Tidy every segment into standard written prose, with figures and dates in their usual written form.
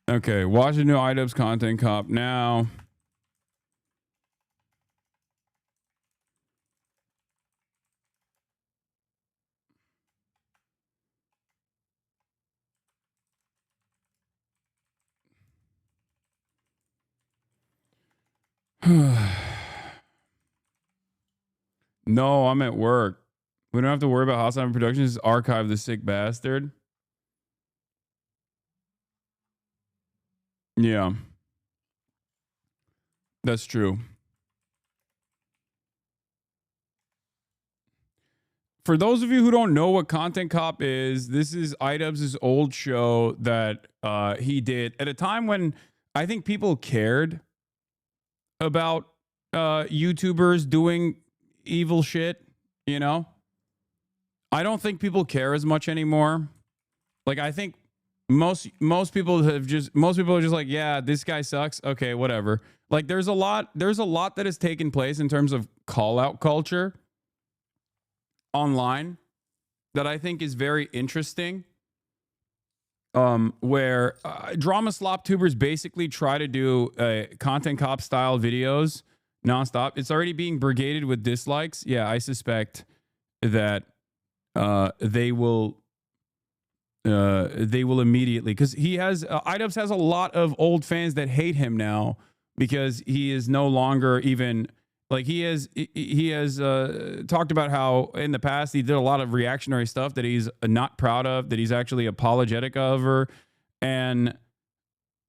Okay, watch the new Idubbbz content cop now. No, I'm at work. We don't have to worry about Hasanabi Productions. Archive the sick bastard. Yeah. That's true. For those of you who don't know what Content Cop is, this is Idubbbz' old show that he did at a time when I think people cared about YouTubers doing evil shit, you know? I don't think people care as much anymore. Like, I think most people are just like, yeah, this guy sucks. Okay, whatever. Like, there's a lot that has taken place in terms of call out culture online that I think is very interesting. Where drama slop tubers basically try to do content cop style videos nonstop. It's already being brigaded with dislikes. Yeah, I suspect that they will immediately, because he has Idubbbz has a lot of old fans that hate him now because he is no longer even like he has talked about how in the past he did a lot of reactionary stuff that he's not proud of, that he's actually apologetic of, and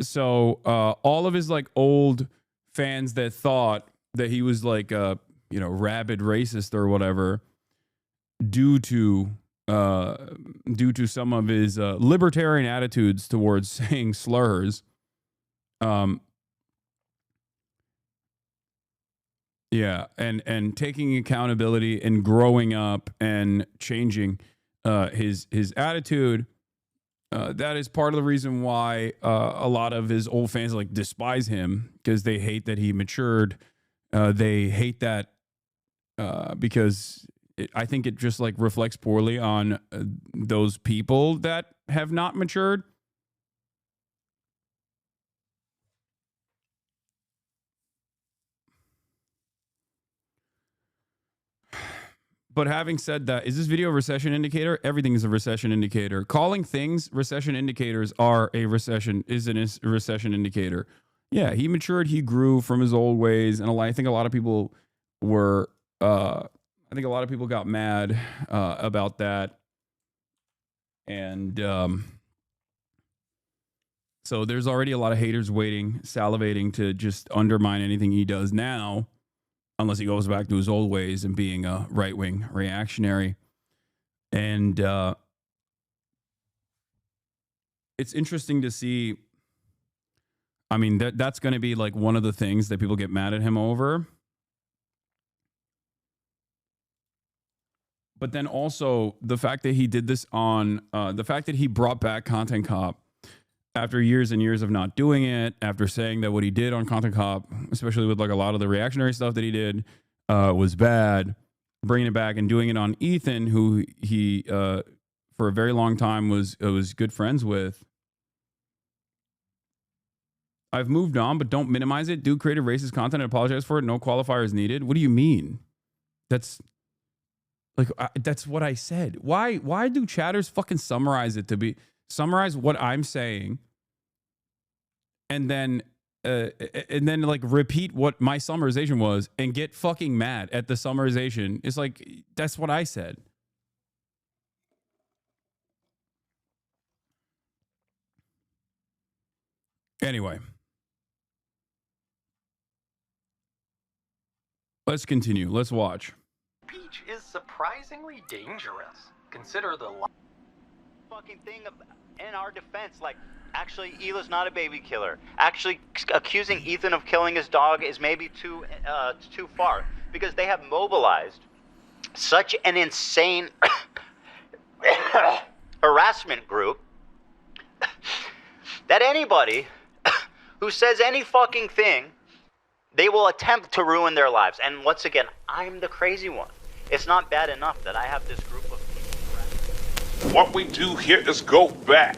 so all of his like old fans that thought that he was like rabid racist or whatever due to some of his libertarian attitudes towards saying slurs. Yeah, and taking accountability and growing up and changing his attitude. That is part of the reason why a lot of his old fans like despise him, because they hate that he matured. They hate that because I think it just like reflects poorly on those people that have not matured. But having said that, is this video a recession indicator? Everything is a recession indicator. Calling things recession indicators are a recession indicator. Yeah, he matured, he grew from his old ways, and I think a lot of people were I think a lot of people got mad about that. And so there's already a lot of haters waiting, salivating to just undermine anything he does now, unless he goes back to his old ways and being a right-wing reactionary. And it's interesting to see. I mean, that's going to be like one of the things that people get mad at him over. But then also the fact that he did this on the fact that he brought back Content Cop after years and years of not doing it, after saying that what he did on Content Cop, especially with like a lot of the reactionary stuff that he did, was bad, bringing it back and doing it on Ethan, who he for a very long time was good friends with. I've moved on, but don't minimize it. Do creative racist content and apologize for it. No qualifiers needed. What do you mean? That's what I said. Why do chatters fucking summarize what I'm saying and then like repeat what my summarization was and get fucking mad at the summarization? It's like, that's what I said. Anyway, let's continue. Let's watch. Peach is surprisingly dangerous. Consider the fucking thing in our defense. Like, actually, Hila's not a baby killer. Actually, accusing Ethan of killing his dog is maybe too far, because they have mobilized such an insane harassment group that anybody who says any fucking thing, they will attempt to ruin their lives. And once again, I'm the crazy one. It's not bad enough that I have this group of people. What we do here is go back.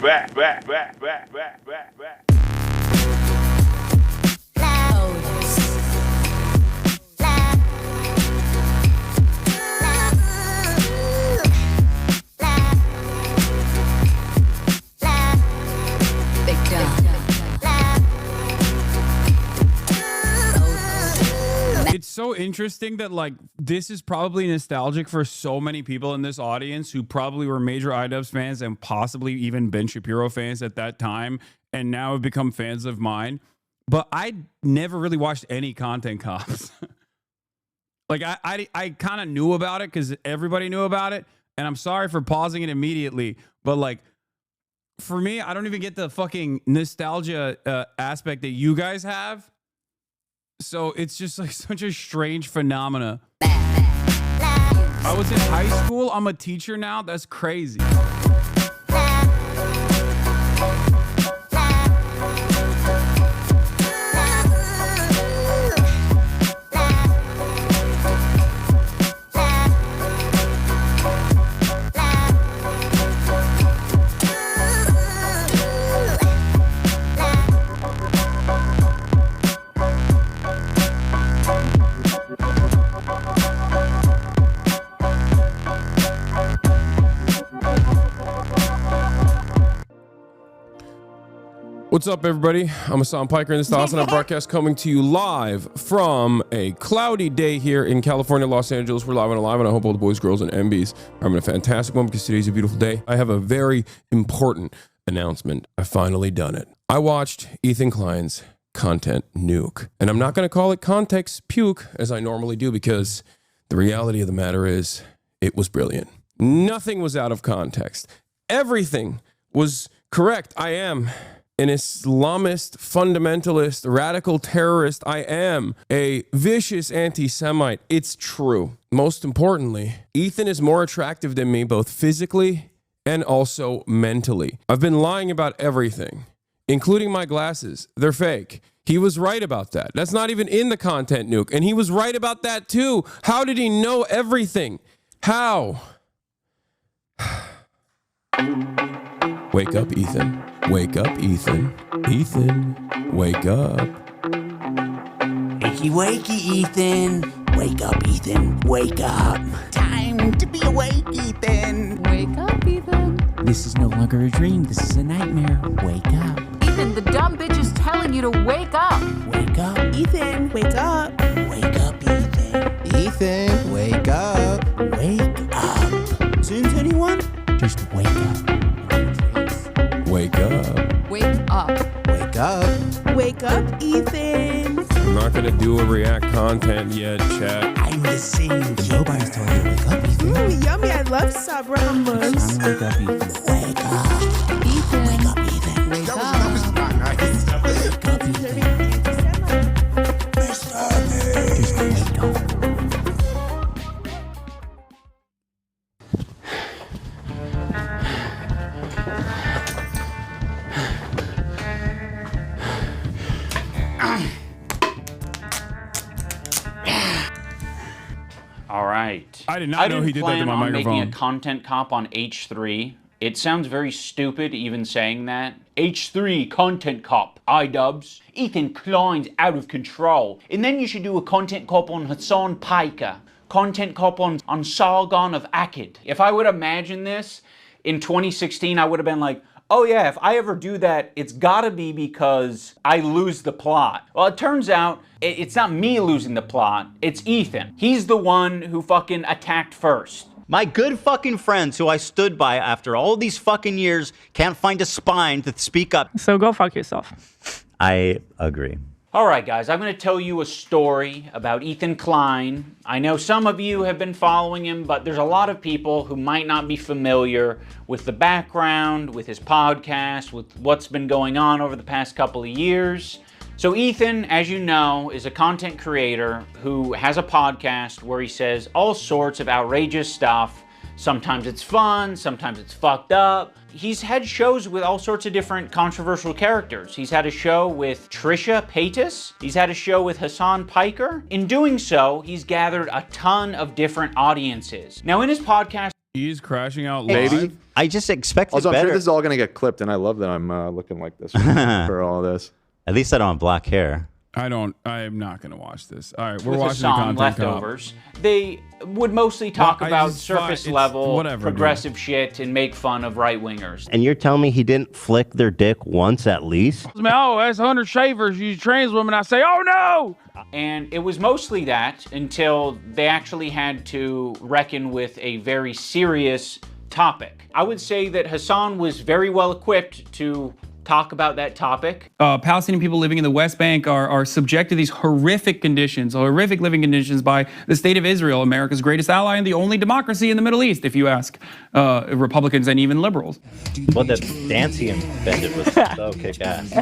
interesting that like this is probably nostalgic for so many people in this audience who probably were major Idubbbz fans and possibly even Ben Shapiro fans at that time, and now have become fans of mine. But I never really watched any Content Cops. Like I kind of knew about it because everybody knew about it, and I'm sorry for pausing it immediately, but like for me, I don't even get the fucking nostalgia aspect that you guys have. So it's just like such a strange phenomena. I was in high school. I'm a teacher now. That's crazy. What's up, everybody? I'm Hasan Piker, and this is the Hasanabi broadcast coming to you live from a cloudy day here in California, Los Angeles. We're live and alive, and I hope all the boys, girls, and MBs are having a fantastic one because today's a beautiful day. I have a very important announcement. I finally done it. I watched Ethan Klein's Content Nuke, and I'm not going to call it Context Puke as I normally do because the reality of the matter is it was brilliant. Nothing was out of context. Everything was correct. I am an Islamist, fundamentalist, radical terrorist. I am a vicious anti-Semite. It's true. Most importantly, Ethan is more attractive than me, both physically and also mentally. I've been lying about everything, including my glasses. They're fake. He was right about that. That's not even in the Content Nuke. And he was right about that too. How did he know everything? How? Wake up, Ethan. Wake up, Ethan. Ethan, wake up. Wakey, wakey, Ethan. Wake up, Ethan. Wake up. Time to be awake, Ethan. Wake up, Ethan. This is no longer a dream. This is a nightmare. Wake up. Ethan, the dumb bitch is telling you to wake up. Wake up. Ethan, wake up. Wake up, Ethan. Ethan, wake up. Wake up. Since anyone? Just wake up. Wake up. Wake up. Wake up. Wake up, Ethan. I'm not going to do a react content yet, chat. I'm the same. Nobody's told you to wake up, Ethan. Ooh, yummy. I love Sabra hummus. Wake up, Ethan. Wake up. Ethan. Wake up, Ethan. Wake up. Wake up, Ethan. Just wake up. All right. I did not know he did that to my I didn't plan on microphone. making a content cop on H3. It sounds very stupid even saying that. H3 content cop, Idubbbz. Ethan Klein's out of control. And then you should do a content cop on Hasan Piker. Content cop on Sargon of Akkad. If I would imagine this in 2016, I would have been like, oh yeah, if I ever do that, it's gotta be because I lose the plot. Well, it turns out it's not me losing the plot, it's Ethan. He's the one who fucking attacked first. My good fucking friends who I stood by after all these fucking years can't find a spine to speak up. So go fuck yourself. I agree. All right, guys, I'm going to tell you a story about Ethan Klein. I know some of you have been following him, but there's a lot of people who might not be familiar with the background, with his podcast, with what's been going on over the past couple of years. So Ethan, as you know, is a content creator who has a podcast where he says all sorts of outrageous stuff. Sometimes it's fun, sometimes it's fucked up. He's had shows with all sorts of different controversial characters. He's had a show with Trisha Paytas. He's had a show with Hasan Piker. In doing so, he's gathered a ton of different audiences. Now in his podcast, He's crashing out live. Maybe. I just expected Also, I'm better. sure this is all going to get clipped, and I love that I'm looking like this for all this. At least I don't have black hair. I'm not going to watch this. All right, we're with watching the Hasan, content leftovers. They would mostly talk Well, about surface level, whatever, progressive shit and make fun of right-wingers. And you're telling me he didn't flick their dick once at least? Oh, that's 100 shavers. You trans women. I say, oh no! And it was mostly that until they actually had to reckon with a very serious topic. I would say that Hasan was very well equipped to talk about that topic. Palestinian people living in the West Bank are subject to these horrific conditions, horrific living conditions by the state of Israel, America's greatest ally and the only democracy in the Middle East, if you ask Republicans and even liberals. Well, the dance he invented was so kick-ass.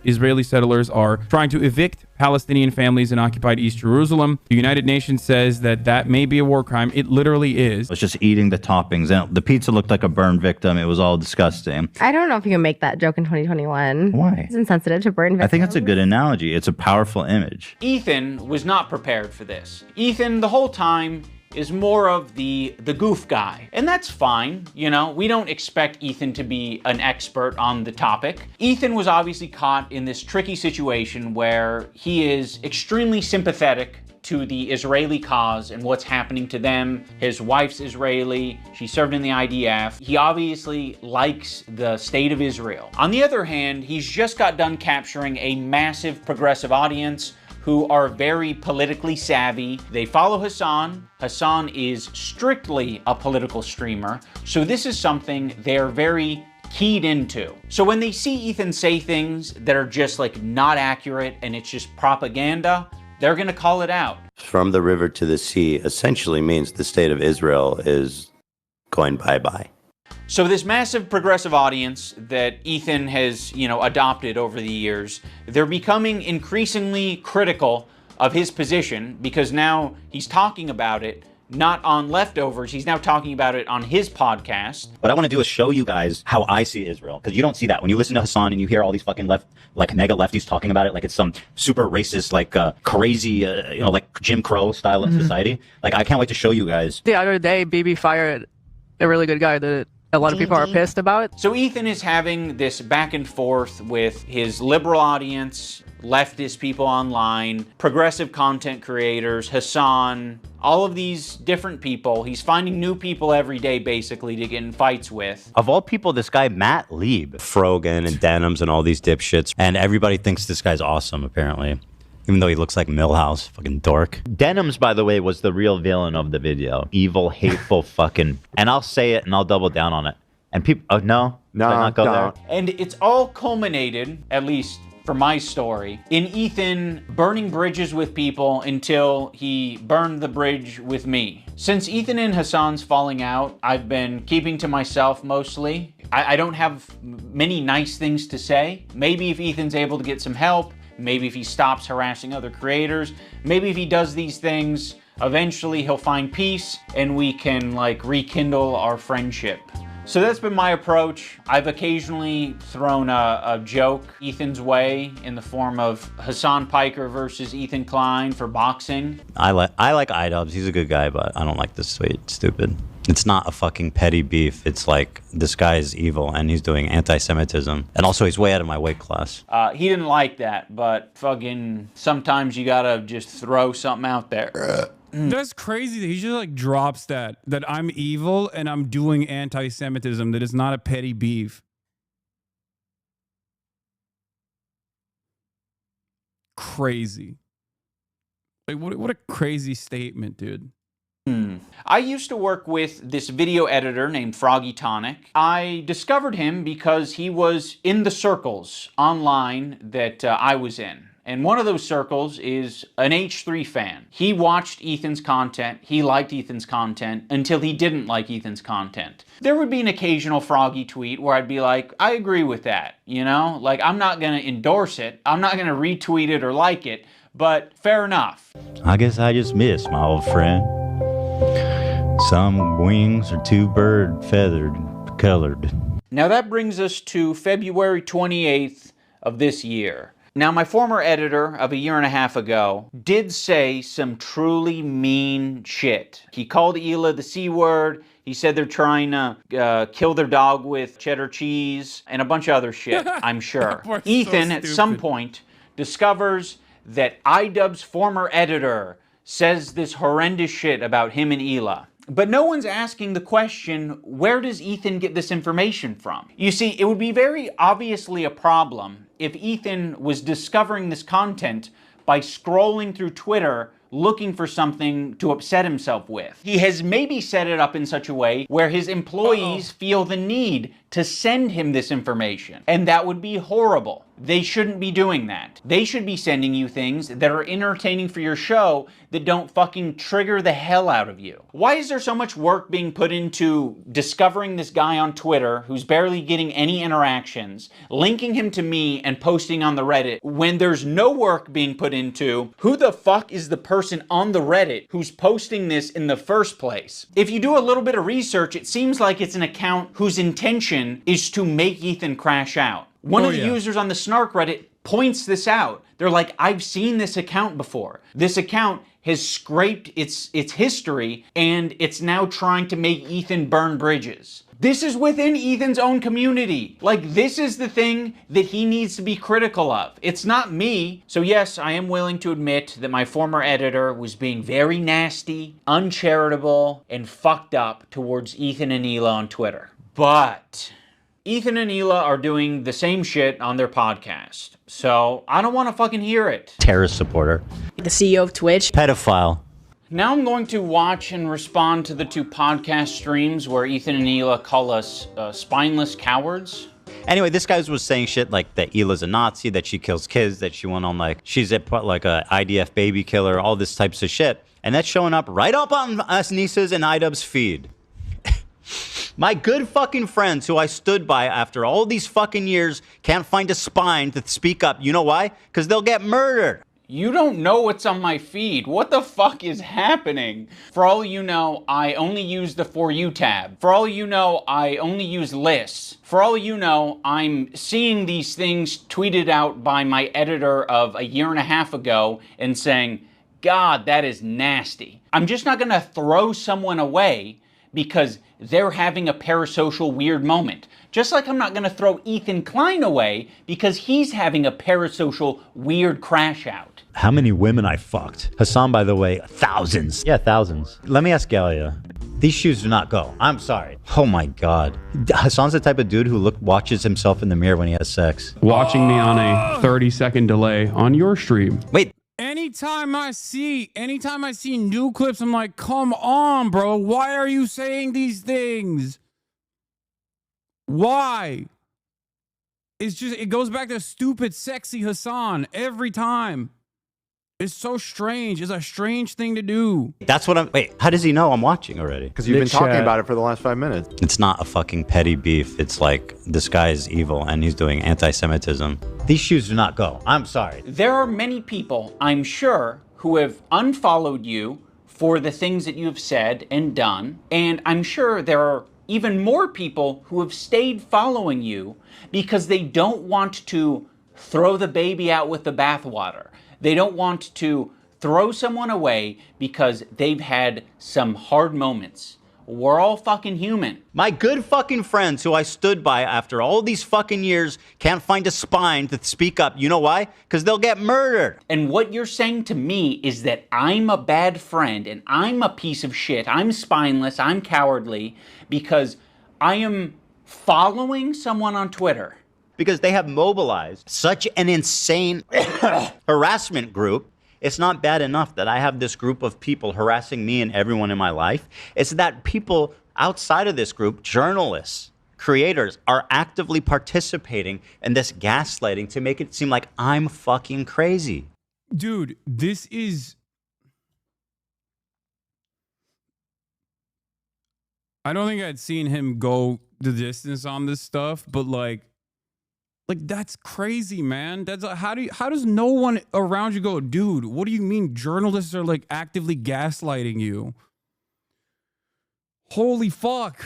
Israeli settlers are trying to evict Palestinian families in occupied East Jerusalem. The United Nations says that may be a war crime. It literally is. I was just eating the toppings. And the pizza looked like a burn victim. It was all disgusting. I don't know if you can make that joke in 2021. Why? It's insensitive to burn victims. I think it's a good analogy. It's a powerful image. Ethan was not prepared for this. Ethan, the whole time, is more of the goof guy. And that's fine, you know, we don't expect Ethan to be an expert on the topic. Ethan was obviously caught in this tricky situation where he is extremely sympathetic to the Israeli cause and what's happening to them. His wife's Israeli, she served in the IDF. He obviously likes the state of Israel. On the other hand, he's just got done capturing a massive progressive audience who are very politically savvy. They follow Hasan. Hasan is strictly a political streamer, so this is something they're very keyed into. So when they see Ethan say things that are just like not accurate and it's just propaganda, they're gonna call it out. From the river to the sea essentially means the state of Israel is going bye-bye. So this massive progressive audience that Ethan has, adopted over the years, they're becoming increasingly critical of his position because now he's talking about it not on Leftovers, he's now talking about it on his podcast. What I want to do is show you guys how I see Israel, because you don't see that. When you listen to Hasan and you hear all these fucking mega lefties talking about it like it's some super racist, crazy, like Jim Crow style of society. Like, I can't wait to show you guys. The other day, BB fired a really good guy that a lot of people are pissed about. So Ethan is having this back and forth with his liberal audience, leftist people online, progressive content creators, Hasan, all of these different people. He's finding new people every day, basically, to get in fights with. Of all people, this guy, Matt Lieb, Frogan and Denims and all these dipshits, and everybody thinks this guy's awesome, apparently. Even though he looks like Millhouse, fucking dork. Denims, by the way, was the real villain of the video. Evil, hateful fucking... And I'll say it and I'll double down on it. And people... Oh, no? Not go there? And it's all culminated, at least for my story, in Ethan burning bridges with people until he burned the bridge with me. Since Ethan and Hasan's falling out, I've been keeping to myself mostly. I don't have many nice things to say. Maybe if Ethan's able to get some help, maybe if he stops harassing other creators, maybe if he does these things, eventually he'll find peace and we can rekindle our friendship. So that's been my approach. I've occasionally thrown a joke Ethan's way in the form of Hasan Piker versus Ethan Klein for boxing. I like Idubbbz. He's a good guy, but I don't like this stupid. It's not a fucking petty beef. It's like, this guy is evil and he's doing anti-Semitism. And also he's way out of my weight class. He didn't like that, but fucking sometimes you gotta just throw something out there. That's crazy that he just drops that I'm evil and I'm doing anti-Semitism, that it's not a petty beef. Crazy. What a crazy statement, dude. I used to work with this video editor named Froggy Tonic. I discovered him because he was in the circles online that I was in. And one of those circles is an H3 fan. He watched Ethan's content, he liked Ethan's content, until he didn't like Ethan's content. There would be an occasional Froggy tweet where I'd be like, I agree with that, I'm not gonna endorse it, I'm not gonna retweet it or like it, but fair enough. I guess I just missed, my old friend. Some wings are too bird feathered colored. Now that brings us to February 28th of this year. Now, my former editor of a year and a half ago did say some truly mean shit. He called Hila the C word. He said they're trying to kill their dog with cheddar cheese and a bunch of other shit, I'm sure. Ethan, at some point, discovers that Idubbbz' former editor says this horrendous shit about him and Hila. But no one's asking the question, where does Ethan get this information from? You see, it would be very obviously a problem if Ethan was discovering this content by scrolling through Twitter looking for something to upset himself with. He has maybe set it up in such a way where his employees feel the need to send him this information. And that would be horrible. They shouldn't be doing that. They should be sending you things that are entertaining for your show that don't fucking trigger the hell out of you. Why is there so much work being put into discovering this guy on Twitter who's barely getting any interactions, linking him to me and posting on the Reddit, when there's no work being put into who the fuck is the person on the Reddit who's posting this in the first place? If you do a little bit of research, it seems like it's an account whose intention is to make Ethan crash out. One of the users on the Snark Reddit points this out. They're like, I've seen this account before. This account has scraped its history and it's now trying to make Ethan burn bridges. This is within Ethan's own community. Like, this is the thing that he needs to be critical of. It's not me. So yes, I am willing to admit that my former editor was being very nasty, uncharitable, and fucked up towards Ethan and Hila on Twitter. But Ethan and Hila are doing the same shit on their podcast. So I don't want to fucking hear it. Terrorist supporter. The CEO of Twitch. Pedophile. Now I'm going to watch and respond to the 2 podcast streams where Ethan and Hila call us spineless cowards. Anyway, this guy was saying shit like that Hila's a Nazi, that she kills kids, that she went on like, she's a IDF baby killer, all this types of shit. And that's showing up right up on us Nisa's and Idubbbz feed. My good fucking friends who I stood by after all these fucking years can't find a spine to speak up. You know why? Because they'll get murdered. You don't know what's on my feed. What the fuck is happening? For all you know, I only use the For You tab. For all you know, I only use lists. For all you know, I'm seeing these things tweeted out by my editor of a year and a half ago and saying, God, that is nasty. I'm just not gonna throw someone away because they're having a parasocial weird moment. Just like I'm not gonna throw Ethan Klein away because he's having a parasocial weird crash out. How many women I fucked? Hasan, by the way, thousands. Yeah, thousands. Let me ask Galia. These shoes do not go. I'm sorry. Oh my God. Hasan's the type of dude who watches himself in the mirror when he has sex. Watching me on a 30-second delay on your stream. Wait. Anytime I see new clips, I'm like, come on, bro. Why are you saying these things? Why? It goes back to stupid, sexy Hasan every time. It's so strange. It's a strange thing to do. That's what wait, how does he know I'm watching already? Because you've been talking about it for the last 5 minutes. It's not a fucking petty beef. It's like, this guy is evil and he's doing anti-Semitism. These shoes do not go. I'm sorry. There are many people, I'm sure, who have unfollowed you for the things that you have said and done. And I'm sure there are even more people who have stayed following you because they don't want to throw the baby out with the bathwater. They don't want to throw someone away because they've had some hard moments. We're all fucking human. My good fucking friends who I stood by after all these fucking years can't find a spine to speak up. You know why? Because they'll get murdered. And what you're saying to me is that I'm a bad friend and I'm a piece of shit. I'm spineless. I'm cowardly because I am following someone on Twitter. Because they have mobilized such an insane harassment group. It's not bad enough that I have this group of people harassing me and everyone in my life. It's that people outside of this group, journalists, creators, are actively participating in this gaslighting to make it seem like I'm fucking crazy. Dude, this is... I don't think I'd seen him go the distance on this stuff, but like that's crazy, man. That's how does no one around you go, dude, what do you mean journalists are like actively gaslighting you? Holy fuck.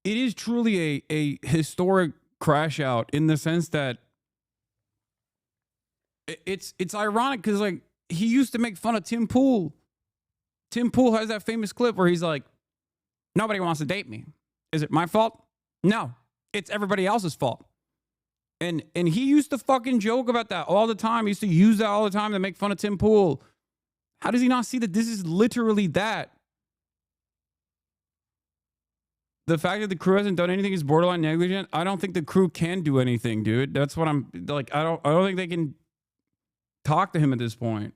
It is truly a historic crash out in the sense that it's ironic because like he used to make fun of Tim Pool. Tim Pool has that famous clip where he's like, nobody wants to date me. Is it my fault? No. It's everybody else's fault. And he used to fucking joke about that all the time. He used to use that all the time to make fun of Tim Pool. How does he not see that this is literally that? The fact that the crew hasn't done anything is borderline negligent. I don't think the crew can do anything, dude. That's what I'm like. I don't think they can talk to him at this point.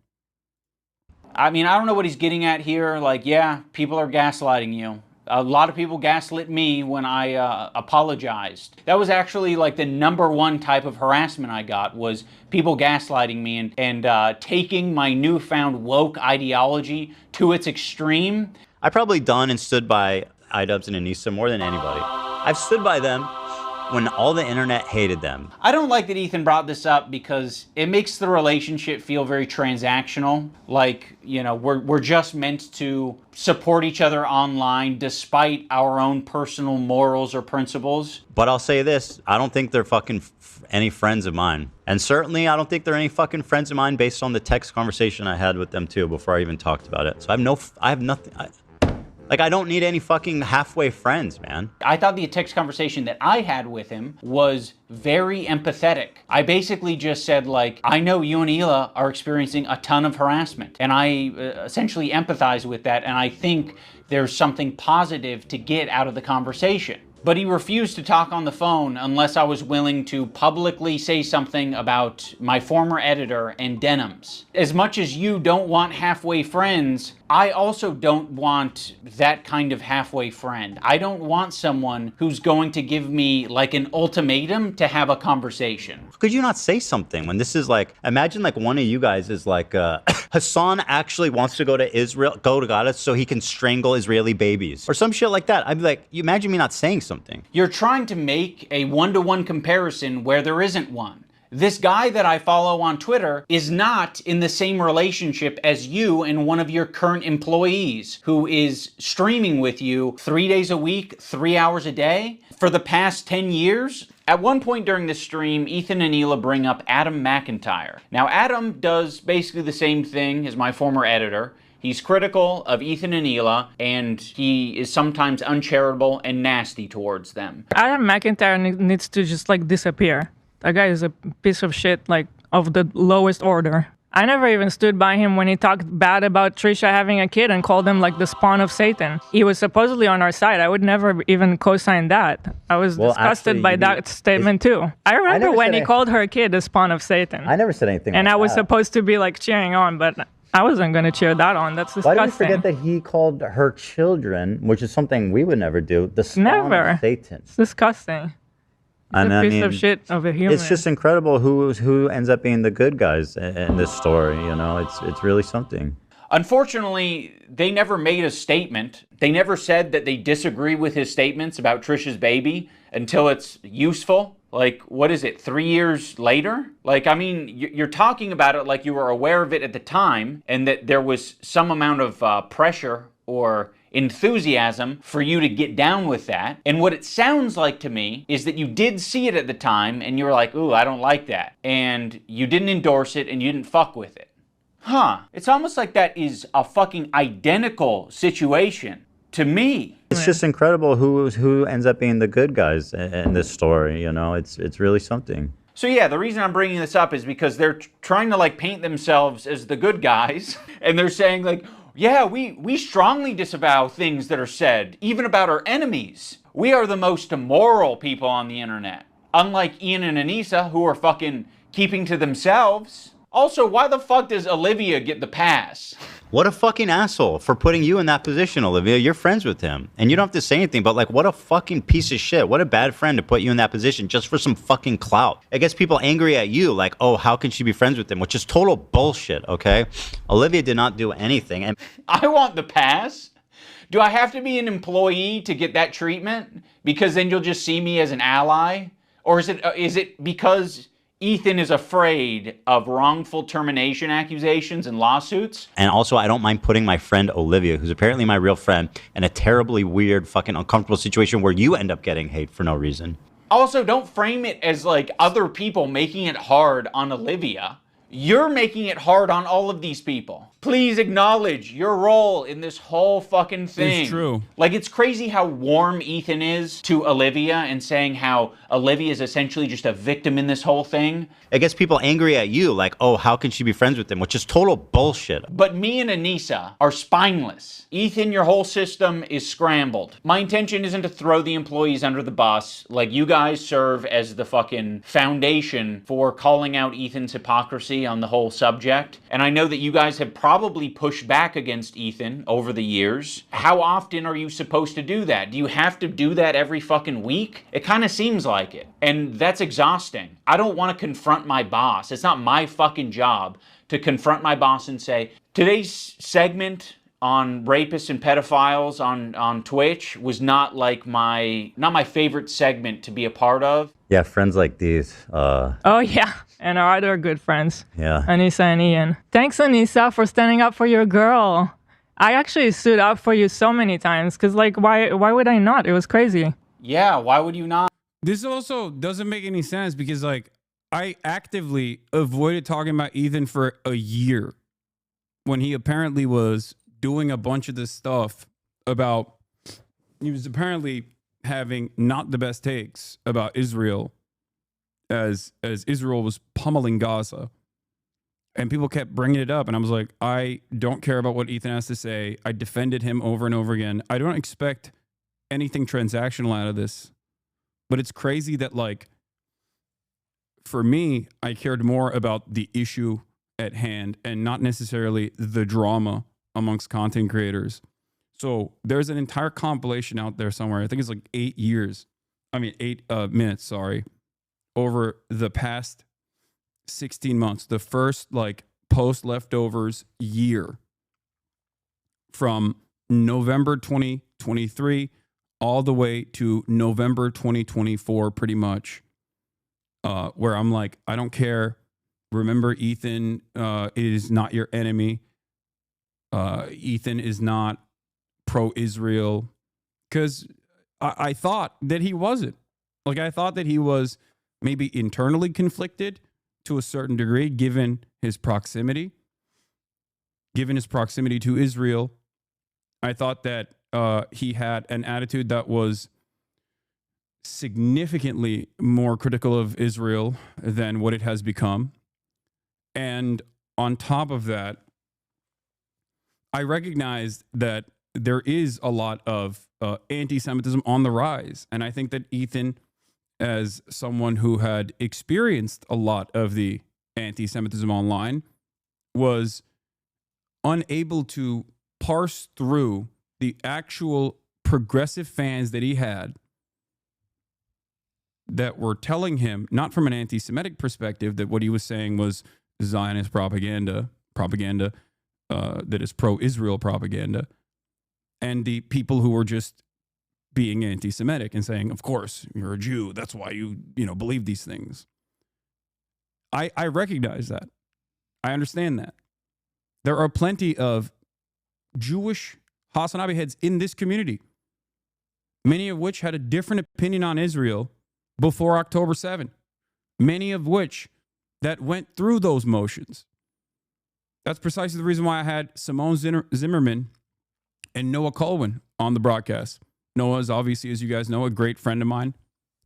I mean, I don't know what he's getting at here. Like, yeah, people are gaslighting you. A lot of people gaslit me when I apologized. That was actually like the #1 type of harassment I got, was people gaslighting me and taking my newfound woke ideology to its extreme. I've probably done and stood by Idubbbz and Anissa more than anybody. I've stood by them when all the internet hated them. I don't like that Ethan brought this up because it makes the relationship feel very transactional. Like, you know, we're just meant to support each other online despite our own personal morals or principles. But I'll say this, I don't think they're fucking any friends of mine. And certainly I don't think they're any fucking friends of mine based on the text conversation I had with them too before I even talked about it. So I have nothing. I don't need any fucking halfway friends, man. I thought the text conversation that I had with him was very empathetic. I basically just said, like, I know you and Hila are experiencing a ton of harassment, and I essentially empathize with that, and I think there's something positive to get out of the conversation. But he refused to talk on the phone unless I was willing to publicly say something about my former editor and denims. As much as you don't want halfway friends, I also don't want that kind of halfway friend. I don't want someone who's going to give me like an ultimatum to have a conversation. Could you not say something when this is like, imagine like one of you guys is like, Hasan actually wants to go to Israel, go to Gaza so he can strangle Israeli babies or some shit like that. I'd be like, you imagine me not saying something. You're trying to make a one-to-one comparison where there isn't one. This guy that I follow on Twitter is not in the same relationship as you and one of your current employees who is streaming with you 3 days a week, 3 hours a day for the past 10 years. At one point during the stream, Ethan and Hila bring up Adam McIntyre. Now, Adam does basically the same thing as my former editor. He's critical of Ethan and Hila, and he is sometimes uncharitable and nasty towards them. Adam McIntyre needs to just like disappear. That guy is a piece of shit, like, of the lowest order. I never even stood by him when he talked bad about Trisha having a kid and called him like the spawn of Satan. He was supposedly on our side. I would never even co-sign that. I was disgusted by that statement too. I remember when he called her kid the spawn of Satan. I never said anything and like I was that. supposed to be like cheering on, but I wasn't going to cheer that on. That's disgusting. Why do we forget that he called her children, which is something we would never do, the spawn of Satan? It's disgusting. And a piece of shit of a human. It's just incredible who ends up being the good guys in this story. You know, it's really something. Unfortunately, they never made a statement. They never said that they disagree with his statements about Trisha's baby until it's useful. Like, what is it, 3 years later? Like, I mean, you're talking about it like you were aware of it at the time and that there was some amount of pressure or enthusiasm for you to get down with that. And what it sounds like to me is that you did see it at the time and you were like, ooh, I don't like that. And you didn't endorse it and you didn't fuck with it. Huh. It's almost like that is a fucking identical situation to me. It's just incredible who ends up being the good guys in this story. You know, it's really something. So yeah, the reason I'm bringing this up is because they're trying to like paint themselves as the good guys. And they're saying like, yeah, we strongly disavow things that are said, even about our enemies. We are the most immoral people on the internet. Unlike Ian and Anissa, who are fucking keeping to themselves. Also, why the fuck does Olivia get the pass? What a fucking asshole for putting you in that position, Olivia. You're friends with him. And you don't have to say anything, but like, what a fucking piece of shit. What a bad friend to put you in that position just for some fucking clout. It gets people angry at you, like, oh, how can she be friends with him? Which is total bullshit, okay? Olivia did not do anything. And I want the pass. Do I have to be an employee to get that treatment? Because then you'll just see me as an ally? Or is it because Ethan is afraid of wrongful termination accusations and lawsuits? And also, I don't mind putting my friend Olivia, who's apparently my real friend, in a terribly weird, fucking uncomfortable situation where you end up getting hate for no reason. Also, don't frame it as like other people making it hard on Olivia. You're making it hard on all of these people. please acknowledge your role in this whole fucking thing. It's true. Like, it's crazy how warm Ethan is to Olivia and saying how Olivia is essentially just a victim in this whole thing. It gets people angry at you, like, oh, how can she be friends with him? Which is total bullshit. But me and Anissa are spineless. Ethan, your whole system is scrambled. My intention isn't to throw the employees under the bus. Like, you guys serve as the fucking foundation for calling out Ethan's hypocrisy on the whole subject. And I know that you guys have probably pushed back against Ethan over the years. How often are you supposed to do that? Do you have to do that every fucking week? It kind of seems like it. And that's exhausting. I don't want to confront my boss. It's not my fucking job to confront my boss and say, today's segment on rapists and pedophiles on Twitch was not my favorite segment to be a part of. Yeah, friends like these. Oh, yeah. And our other good friends. Yeah. Anissa and Ian. Thanks, Anissa, for standing up for your girl. I actually stood up for you so many times because, like, why would I not? It was crazy. Yeah, why would you not? This also doesn't make any sense because, like, I actively avoided talking about Ethan for a year when he apparently was doing a bunch of this stuff about, he was apparently having not the best takes about Israel as Israel was pummeling Gaza. And people kept bringing it up. And I was like, I don't care about what Ethan has to say. I defended him over and over again. I don't expect anything transactional out of this. But it's crazy that, like, for me, I cared more about the issue at hand and not necessarily the drama amongst content creators. So there's an entire compilation out there somewhere. I think it's like 8 minutes, sorry, over the past 16 months. The first, like, post leftovers year from November 2023 all the way to November 2024, pretty much, where I'm like, I don't care. Remember, Ethan is not your enemy. Ethan is not pro-Israel, because I thought that he wasn't. Like, I thought that he was maybe internally conflicted to a certain degree, given his proximity to Israel. I thought that he had an attitude that was significantly more critical of Israel than what it has become. And on top of that, I recognized that there is a lot of anti-Semitism on the rise. And I think that Ethan, as someone who had experienced a lot of the anti-Semitism online, was unable to parse through the actual progressive fans that he had that were telling him, not from an anti-Semitic perspective, that what he was saying was Zionist propaganda that is pro-Israel propaganda, and the people who were just being anti-Semitic and saying, of course, you're a Jew, that's why you believe these things. I recognize that. I understand that. There are plenty of Jewish Hasanabi heads in this community, many of which had a different opinion on Israel before October 7, many of which that went through those motions. That's precisely the reason why I had Simone Zimmerman and Noah Colwin on the broadcast. Noah is obviously, as you guys know, a great friend of mine,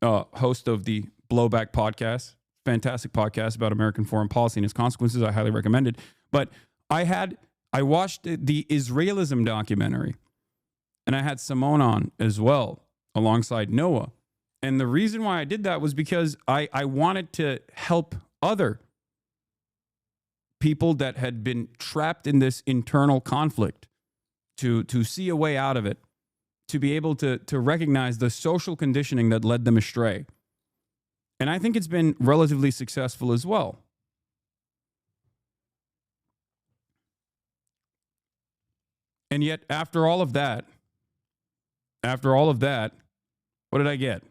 host of the Blowback podcast, fantastic podcast about American foreign policy and its consequences. I highly recommend it. But I watched the Israelism documentary, and I had Simone on as well alongside Noah. And the reason why I did that was because I wanted to help other people that had been trapped in this internal conflict to see a way out of it, to be able to recognize the social conditioning that led them astray. And I think it's been relatively successful as well. And yet, after all of that, what did I get?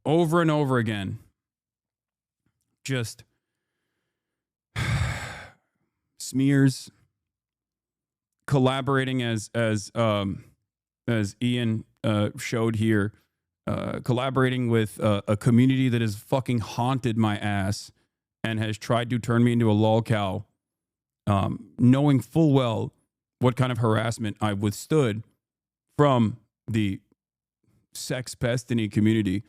Over and over again, just smears, collaborating as Ian showed here, collaborating with a community that has fucking haunted my ass and has tried to turn me into a lolcow, knowing full well what kind of harassment I withstood from the sex pestiny community.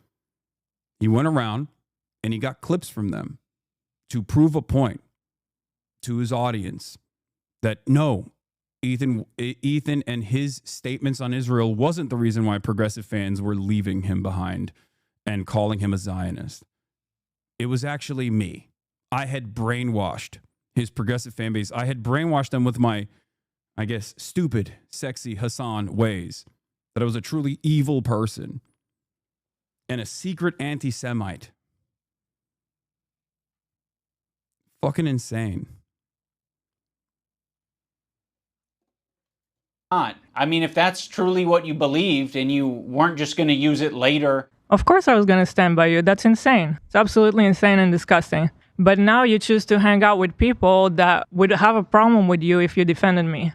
He went around and he got clips from them to prove a point to his audience that no, Ethan and his statements on Israel wasn't the reason why progressive fans were leaving him behind and calling him a Zionist. It was actually me. I had brainwashed his progressive fan base. I had brainwashed them with my, I guess, stupid, sexy Hasan ways, that I was a truly evil person and a secret anti-Semite. Fucking insane. I mean, if that's truly what you believed and you weren't just going to use it later. Of course I was going to stand by you. That's insane. It's absolutely insane and disgusting. But now you choose to hang out with people that would have a problem with you if you defended me.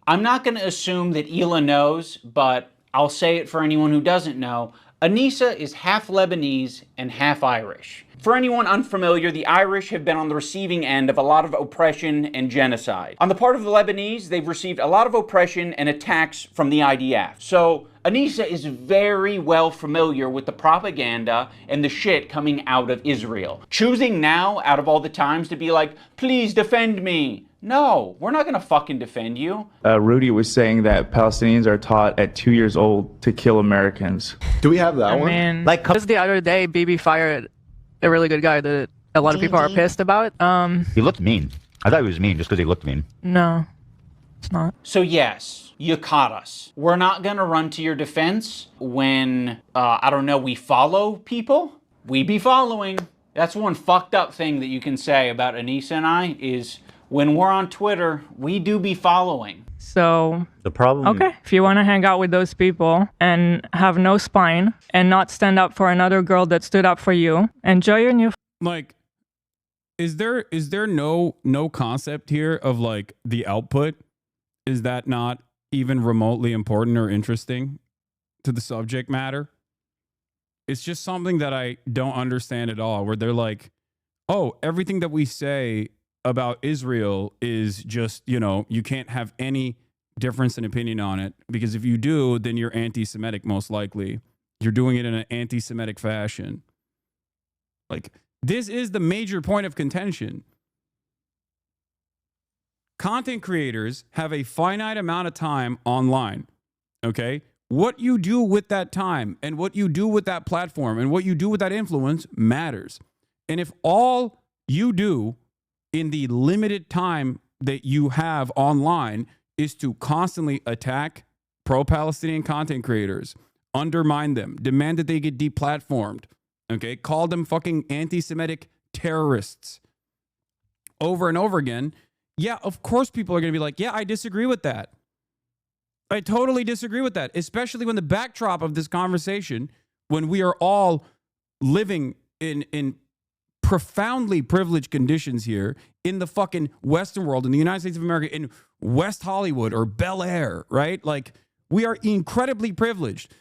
I'm not going to assume that Hila knows, but I'll say it for anyone who doesn't know. Anissa is half Lebanese and half Irish. For anyone unfamiliar, the Irish have been on the receiving end of a lot of oppression and genocide. On the part of the Lebanese, they've received a lot of oppression and attacks from the IDF. So Anissa is very well familiar with the propaganda and the shit coming out of Israel. Choosing now, out of all the times, to be like, please defend me. No, we're not gonna fucking defend you. Rudy was saying that Palestinians are taught at 2 years old to kill Americans. Do we have that I one? mean, Like just the other day, Bibi fired a really good guy that a lot of people are pissed about. He looked mean. I thought he was mean just because he looked mean. No, it's not. So yes, you caught us. We're not gonna run to your defense when, I don't know, we follow people. We be following. That's one fucked up thing that you can say about Anissa and I is when we're on Twitter, we do be following. So, the problem. Okay, if you want to hang out with those people and have no spine and not stand up for another girl that stood up for you, enjoy your new. Like, is there no concept here of like the output? Is that not even remotely important or interesting to the subject matter? It's just something that I don't understand at all, where they're like, oh, everything that we say about Israel is just, you can't have any difference in opinion on it, because if you do, then you're anti-Semitic, most likely. You're doing it in an anti-Semitic fashion. Like, this is the major point of contention. Content creators have a finite amount of time online, okay? What you do with that time and what you do with that platform and what you do with that influence matters. And if all you do in the limited time that you have online is to constantly attack pro-Palestinian content creators, undermine them, demand that they get deplatformed, okay, call them fucking anti-Semitic terrorists over and over again, yeah, of course people are going to be like, yeah, I disagree with that. I totally disagree with that, especially when the backdrop of this conversation, when we are all living in profoundly privileged conditions here in the fucking Western world, in the United States of America, in West Hollywood or Bel Air, right? Like, we are incredibly privileged.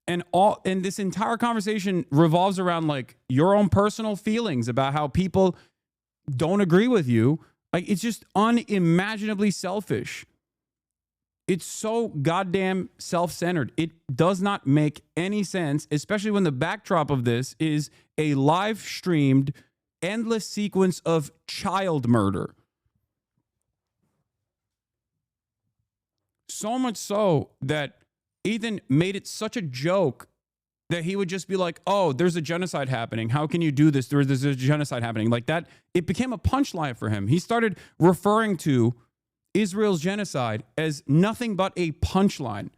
And this entire conversation revolves around like your own personal feelings about how people don't agree with you. Like, it's just unimaginably selfish. It's so goddamn self-centered. It does not make any sense, especially when the backdrop of this is a live streamed endless sequence of child murder. So much so that Ethan made it such a joke that he would just be like, oh, there's a genocide happening. How can you do this? There's a genocide happening. Like that, it became a punchline for him. He started referring to Israel's genocide as nothing but a punchline.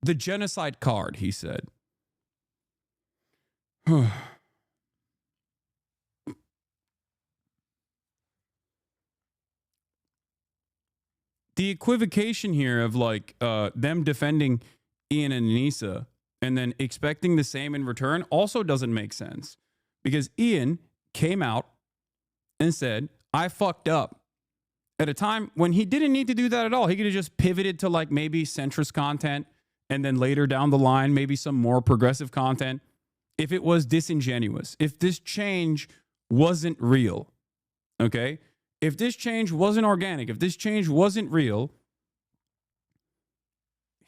The genocide card, he said. The equivocation here of like them defending Ian and Anissa and then expecting the same in return also doesn't make sense, because Ian came out and said, I fucked up, at a time when he didn't need to do that at all. He could have just pivoted to like maybe centrist content and then later down the line, maybe some more progressive content. if it was disingenuous, if this change wasn't real, okay? If this change wasn't organic, if this change wasn't real,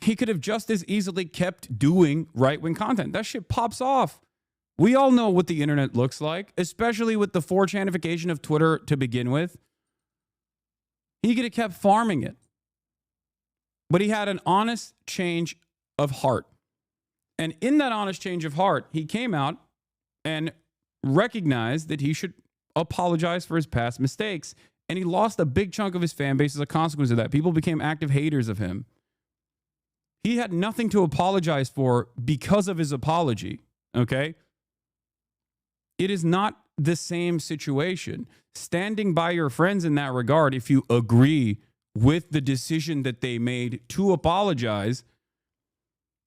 he could have just as easily kept doing right-wing content. That shit pops off. We all know what the internet looks like, especially with the 4chanification of Twitter to begin with. He could have kept farming it. But he had an honest change of heart. And in that honest change of heart, he came out and recognized that he should apologize for his past mistakes. And he lost a big chunk of his fan base as a consequence of that. People became active haters of him. He had nothing to apologize for because of his apology, okay? It is not the same situation. Standing by your friends in that regard, if you agree with the decision that they made to apologize,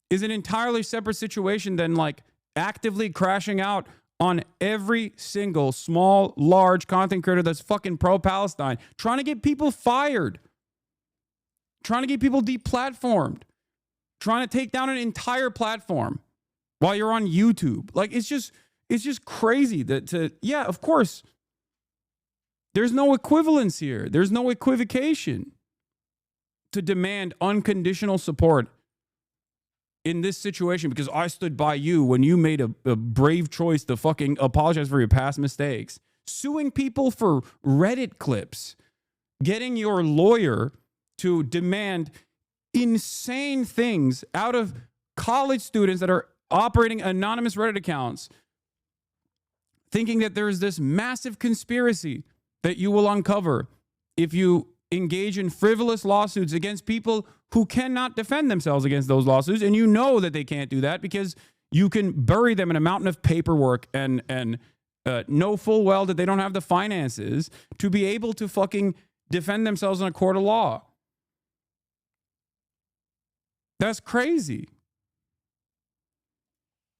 is an entirely separate situation than like actively crashing out on every single small, large content creator that's fucking pro-Palestine, trying to get people fired, trying to get people deplatformed, trying to take down an entire platform while you're on YouTube. Like, it's just crazy yeah, of course, there's no equivalence here. There's no equivocation to demand unconditional support in this situation because I stood by you when you made a brave choice to fucking apologize for your past mistakes. Suing people for Reddit clips, getting your lawyer to demand insane things out of college students that are operating anonymous Reddit accounts, thinking that there's this massive conspiracy that you will uncover if you engage in frivolous lawsuits against people who cannot defend themselves against those lawsuits. And you know that they can't do that because you can bury them in a mountain of paperwork and know full well that they don't have the finances to be able to fucking defend themselves in a court of law. That's crazy.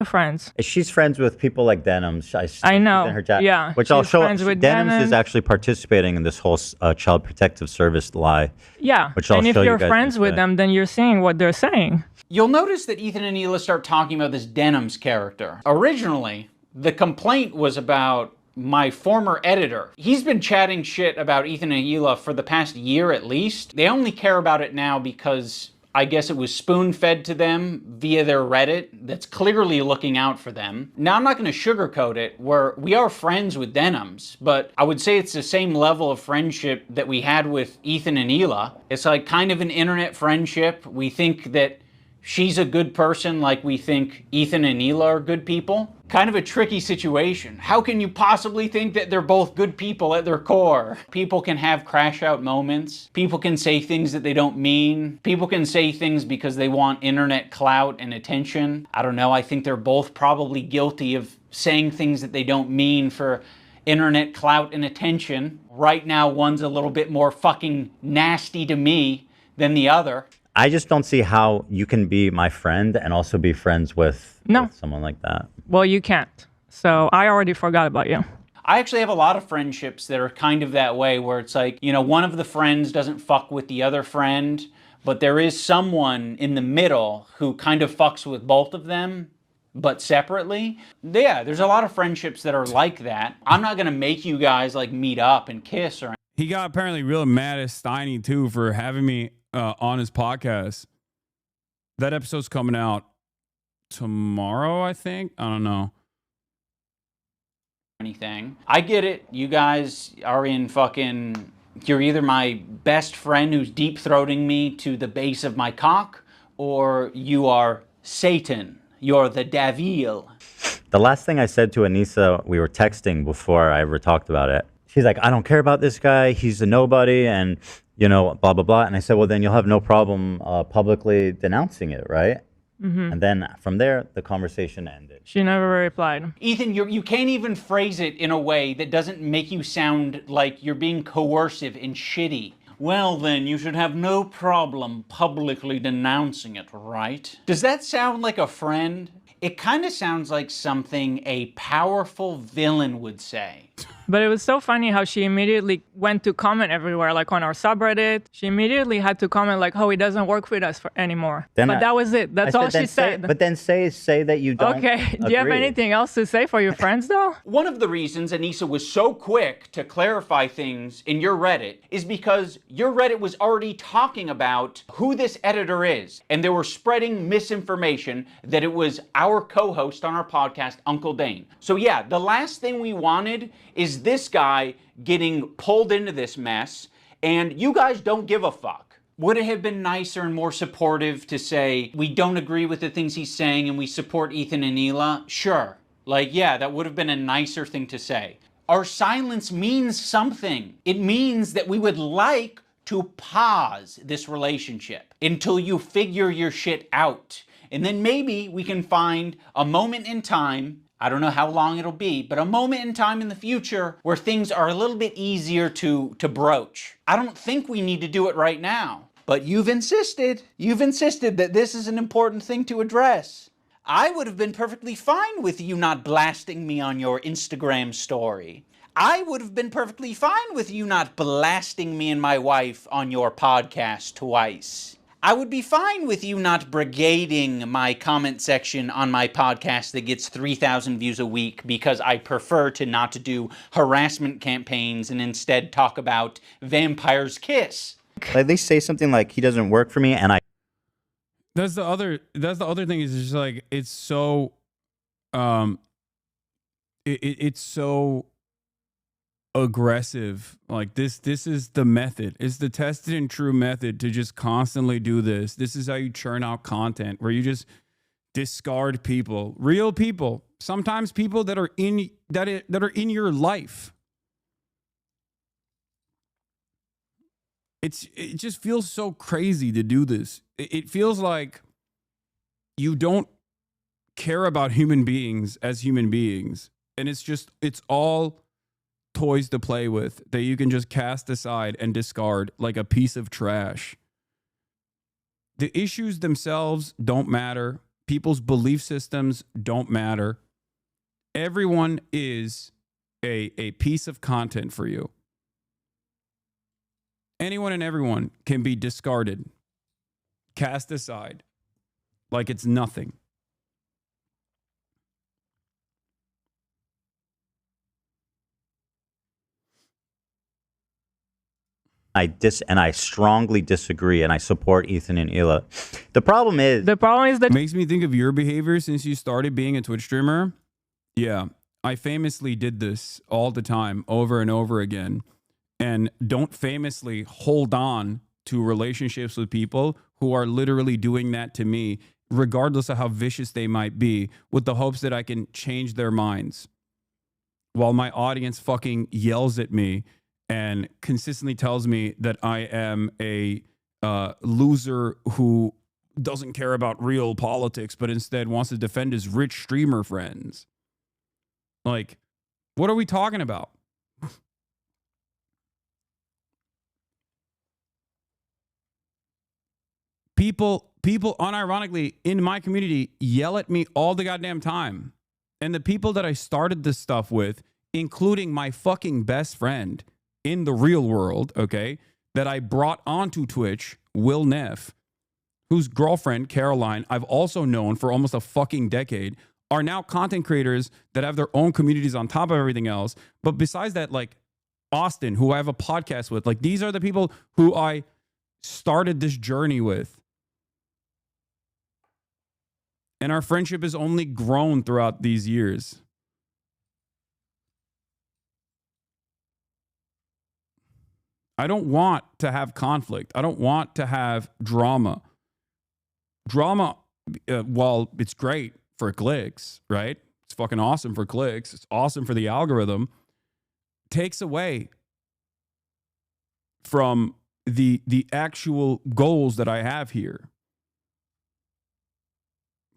Friends. She's friends with people like Denims. I know. In her chat, yeah. Which I'll show. Denims is actually participating in this whole Child Protective Service lie. Yeah. Which I'll and if show you're you guys friends with them, then you're saying what they're saying. You'll notice that Ethan and Hila start talking about this Denims character. Originally, the complaint was about my former editor. He's been chatting shit about Ethan and Hila for the past year at least. They only care about it now because I guess it was spoon-fed to them via their Reddit that's clearly looking out for them. Now, I'm not going to sugarcoat it, we are friends with Denims, but I would say it's the same level of friendship that we had with Ethan and Hila. It's like kind of an internet friendship. We think that she's a good person like we think Ethan and Hila are good people. Kind of a tricky situation. How can you possibly think that they're both good people at their core? People can have crash out moments. People can say things that they don't mean. People can say things because they want internet clout and attention. I don't know, I think they're both probably guilty of saying things that they don't mean for internet clout and attention. Right now, one's a little bit more fucking nasty to me than the other. I just don't see how you can be my friend and also be friends with someone like that. Well, you can't. So I already forgot about you. I actually have a lot of friendships that are kind of that way where it's like, you know, one of the friends doesn't fuck with the other friend, but there is someone in the middle who kind of fucks with both of them, but separately. Yeah, there's a lot of friendships that are like that. I'm not going to make you guys like meet up and kiss or anything. He got apparently real mad at Steiny too for having me on his podcast. That episode's coming out tomorrow, I think. I don't know. Anything. I get it. You guys are in fucking... You're either my best friend who's deep-throating me to the base of my cock, or you are Satan. You're the Davil. The last thing I said to Anissa, we were texting before I ever talked about it. She's like, I don't care about this guy. He's a nobody. And, you know, blah, blah, blah. And I said, well, then you'll have no problem publicly denouncing it, right? Mm-hmm. And then from there, the conversation ended. She never replied. Ethan, you can't even phrase it in a way that doesn't make you sound like you're being coercive and shitty. Well, then, you should have no problem publicly denouncing it, right? Does that sound like a friend? It kind of sounds like something a powerful villain would say. But it was so funny how she immediately went to comment everywhere, like on our subreddit. She immediately had to comment like, "Oh, he doesn't work with us anymore." But that was it. That's all she said. But then say that you don't. Okay. Do you have anything else to say for your friends, though? One of the reasons Anissa was so quick to clarify things in your Reddit is because your Reddit was already talking about who this editor is, and they were spreading misinformation that it was our co-host on our podcast, Uncle Dane. So yeah, the last thing we wanted is this guy getting pulled into this mess, and you guys don't give a fuck. Would it have been nicer and more supportive to say, we don't agree with the things he's saying and we support Ethan and Hila? Sure. Like, yeah, that would have been a nicer thing to say. Our silence means something. It means that we would like to pause this relationship until you figure your shit out. And then maybe we can find a moment in time, I don't know how long it'll be, but a moment in time in the future where things are a little bit easier to broach. I don't think we need to do it right now, but you've insisted that this is an important thing to address. I would have been perfectly fine with you not blasting me on your Instagram story. I would have been perfectly fine with you not blasting me and my wife on your podcast twice. I would be fine with you not brigading my comment section on my podcast that gets 3,000 views a week because I prefer to not to do harassment campaigns and instead talk about Vampire's Kiss. Like they say something like he doesn't work for me, and I. That's the other thing is just like it's so it's so aggressive. Like this is the method. It's the tested and true method to just constantly do this. This is how you churn out content where you just discard people, real people, sometimes people that are in in your life. It just feels so crazy to do this. It feels like you don't care about human beings as human beings. And it's all toys to play with that you can just cast aside and discard like a piece of trash. The issues themselves don't matter. People's belief systems don't matter. Everyone is a piece of content for you. Anyone and everyone can be discarded, cast aside, like it's nothing. I strongly disagree, and I support Ethan and Hila. The problem is that makes me think of your behavior since you started being a Twitch streamer. Yeah, I famously did this all the time, over and over again. And don't famously hold on to relationships with people who are literally doing that to me, regardless of how vicious they might be, with the hopes that I can change their minds. While my audience fucking yells at me and consistently tells me that I am a loser who doesn't care about real politics, but instead wants to defend his rich streamer friends. Like, what are we talking about? People unironically in my community yell at me all the goddamn time. And the people that I started this stuff with, including my fucking best friend in the real world, okay, that I brought onto Twitch, Will Neff, whose girlfriend, Caroline, I've also known for almost a fucking decade, are now content creators that have their own communities on top of everything else. But besides that, like Austin, who I have a podcast with, like these are the people who I started this journey with. And our friendship has only grown throughout these years. I don't want to have conflict. I don't want to have drama. Drama, while it's great for clicks, right? It's fucking awesome for clicks. It's awesome for the algorithm. Takes away from the actual goals that I have here.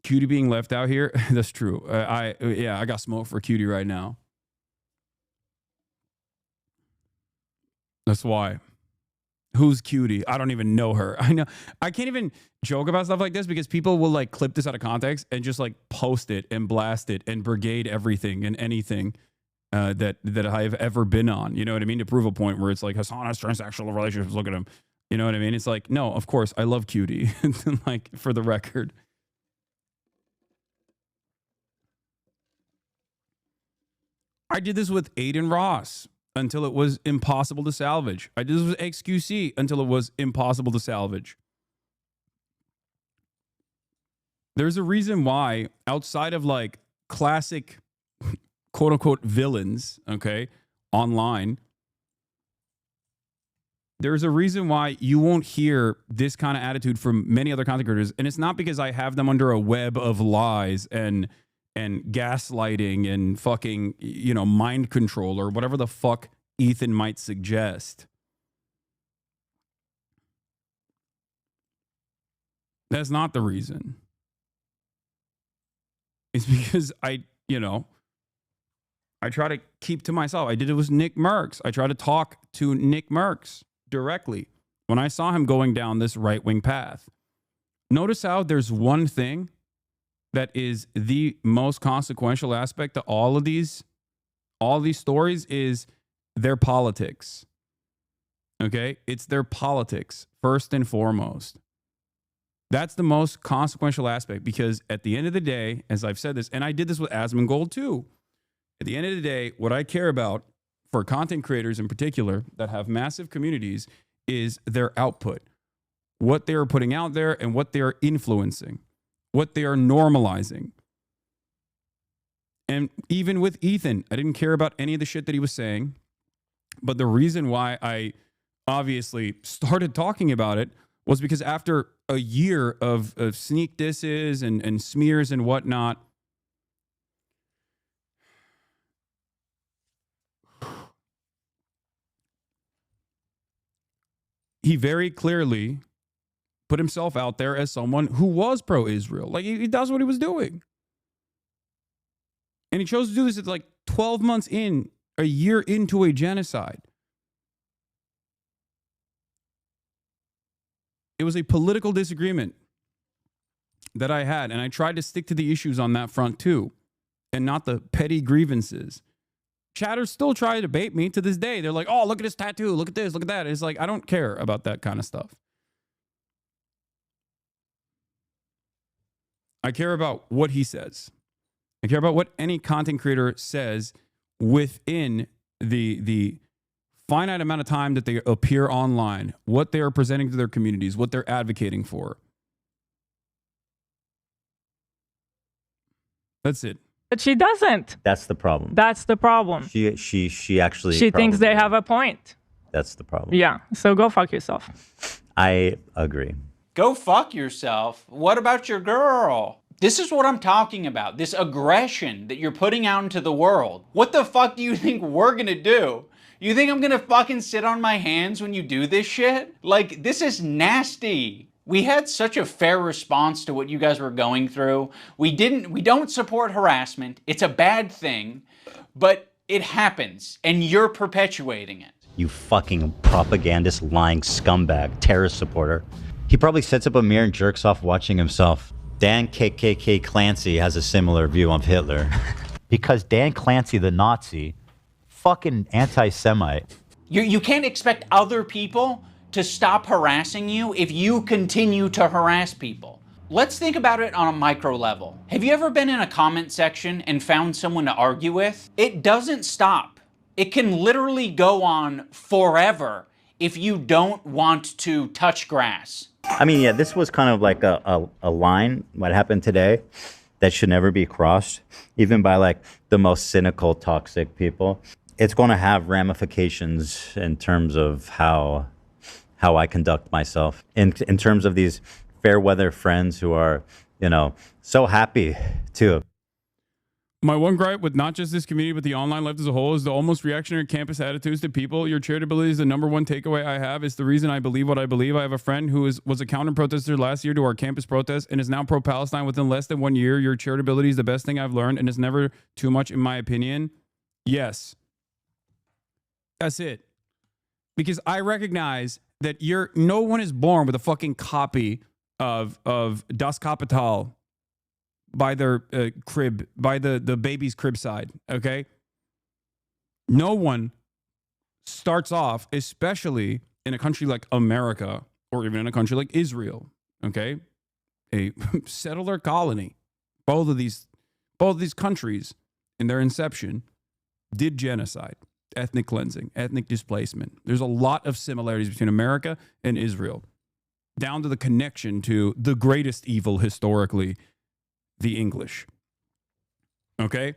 Cutie being left out here, that's true. I got smoke for Cutie right now. That's why. Who's Cutie? I don't even know her. I know I can't even joke about stuff like this because people will like clip this out of context and just like post it and blast it and brigade everything and anything. that I have ever been on. You know what I mean? To prove a point where it's like Hasan has transsexual relationships. Look at him. You know what I mean? It's like, no, of course I love cutie. Like, for the record. I did this with Aiden Ross until it was impossible to salvage. I did this with XQC until it was impossible to salvage. There's a reason why, outside of like classic quote unquote villains, okay, online, there's a reason why you won't hear this kind of attitude from many other content creators. And it's not because I have them under a web of lies and gaslighting and fucking, you know, mind control or whatever the fuck Ethan might suggest. That's not the reason. It's because I try to keep to myself. I did it with Nick Merckx. I try to talk to Nick Merckx directly when I saw him going down this right-wing path. Notice how there's one thing that is the most consequential aspect to all these stories is their politics. Okay? It's their politics, first and foremost. That's the most consequential aspect, because at the end of the day, as I've said this, and I did this with Asmongold too, at the end of the day, what I care about for content creators in particular that have massive communities is their output, what they're putting out there and what they're influencing, what they are normalizing. And even with Ethan, I didn't care about any of the shit that he was saying. But the reason why I obviously started talking about it was because after a year of sneak disses and smears and whatnot, he very clearly put himself out there as someone who was pro-Israel. Like, he does what he was doing. And he chose to do this at like 12 months in, a year into a genocide. It was a political disagreement that I had, and I tried to stick to the issues on that front too, and not the petty grievances. Chatters still try to bait me to this day. They're like, oh, look at his tattoo, look at this, look at that. It's like, I don't care about that kind of stuff. I care about what he says. I care about what any content creator says within the finite amount of time that they appear online, what they are presenting to their communities, what they're advocating for. That's it. But she doesn't. That's the problem. That's the problem. She actually. She thinks they have a point. That's the problem. Yeah. So go fuck yourself. I agree. Go fuck yourself. What about your girl? This is what I'm talking about. This aggression that you're putting out into the world. What the fuck do you think we're gonna do? You think I'm gonna fucking sit on my hands when you do this shit? Like, this is nasty. We had such a fair response to what you guys were going through. We don't support harassment. It's a bad thing, but it happens and you're perpetuating it. You fucking propagandist, lying scumbag, terrorist supporter. He probably sits up a mirror and jerks off watching himself. Dan KKK Clancy has a similar view of Hitler. Because Dan Clancy, the Nazi, fucking anti-Semite. You can't expect other people to stop harassing you if you continue to harass people. Let's think about it on a micro level. Have you ever been in a comment section and found someone to argue with? It doesn't stop. It can literally go on forever if you don't want to touch grass. I mean, yeah, this was kind of like a line, what happened today, that should never be crossed, even by like the most cynical, toxic people. It's going to have ramifications in terms of how I conduct myself. In terms of these fair weather friends who are, you know, so happy to. My one gripe with not just this community, but the online life as a whole is the almost reactionary campus attitudes to people. Your charitability is the number one takeaway I have. It's the reason I believe what I believe. I have a friend who was a counter-protester last year to our campus protest and is now pro-Palestine within less than 1 year. Your charitability is the best thing I've learned, and it's never too much in my opinion. Yes. That's it. Because I recognize that no one is born with a fucking copy of Das Kapital by their crib, by the baby's crib side, okay? No one starts off, especially in a country like America or even in a country like Israel, okay? A settler colony. Both of these countries in their inception did genocide, ethnic cleansing, ethnic displacement. There's a lot of similarities between America and Israel, down to the connection to the greatest evil historically, the English. Okay?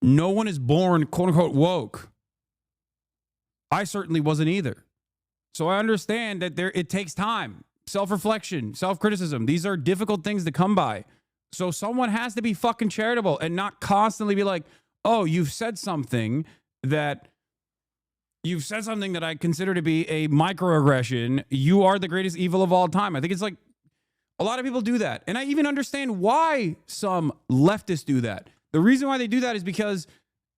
No one is born, quote unquote, woke. I certainly wasn't either. So I understand that it takes time, self-reflection, self-criticism. These are difficult things to come by. So someone has to be fucking charitable and not constantly be like, oh, you've said something that I consider to be a microaggression. You are the greatest evil of all time. I think it's like a lot of people do that. And I even understand why some leftists do that. The reason why they do that is because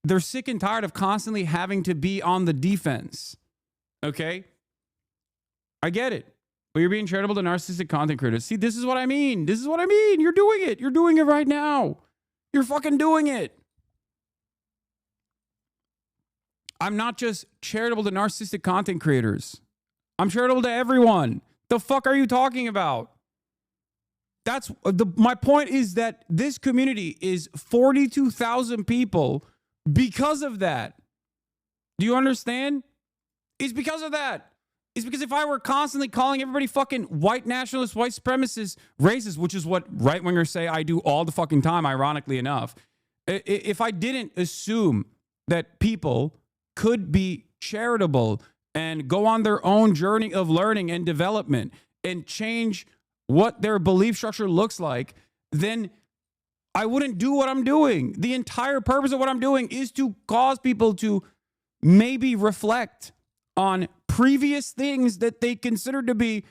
they're sick and tired of constantly having to be on the defense. Okay? I get it. But you're being charitable to narcissistic content creators. See, this is what I mean. This is what I mean. You're doing it. You're doing it right now. You're fucking doing it. I'm not just charitable to narcissistic content creators. I'm charitable to everyone. The fuck are you talking about? My point is that this community is 42,000 people because of that. Do you understand? It's because of that. It's because if I were constantly calling everybody fucking white nationalists, white supremacists, racist, which is what right-wingers say I do all the fucking time, ironically enough, if I didn't assume that people could be charitable and go on their own journey of learning and development and change what their belief structure looks like, then I wouldn't do what I'm doing. The entire purpose of what I'm doing is to cause people to maybe reflect on previous things that they consider to be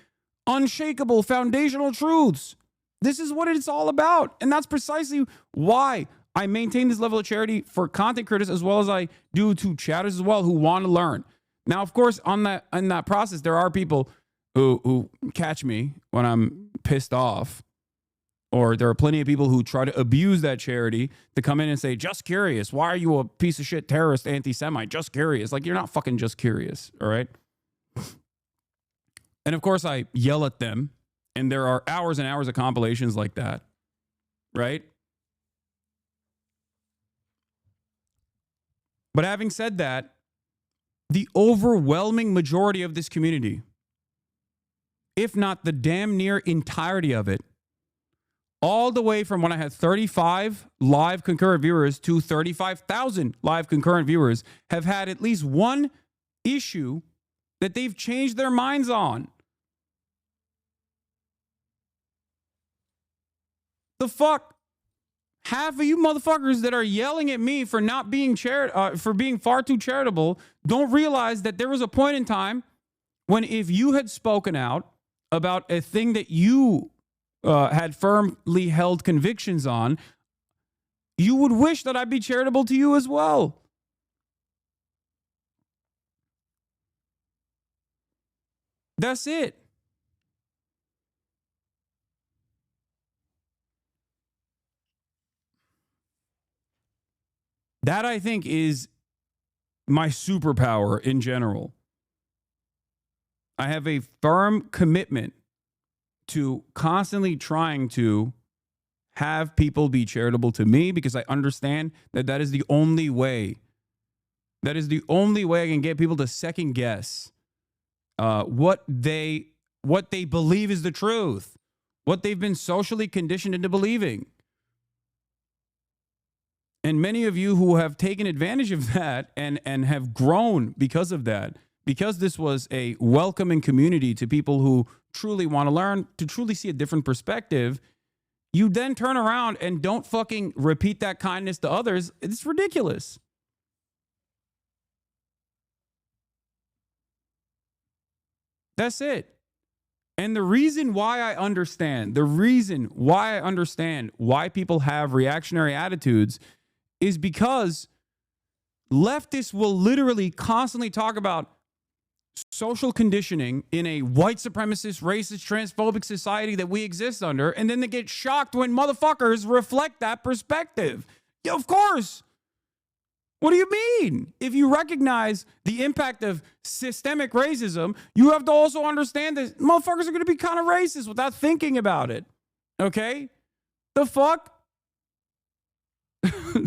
unshakable foundational truths. This is what it's all about. And that's precisely why I maintain this level of charity for content creators as well as I do to chatters as well who want to learn. Now, of course, in that process, there are people who catch me when I'm pissed off, or there are plenty of people who try to abuse that charity to come in and say, just curious, why are you a piece of shit terrorist anti-Semite? Just curious. Like, you're not fucking just curious, all right? And of course, I yell at them, and there are hours and hours of compilations like that, right? But having said that, the overwhelming majority of this community, if not the damn near entirety of it, all the way from when I had 35 live concurrent viewers to 35,000 live concurrent viewers, have had at least one issue that they've changed their minds on. The fuck? Half of you motherfuckers that are yelling at me for not being for being far too charitable don't realize that there was a point in time when if you had spoken out about a thing that you had firmly held convictions on, you would wish that I'd be charitable to you as well. That's it. That, I think, is my superpower in general. I have a firm commitment to constantly trying to have people be charitable to me because I understand that that is the only way. That is the only way I can get people to second guess what they believe is the truth, what they've been socially conditioned into believing. And many of you who have taken advantage of that and have grown because of that, because this was a welcoming community to people who truly want to learn, to truly see a different perspective, you then turn around and don't fucking repeat that kindness to others. It's ridiculous. That's it. And the reason why I understand why people have reactionary attitudes is because leftists will literally constantly talk about social conditioning in a white supremacist, racist, transphobic society that we exist under, and then they get shocked when motherfuckers reflect that perspective. Yeah, of course. What do you mean? If you recognize the impact of systemic racism, you have to also understand that motherfuckers are going to be kind of racist without thinking about it. Okay? The fuck?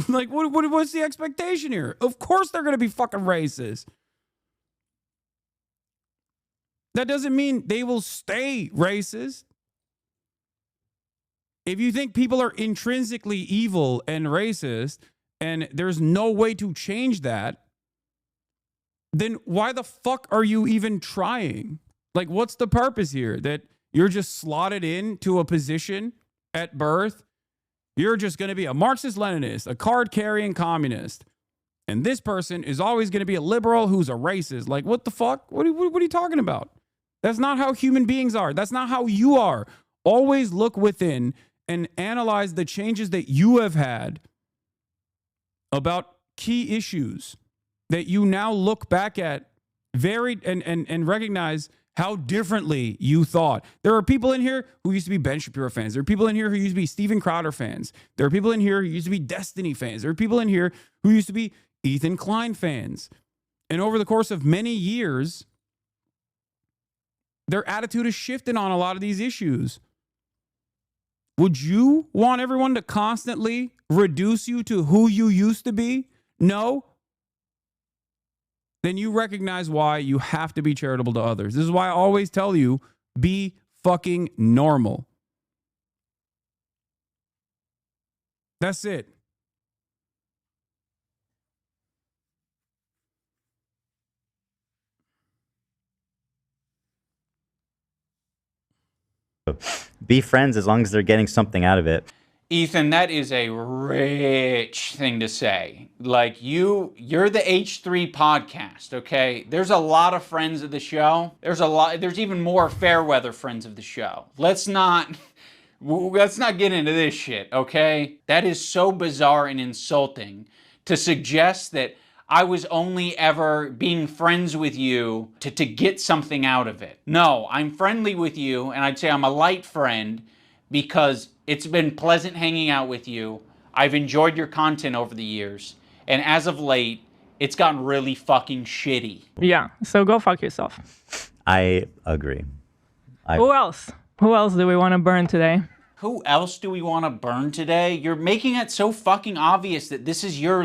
Like, what's the expectation here? Of course they're going to be fucking racist. That doesn't mean they will stay racist. If you think people are intrinsically evil and racist, and there's no way to change that, then why the fuck are you even trying? Like, what's the purpose here? That you're just slotted into a position at birth? You're just going to be a Marxist-Leninist, a card-carrying communist. And this person is always going to be a liberal who's a racist. Like, what the fuck? What are you talking about? That's not how human beings are. That's not how you are. Always look within and analyze the changes that you have had about key issues that you now look back at and recognize how differently you thought. There are people in here who used to be Ben Shapiro fans. There are people in here who used to be Steven Crowder fans. There are people in here who used to be Destiny fans. There are people in here who used to be Ethan Klein fans. And over the course of many years, their attitude has shifted on a lot of these issues. Would you want everyone to constantly reduce you to who you used to be? No? Then you recognize why you have to be charitable to others. This is why I always tell you, be fucking normal. That's it. Be friends as long as they're getting something out of it. Ethan, that is a rich thing to say. Like, you're the H3 podcast, okay? There's a lot of friends of the show. There's even more fair weather friends of the show. Let's not get into this shit, okay? That is so bizarre and insulting to suggest that I was only ever being friends with you to get something out of it. No, I'm friendly with you, and I'd say I'm a light friend because it's been pleasant hanging out with you. I've enjoyed your content over the years, and as of late, it's gotten really fucking shitty. Yeah, so go fuck yourself. I agree. Who else? Who else do we want to burn today? Who else do we want to burn today? You're making it so fucking obvious that this is your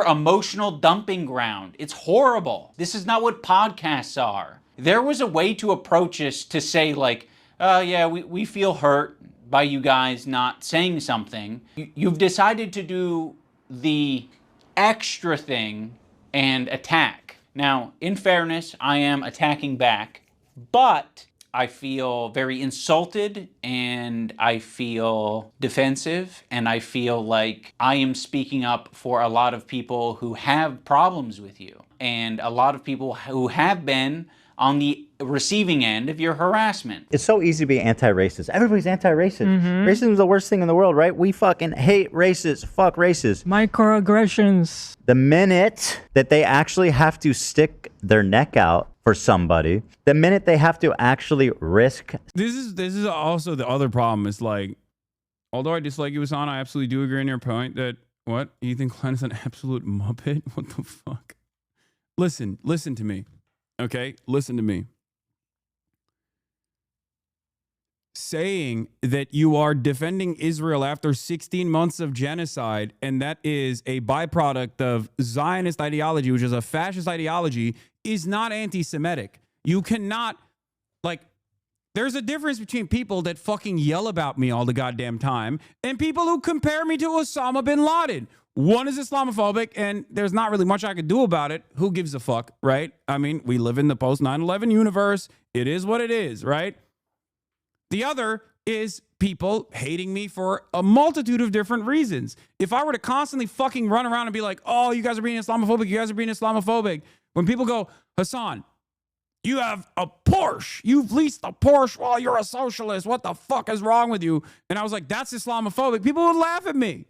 emotional dumping ground. It's horrible. This is not what podcasts are. There was a way to approach this to say like, yeah, we feel hurt by you guys not saying something. You've decided to do the extra thing and attack. Now, in fairness, I am attacking back, but I feel very insulted and I feel defensive and I feel like I am speaking up for a lot of people who have problems with you and a lot of people who have been on the receiving end of your harassment. It's so easy to be anti-racist. Everybody's anti-racist. Racism is the worst thing in the world, right? We fucking hate racists. Fuck racists. Microaggressions. The minute that they actually have to stick their neck out for somebody, the minute they have to actually risk. This is also the other problem. Is like, although I dislike you, Hasan, I absolutely do agree on your point that Ethan Klein is an absolute muppet. What the fuck? Listen to me. Okay, listen to me. Saying that you are defending Israel after 16 months of genocide, and that is a byproduct of Zionist ideology, which is a fascist ideology, is not anti-Semitic. You cannot, there's a difference between people that fucking yell about me all the goddamn time and people who compare me to Osama bin Laden. One is Islamophobic, and there's not really much I could do about it. Who gives a fuck, right? I mean, we live in the post 9/11 universe. It is what it is, right? The other is people hating me for a multitude of different reasons. If I were to constantly fucking run around and be like, oh, you guys are being Islamophobic, you guys are being Islamophobic. When people go, Hasan, you have a Porsche. You've leased a Porsche while you're a socialist. What the fuck is wrong with you? And I was like, that's Islamophobic. People would laugh at me.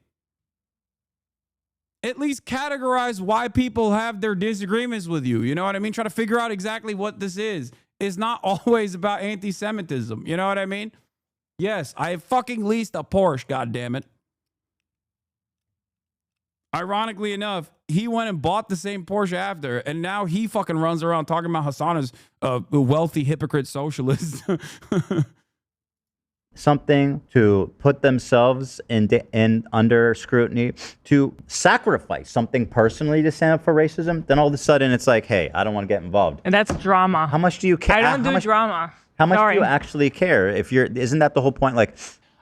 At least categorize why people have their disagreements with you. You know what I mean? Try to figure out exactly what this is. It's not always about anti-Semitism. You know what I mean? Yes, I fucking leased a Porsche, goddammit. Ironically enough, he went and bought the same Porsche after, and now he fucking runs around talking about Hasan as a wealthy hypocrite socialist. Something to put themselves in under scrutiny, to sacrifice something personally to stand up for racism, then all of a sudden it's like, hey, I don't want to get involved. And that's drama. How much do you care? I don't do drama. How much Sorry. do you actually care? Isn't that the whole point? Like,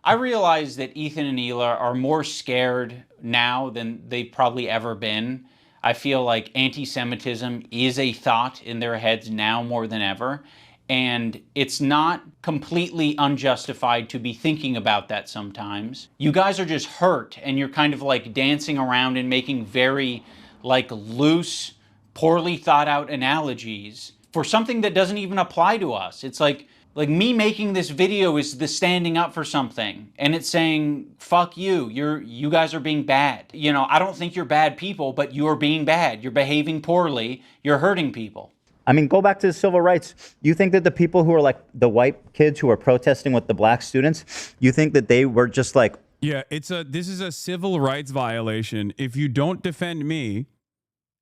I realize that Ethan and Hila are more scared now than they've probably ever been. I feel like anti-Semitism is a thought in their heads now more than ever. And it's not completely unjustified to be thinking about that sometimes. You guys are just hurt and you're kind of like dancing around and making very like loose, poorly thought out analogies for something that doesn't even apply to us. It's like me making this video is the standing up for something, and it's saying, fuck you, you guys are being bad. You know, I don't think you're bad people, but you're being bad. You're behaving poorly. You're hurting people. I mean, go back to the civil rights. You think that the people who are like the white kids who are protesting with the black students, you think that they were just like... Yeah, this is a civil rights violation. If you don't defend me,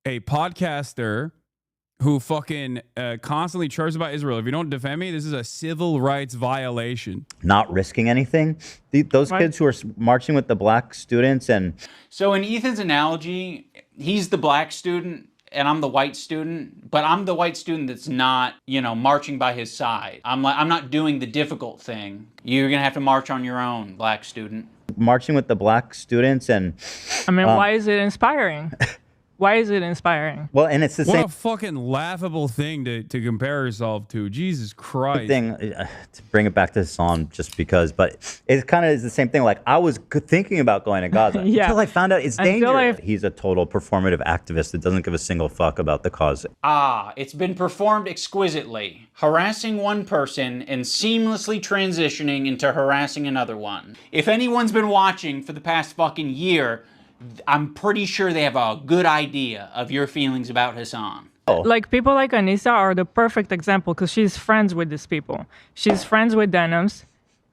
a podcaster who fucking constantly chirps about Israel, if you don't defend me, this is a civil rights violation. Not risking anything? Those kids who are marching with the black students and... So in Ethan's analogy, he's the black student and I'm the white student, but I'm the white student that's not, you know, marching by his side. I'm not doing the difficult thing. You're gonna have to march on your own, black student. Marching with the black students and... I mean, why is it inspiring? Why is it inspiring? Well, and it's the same What a fucking laughable thing to compare yourself to. Jesus Christ. thing. To bring it back to Hasan, just because, but it kind of is the same thing. Like, I was thinking about going to Gaza until I found out it's dangerous. He's a total performative activist that doesn't give a single fuck about the cause. It's been performed exquisitely. Harassing one person and seamlessly transitioning into harassing another one. If anyone's been watching for the past fucking year, I'm pretty sure they have a good idea of your feelings about Hasan. Like, people like Anissa are the perfect example because she's friends with these people. She's friends with Denims.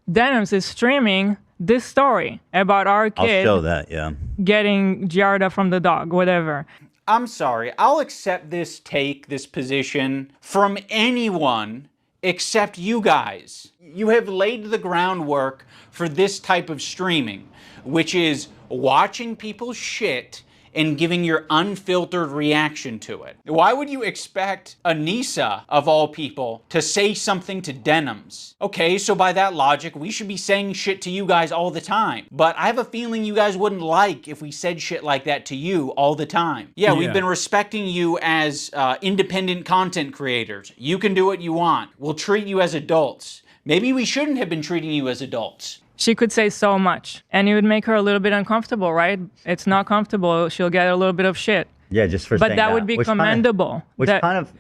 Denims is streaming this story about our kid I'll show that, yeah. getting Giarda from the dog, whatever. I'm sorry, I'll accept this take, this position from anyone except you guys. You have laid the groundwork for this type of streaming, which is watching people shit and giving your unfiltered reaction to it. Why would you expect Anissa, of all people, to say something to Denims? Okay, so by that logic, we should be saying shit to you guys all the time. But I have a feeling you guys wouldn't like if we said shit like that to you all the time. Yeah, we've been respecting you as independent content creators. You can do what you want. We'll treat you as adults. Maybe we shouldn't have been treating you as adults. She could say so much, and it would make her a little bit uncomfortable, right? It's not comfortable. She'll get a little bit of shit. Yeah, just for but saying that would be commendable.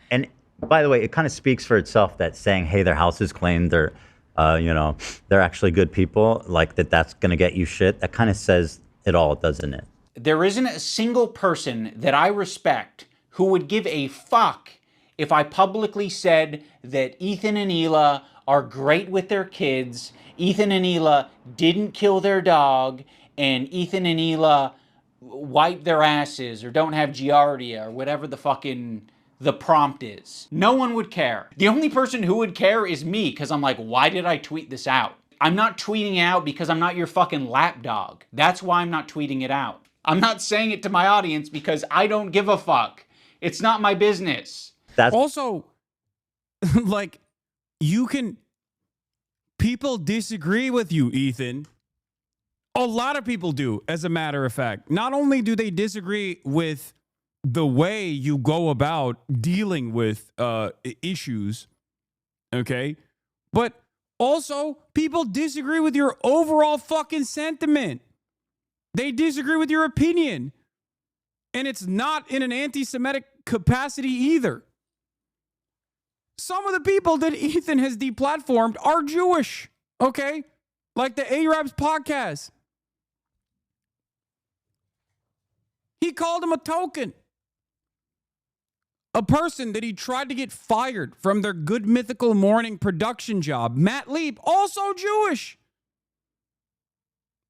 And by the way, it kind of speaks for itself that saying, hey, their house is clean, they're, they're actually good people, like that's going to get you shit. That kind of says it all, doesn't it? There isn't a single person that I respect who would give a fuck if I publicly said that Ethan and Hila are great with their kids, Ethan and Hila didn't kill their dog, and Ethan and Hila wipe their asses or don't have giardia or whatever the prompt is. No one would care. The only person who would care is me, because I'm like, why did I tweet this out? I'm not tweeting out because I'm not your fucking lapdog. That's why I'm not tweeting it out. I'm not saying it to my audience because I don't give a fuck. It's not my business. Also, like, people disagree with you, Ethan. A lot of people do, as a matter of fact. Not only do they disagree with the way you go about dealing with issues, okay, but also people disagree with your overall fucking sentiment. They disagree with your opinion. And it's not in an anti-Semitic capacity either. Some of the people that Ethan has deplatformed are Jewish, okay? Like the Arabs podcast. He called him a token. A person that he tried to get fired from their Good Mythical Morning production job. Matt Leap, also Jewish.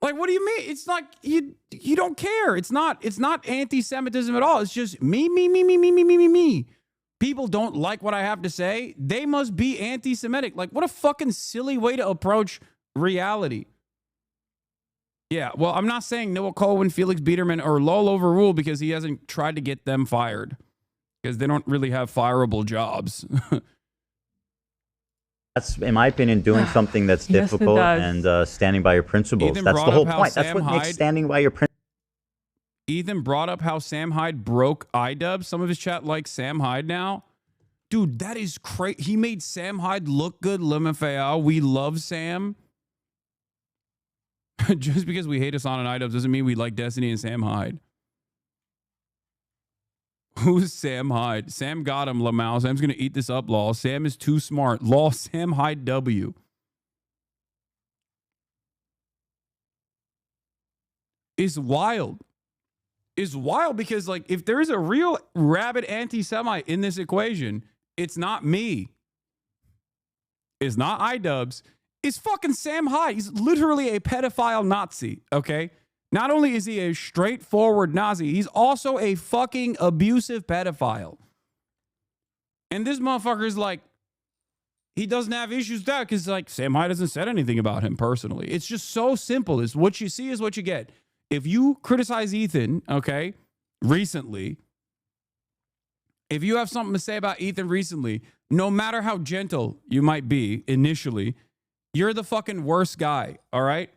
Like, what do you mean? It's not you don't care. It's not anti-Semitism at all. It's just me. People don't like what I have to say. They must be anti-Semitic. Like, what a fucking silly way to approach reality. Yeah, well, I'm not saying Noah Cohen, Felix Biederman, or Lowell overruled because he hasn't tried to get them fired. Because they don't really have fireable jobs. That's, in my opinion, doing something that's Yes, it difficult does. and standing by your principles. Ethan That's brought the whole up how point. That's Sam what makes Hyde- standing by your principles. Ethan brought up how Sam Hyde broke Idubbbz. Some of his chat likes Sam Hyde now. Dude, that is crazy. He made Sam Hyde look good. LMFAO. We love Sam. Just because we hate Hasan and Idubbbz doesn't mean we like Destiny and Sam Hyde. Who's Sam Hyde? Sam got him, Lamau. Sam's going to eat this up, lol. Sam is too smart. Lol, Sam Hyde W. It's wild. It's wild because, like, if there's a real rabid anti-Semite in this equation, it's not me. It's not Idubbbz. It's fucking Sam Hyde. He's literally a pedophile Nazi, okay? Not only is he a straightforward Nazi, he's also a fucking abusive pedophile. And this motherfucker is like, he doesn't have issues with that because, like, Sam Hyde hasn't said anything about him personally. It's just so simple. It's what you see is what you get. If you criticize Ethan, okay, recently, if you have something to say about Ethan recently, no matter how gentle you might be initially, you're the fucking worst guy, all right?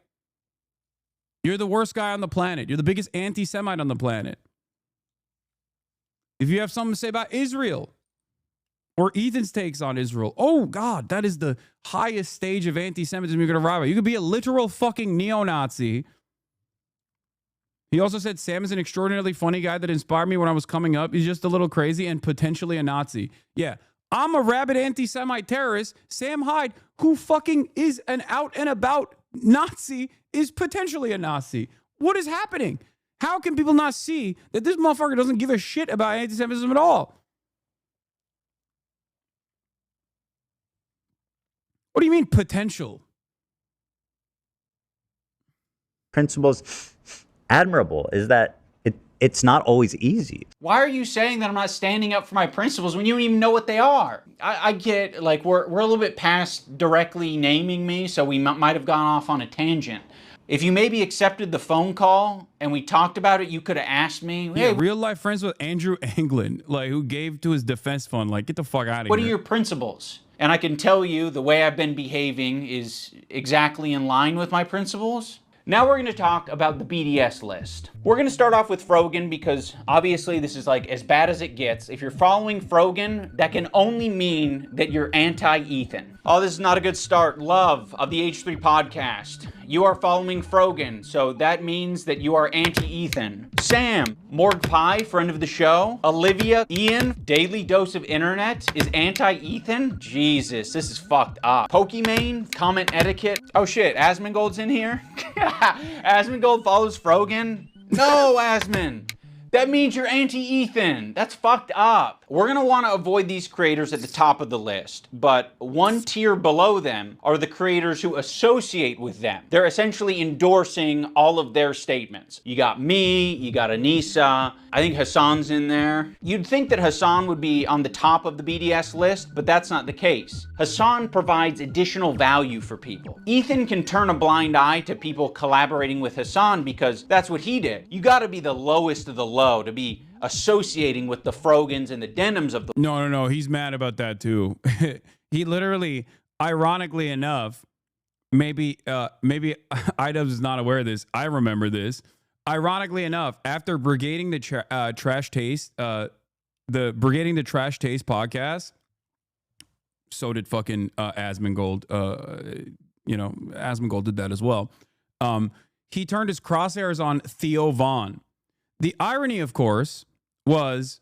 You're the worst guy on the planet. You're the biggest anti-Semite on the planet. If you have something to say about Israel or Ethan's takes on Israel, oh, God, that is the highest stage of anti-Semitism you could arrive at. You could be a literal fucking neo-Nazi. He also said Sam is an extraordinarily funny guy that inspired me when I was coming up. He's just a little crazy and potentially a Nazi. Yeah, I'm a rabid anti-Semite terrorist. Sam Hyde, who fucking is an out and about Nazi, is potentially a Nazi. What is happening? How can people not see that this motherfucker doesn't give a shit about anti-Semitism at all? What do you mean potential? Principles admirable is that it's not always easy. Why are you saying that I'm not standing up for my principles when you don't even know what they are? I get, like, we're a little bit past directly naming me, so we might have gone off on a tangent. If you maybe accepted the phone call and we talked about it, you could have asked me, hey, yeah, real life friends with Andrew Anglin, like, who gave to his defense fund. Like, get the fuck out of here. what are your principles? And I can tell you the way I've been behaving is exactly in line with my principles. Now we're going to talk about the BDS list. We're going to start off with Frogan because obviously this is like as bad as it gets. If you're following Frogan, that can only mean that you're anti-Ethan. Oh, this is not a good start. Love of the H3 podcast. You are following Frogan, so that means that you are anti-Ethan. Sam, Morg Pie, friend of the show. Olivia, Ian, Daily Dose of Internet is anti-Ethan. Jesus, this is fucked up. Pokimane, comment etiquette. Oh shit, Asmongold's in here? Asmongold follows Frogan? No, Asmon. That means you're anti-Ethan. That's fucked up. We're gonna wanna avoid these creators at the top of the list, but one tier below them are the creators who associate with them. They're essentially endorsing all of their statements. You got me, you got Anissa, I think Hasan's in there. You'd think that Hasan would be on the top of the BDS list, but that's not the case. Hasan provides additional value for people. Ethan can turn a blind eye to people collaborating with Hasan because that's what he did. You gotta be the lowest of the low to be associating with the Frogans and the Denims of the... No. He's mad about that too. He literally, ironically enough, maybe Idubbbz is not aware of this. I remember this. Ironically enough, after brigading the Trash Taste, the Brigading the Trash Taste podcast, so did fucking Asmongold. Asmongold did that as well. He turned his crosshairs on Theo Von. The irony, of course, was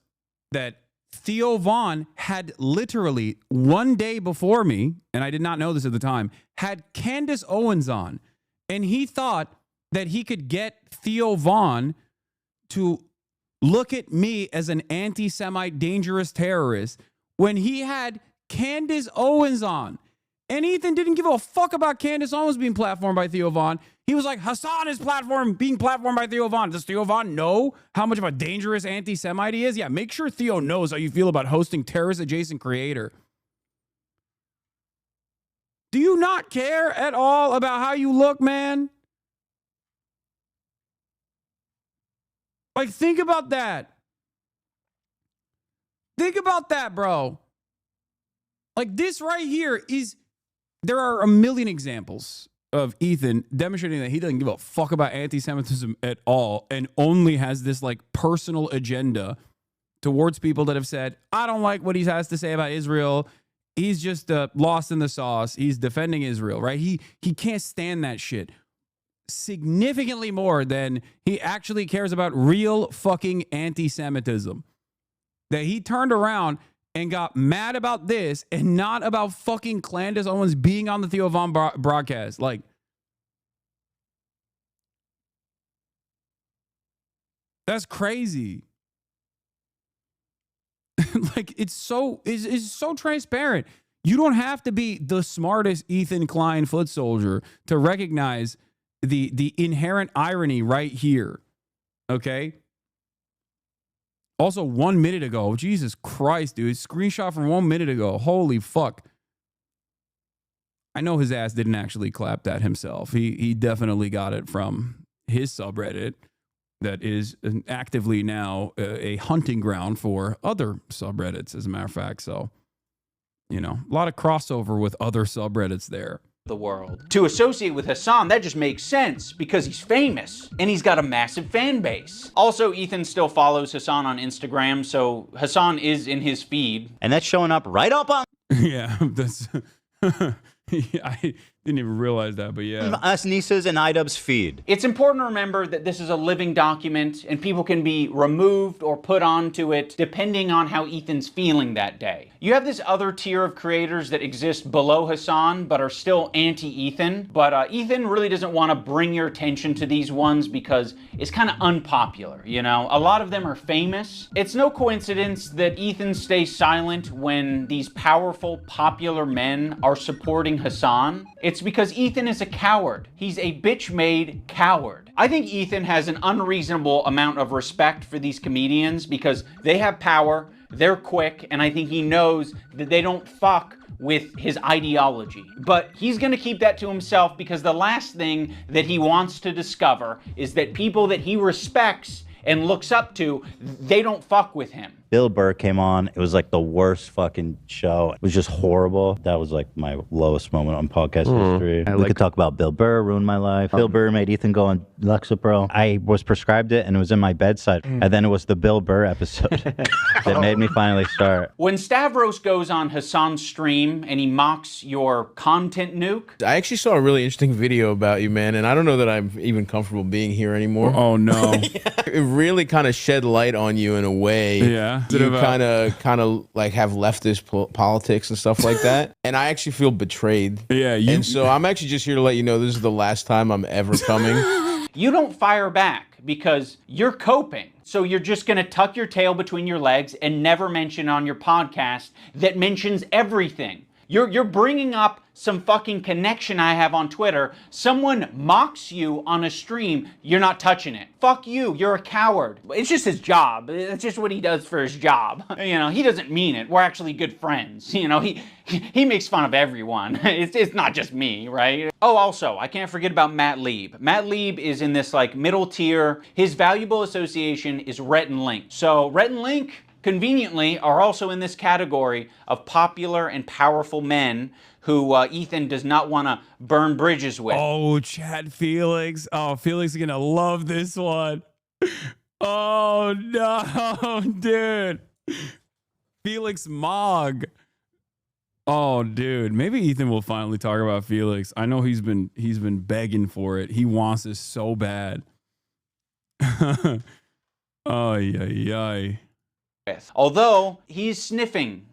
that Theo Von had literally one day before me, and I did not know this at the time, had Candace Owens on. And he thought that he could get Theo Von to look at me as an anti-Semite dangerous terrorist when he had Candace Owens on. And Ethan didn't give a fuck about Candace Owens being platformed by Theo Von. He was like, Hasan is being platformed by Theo Von. Does Theo Von know how much of a dangerous anti-Semite he is? Yeah, make sure Theo knows how you feel about hosting terrorist-adjacent creator. Do you not care at all about how you look, man? Like, think about that. Think about that, bro. Like, this right here is... There are a million examples of Ethan demonstrating that he doesn't give a fuck about anti-Semitism at all and only has this, like, personal agenda towards people that have said, I don't like what he has to say about Israel. He's just lost in the sauce. He's defending Israel, right? He can't stand that shit significantly more than he actually cares about real fucking anti-Semitism. That he turned around and got mad about this and not about fucking Clandis Owens being on the Theo Von broadcast. Like, that's crazy. Like, it's so transparent. You don't have to be the smartest Ethan Klein foot soldier to recognize the inherent irony right here. Okay? Also, 1 minute ago, Jesus Christ, dude, screenshot from 1 minute ago. Holy fuck. I know his ass didn't actually clap that himself. He definitely got it from his subreddit that is actively now a hunting ground for other subreddits, as a matter of fact. So, you know, a lot of crossover with other subreddits there. The world. To associate with Hasan, that just makes sense because he's famous and he's got a massive fan base. Also, Ethan still follows Hasan on Instagram, so Hasan is in his feed. And that's showing up right up on... Yeah, that's... I didn't even realize that, but yeah. Us Nisa's and Idubbbz feed. It's important to remember that this is a living document and people can be removed or put onto it depending on how Ethan's feeling that day. You have this other tier of creators that exist below Hasan but are still anti-Ethan, but Ethan really doesn't want to bring your attention to these ones because it's kind of unpopular, you know? A lot of them are famous. It's no coincidence that Ethan stays silent when these powerful, popular men are supporting Hasan. It's because Ethan is a coward. He's a bitch-made coward. I think Ethan has an unreasonable amount of respect for these comedians because they have power, they're quick, and I think he knows that they don't fuck with his ideology. But he's gonna keep that to himself because the last thing that he wants to discover is that people that he respects and looks up to, they don't fuck with him. Bill Burr came on. It was like the worst fucking show. It was just horrible. That was like my lowest moment on podcast history. We could talk about Bill Burr, ruined my life. Bill Burr made Ethan go on Lexapro. I was prescribed it and it was in my bedside. And then it was the Bill Burr episode that made me finally start. When Stavros goes on Hasan's stream and he mocks your content nuke. I actually saw a really interesting video about you, man, and I don't know that I'm even comfortable being here anymore. Oh, no. It really kind of shed light on you in a way. Yeah. You kind of like have leftist politics and stuff like that, and I actually feel betrayed. Yeah, and so I'm actually just here to let you know this is the last time I'm ever coming. You don't fire back because you're coping. So you're just gonna tuck your tail between your legs and never mention on your podcast that mentions everything. You're bringing up some fucking connection I have on Twitter. Someone mocks you on a stream, you're not touching it. Fuck you, you're a coward. It's just his job. It's just what he does for his job. You know, he doesn't mean it. We're actually good friends. You know, he makes fun of everyone. It's not just me, right? Oh, also, I can't forget about Matt Lieb. Matt Lieb is in this like middle tier. His valuable association is Rhett and Link. So Rhett and Link, conveniently, are also in this category of popular and powerful men who Ethan does not want to burn bridges with. Oh, Chad Felix. Oh, Felix is going to love this one. Oh, no, dude. Felix Mogg. Oh, dude. Maybe Ethan will finally talk about Felix. I know he's been begging for it. He wants this so bad. Oh, yeah. Although he's sniffing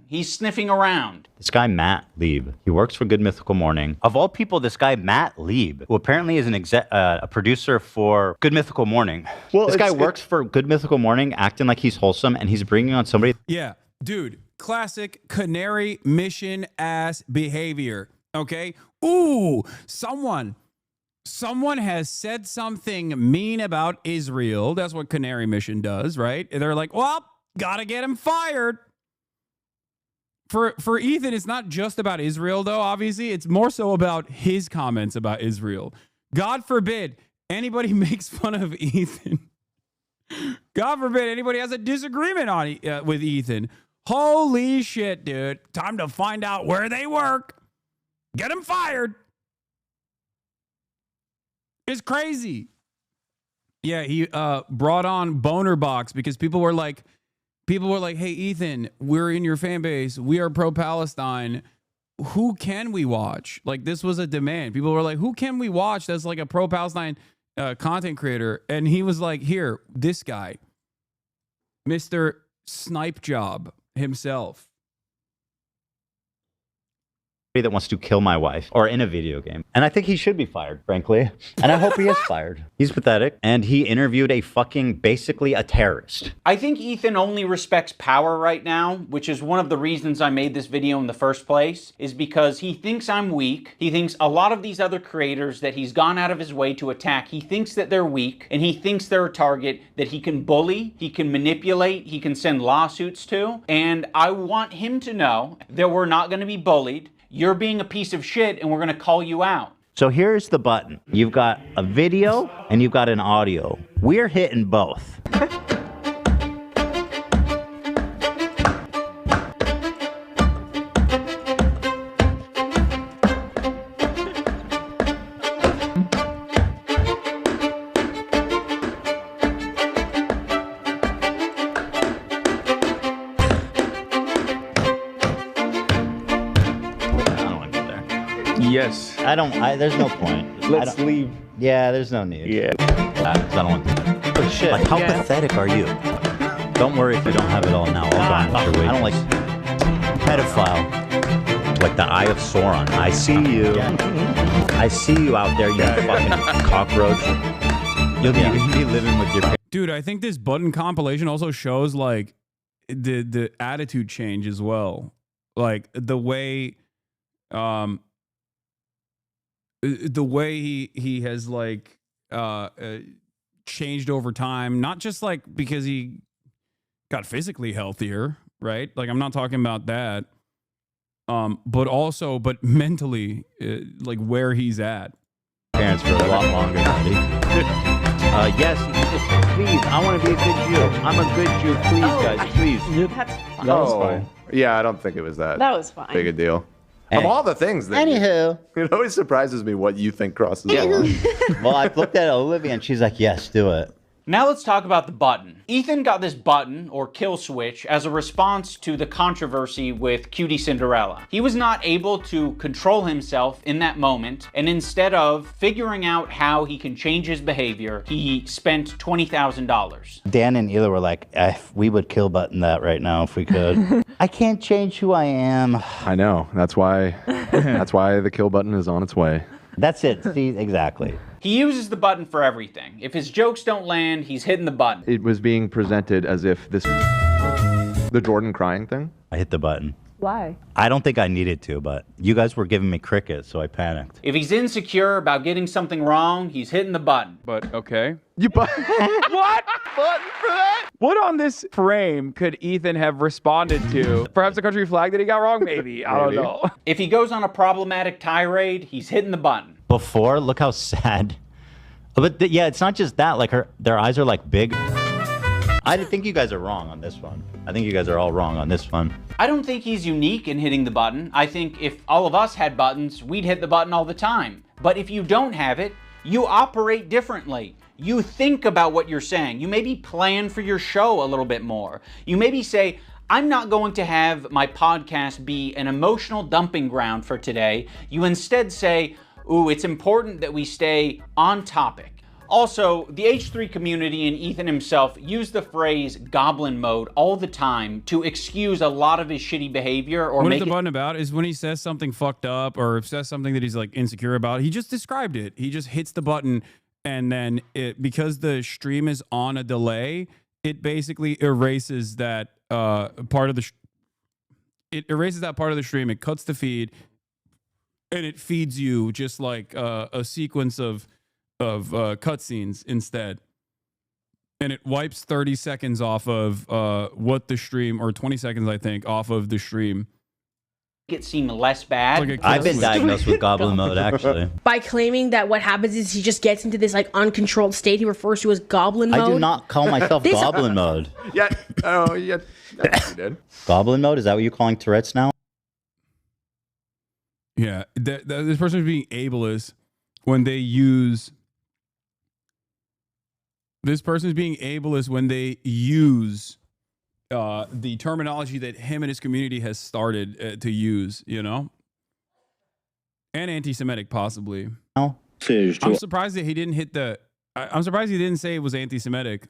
around. This guy, Matt Lieb, he works for Good Mythical Morning. Of all people, this guy, Matt Lieb, who apparently is a producer for Good Mythical Morning. Well, this guy works for Good Mythical Morning, acting like he's wholesome, and he's bringing on somebody. Yeah, dude, classic canary mission ass behavior. Okay. Ooh, someone someone has said something mean about Israel. That's what Canary Mission does, right? And they're like, well, gotta get him fired. For Ethan, it's not just about Israel, though, obviously. It's more so about his comments about Israel. God forbid anybody makes fun of Ethan. God forbid anybody has a disagreement on with Ethan. Holy shit, dude. Time to find out where they work. Get him fired. It's crazy. Yeah, he brought on Boner Box because people were like, hey, Ethan, we're in your fan base. We are pro-Palestine. Who can we watch? Like, this was a demand. People were like, who can we watch that's like a pro-Palestine content creator? And he was like, here, this guy, Mr. Snipe Job himself. That wants to kill my wife or in a video game. And I think he should be fired, frankly. And I hope he is fired. He's pathetic. And he interviewed a fucking, basically a terrorist. I think Ethan only respects power right now, which is one of the reasons I made this video in the first place, is because he thinks I'm weak. He thinks a lot of these other creators that he's gone out of his way to attack, he thinks that they're weak, and he thinks they're a target that he can bully, he can manipulate, he can send lawsuits to. And I want him to know that we're not going to be bullied. You're being a piece of shit and we're going to call you out. So here's the button. You've got a video and you've got an audio. We're hitting both. Yes. There's no point. Let's leave. Yeah, there's no need. Yeah. I don't want to do that. But shit. Like, how pathetic are you? Don't worry if you don't have it all now. I'll garnish your wages. I don't like pedophile. Like the Eye of Sauron. I see you. I see you out there, you fucking cockroach. You'll be living with your parents. Dude, I think this button compilation also shows like the attitude change as well. Like the way he has like changed over time, not just like because he got physically healthier, right? Like I'm not talking about that, but mentally, like where he's at. Parents for a lot longer, buddy. Yes, please. I want to be a good Jew. I'm a good Jew. Please, guys, please. That's fine. That was fine. Yeah, I don't think it was that. That was fine. Big a deal. Hey. Of all the things that Anywho. it always surprises me what you think crosses the line. Well, I looked at Olivia and she's like, yes, do it. Now let's talk about the button. Ethan got this button, or kill switch, as a response to the controversy with Cutie Cinderella. He was not able to control himself in that moment, and instead of figuring out how he can change his behavior, he spent $20,000. Dan and Ela were like, we would kill button that right now if we could. I can't change who I am. I know. That's why the kill button is on its way. That's it. See, exactly. He uses the button for everything. If his jokes don't land, he's hitting the button. It was being presented as if the Jordan crying thing. I hit the button. Why? I don't think I needed to, but you guys were giving me crickets, so I panicked. If he's insecure about getting something wrong, he's hitting the button. But okay. You button? What? Button for that? What on this frame could Ethan have responded to? Perhaps the country flag that he got wrong? Maybe. I don't know. If he goes on a problematic tirade, he's hitting the button. Before, look how sad. But yeah, it's not just that. Like their eyes are like big. I think you guys are wrong on this one. I think you guys are all wrong on this one. I don't think he's unique in hitting the button. I think if all of us had buttons, we'd hit the button all the time. But if you don't have it, you operate differently. You think about what you're saying. You maybe plan for your show a little bit more. You maybe say, I'm not going to have my podcast be an emotional dumping ground for today. You instead say, ooh, it's important that we stay on topic. Also, the H3 community and Ethan himself use the phrase goblin mode all the time to excuse a lot of his shitty behavior or what make is the button about is when he says something fucked up or says something that he's like insecure about, he just described it. He just hits the button and then because the stream is on a delay, it basically erases that part of the stream. It cuts the feed and it feeds you just like a sequence of cutscenes instead. And it wipes 30 seconds off of what the stream, or 20 seconds, I think, off of the stream. It seem less bad. Like I've been diagnosed with goblin mode, actually. By claiming that what happens is he just gets into this like uncontrolled state he refers to as goblin mode. I do not call myself goblin mode. Yeah. Oh, yeah. That's what you did. Goblin mode? Is that what you're calling Tourette's now? Yeah. This person is being ableist when they use... This person is being ableist when they use the terminology that him and his community has started to use, you know? And anti-Semitic, possibly. I'm surprised that he didn't hit the... I'm surprised he didn't say it was anti-Semitic.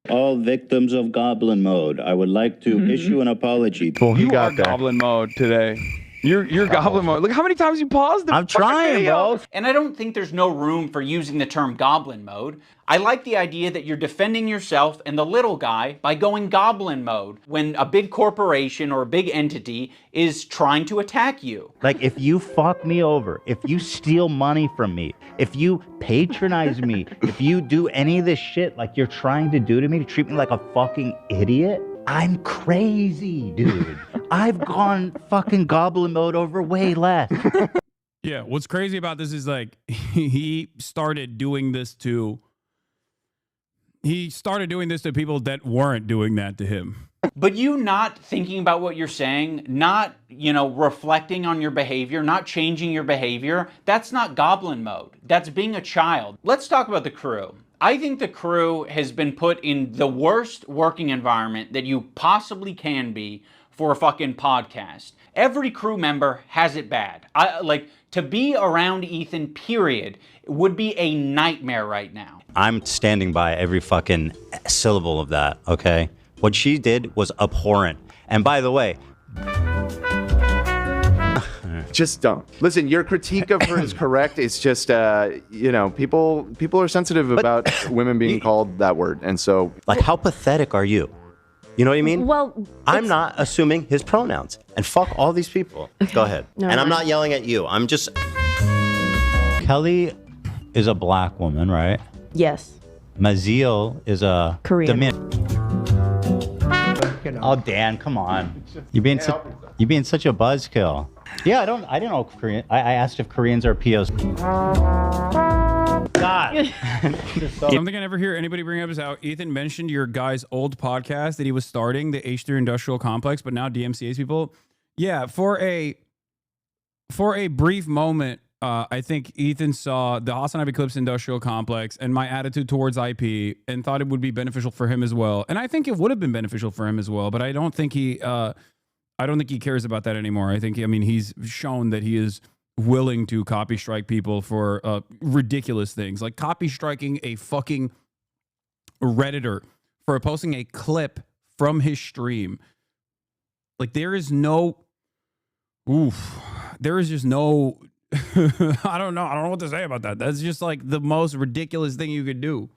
All victims of goblin mode, I would like to issue an apology. Well, he You got are there. goblin mode today. You're goblin mode. Look how many times you paused the I'm fucking trying, video. bro. And I don't think there's no room for using the term goblin mode. I like the idea that you're defending yourself and the little guy by going goblin mode when a big corporation or a big entity is trying to attack you. Like, if you fuck me over, if you steal money from me, if you patronize me, if you do any of this shit like you're trying to do to me, to treat me like a fucking idiot, I'm crazy, dude. I've gone fucking goblin mode over way less. Yeah, what's crazy about this is like he started doing this to people that weren't doing that to him. But you not thinking about what you're saying, not, reflecting on your behavior, not changing your behavior, that's not goblin mode. That's being a child. Let's talk about the crew. I think the crew has been put in the worst working environment that you possibly can be for a fucking podcast. Every crew member has it bad. To be around Ethan, period, would be a nightmare right now. I'm standing by every fucking syllable of that, okay? What she did was abhorrent. And by the way... Just don't. Listen, your critique of her is correct. It's just, people are sensitive about women being called that word. And so... Like, how pathetic are you? You know what I mean? Well, I'm not assuming his pronouns. And fuck all these people. Go ahead. No, and I'm not yelling at you. I'm just... Kelly is a black woman, right? Yes. Maziel is a... Korean. Oh, Dan, come on. You're being such a buzzkill. Yeah, I didn't know Korean. I asked if Koreans are POs. God. Something I never hear anybody bring up is how Ethan mentioned your guy's old podcast that he was starting, the H3 Industrial Complex, but now DMCA's people. Yeah, for a brief moment, I think Ethan saw the Hasanabi Clips Industrial Complex and my attitude towards IP and thought it would be beneficial for him as well. And I think it would have been beneficial for him as well, but I don't think he cares about that anymore. He's shown that he is willing to copy strike people for ridiculous things, like copy striking a fucking Redditor for posting a clip from his stream. Like, there is just no I don't know what to say about that. That's just like the most ridiculous thing you could do.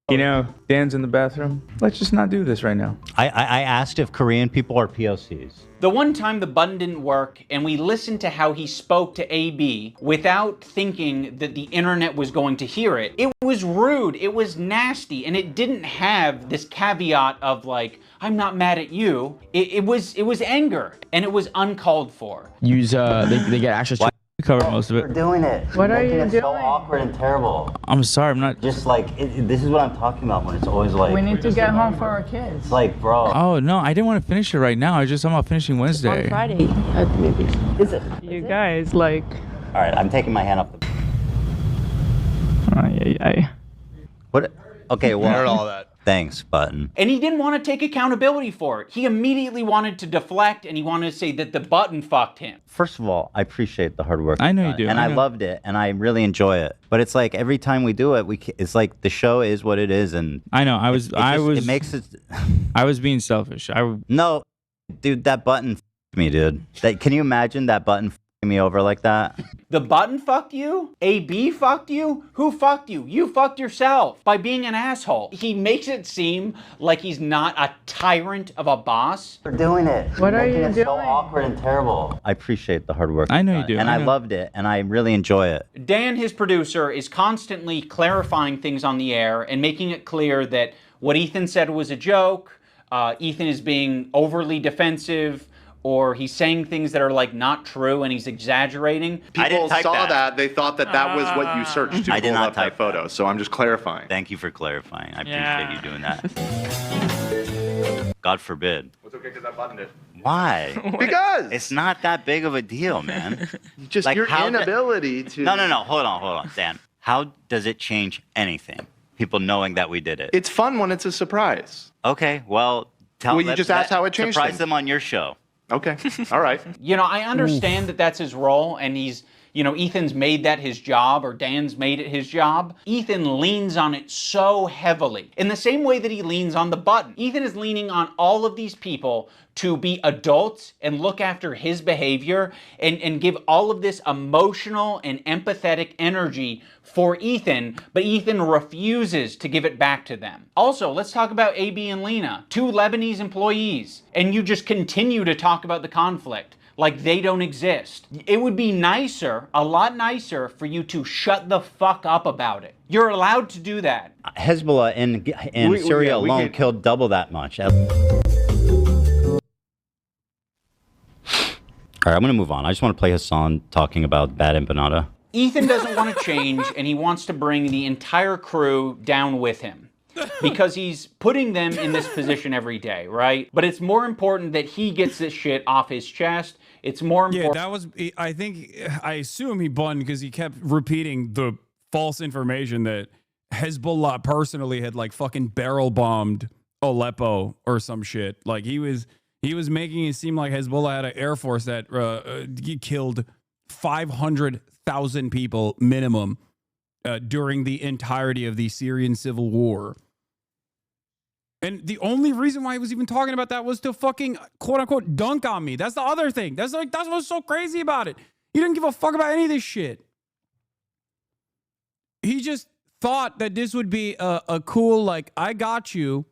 Dan's in the bathroom. Let's just not do this right now. I asked if Korean people are POCs. The one time the button didn't work and we listened to how he spoke to AB without thinking that the internet was going to hear it, it was rude, it was nasty, and it didn't have this caveat of like, I'm not mad at you. It was anger, and it was uncalled for. They get access to cover most of it. We're doing it. What are you Making it doing? so awkward and terrible. I'm sorry, I'm not... Just like, this is what I'm talking about when it's always like... We need to get home for our kids. It's like, bro. Oh, no, I didn't want to finish it right now. I'm about finishing Wednesday. On Friday, maybe. Is it? You guys, like... All right, I'm taking my hand off the... What? Okay, well... I heard all that. Thanks, Button. And he didn't want to take accountability for it. He immediately wanted to deflect, and he wanted to say that the button fucked him. First of all, I appreciate the hard work. I know you do. And I loved it, and I really enjoy it. But it's like every time we do it, it's like the show is what it is, and I know. It makes it. I was being selfish. No, dude, that button me, dude. Can you imagine that button me over like that? The button fucked you? AB fucked you? Who fucked you? You fucked yourself by being an asshole. He makes it seem like he's not a tyrant of a boss. For doing it. What are you Making it doing? so awkward and terrible. I appreciate the hard work. I know you you've do. done, and I I know. loved it, and I really enjoy it. Dan, his producer, is constantly clarifying things on the air and making it clear that what Ethan said was a joke, Ethan is being overly defensive, or he's saying things that are like not true and he's exaggerating. People saw that. They thought that that was what you searched to I did pull not up that photo. So I'm just clarifying. Thank you for clarifying. I appreciate you doing that. God forbid. It's okay because I buttoned it. Why? Because it's not that big of a deal, man. Just Like, your how inability to. No. Hold on, Dan. How does it change anything? People knowing that we did it. It's fun when it's a surprise. Okay, well, Well, you just asked how it changed Surprise things. them on your show. Okay, all right. You know, I understand that that's his role, and he's, you know, Ethan's made that his job, or Dan's made it his job. Ethan leans on it so heavily, in the same way that he leans on the button. Ethan is leaning on all of these people to be adults and look after his behavior and give all of this emotional and empathetic energy for Ethan, but Ethan refuses to give it back to them. Also, let's talk about AB and Lena, 2 Lebanese employees, and you just continue to talk about the conflict like they don't exist. It would be nicer, a lot nicer, for you to shut the fuck up about it. You're allowed to do that. Hezbollah in Syria alone killed double that much. All right, I'm going to move on. I just want to play Hasan talking about bad empanada. Ethan doesn't want to change, and he wants to bring the entire crew down with him because he's putting them in this position every day, right? But it's more important that he gets this shit off his chest. It's more important. Yeah, that was, I assume he bunned because he kept repeating the false information that Hezbollah personally had like fucking barrel bombed Aleppo or some shit. Like he was making it seem like Hezbollah had an air force that killed 500,000 people minimum during the entirety of the Syrian civil war. And the only reason why he was even talking about that was to fucking quote unquote dunk on me. That's the other thing. That's what's so crazy about it. He didn't give a fuck about any of this shit. He just thought that this would be a cool, like, I got you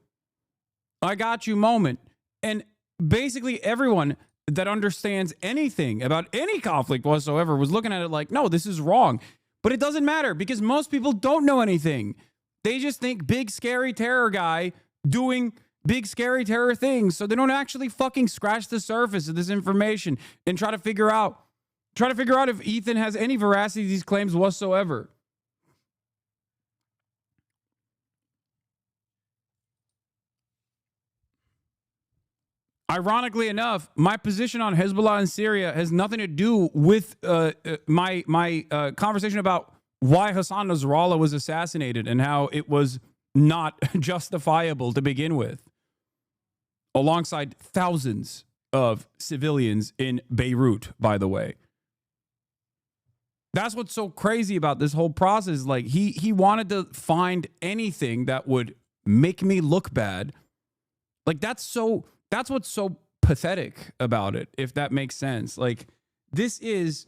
moment. And basically everyone that understands anything about any conflict whatsoever was looking at it like, no, this is wrong. But it doesn't matter because most people don't know anything. They just think big, scary terror guy doing big, scary terror things. So they don't actually fucking scratch the surface of this information and try to figure out if Ethan has any veracity to these claims whatsoever. Ironically enough, my position on Hezbollah in Syria has nothing to do with my conversation about why Hassan Nasrallah was assassinated and how it was not justifiable to begin with, alongside thousands of civilians in Beirut, by the way. That's what's so crazy about this whole process. Like he wanted to find anything that would make me look bad. Like that's what's so pathetic about it, if that makes sense. Like, this is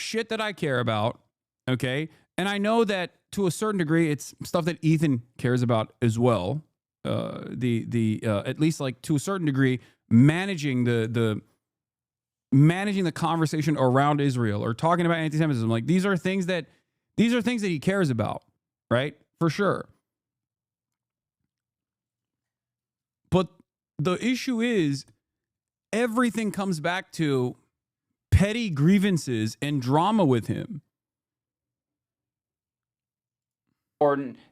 shit that I care about, okay? And I know that to a certain degree, it's stuff that Ethan cares about as well. At least like to a certain degree, managing the conversation around Israel or talking about anti-Semitism. Like, these are things that he cares about, right? For sure. But the issue is everything comes back to petty grievances and drama with him.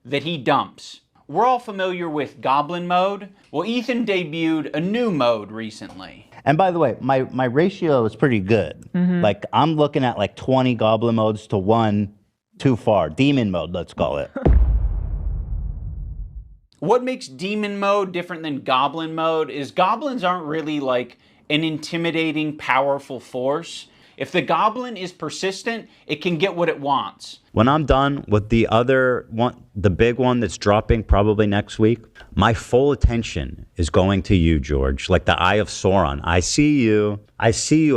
That he dumps. We're all familiar with Goblin mode. Well, Ethan debuted a new mode recently. And by the way, my ratio is pretty good. Mm-hmm. Like, I'm looking at like 20 goblin modes to 1 too far. Demon mode, let's call it. What makes demon mode different than goblin mode is goblins aren't really like an intimidating, powerful force. If the goblin is persistent, it can get what it wants. When I'm done with the other one, the big one that's dropping probably next week, my full attention is going to you, George. Like the Eye of Sauron. I see you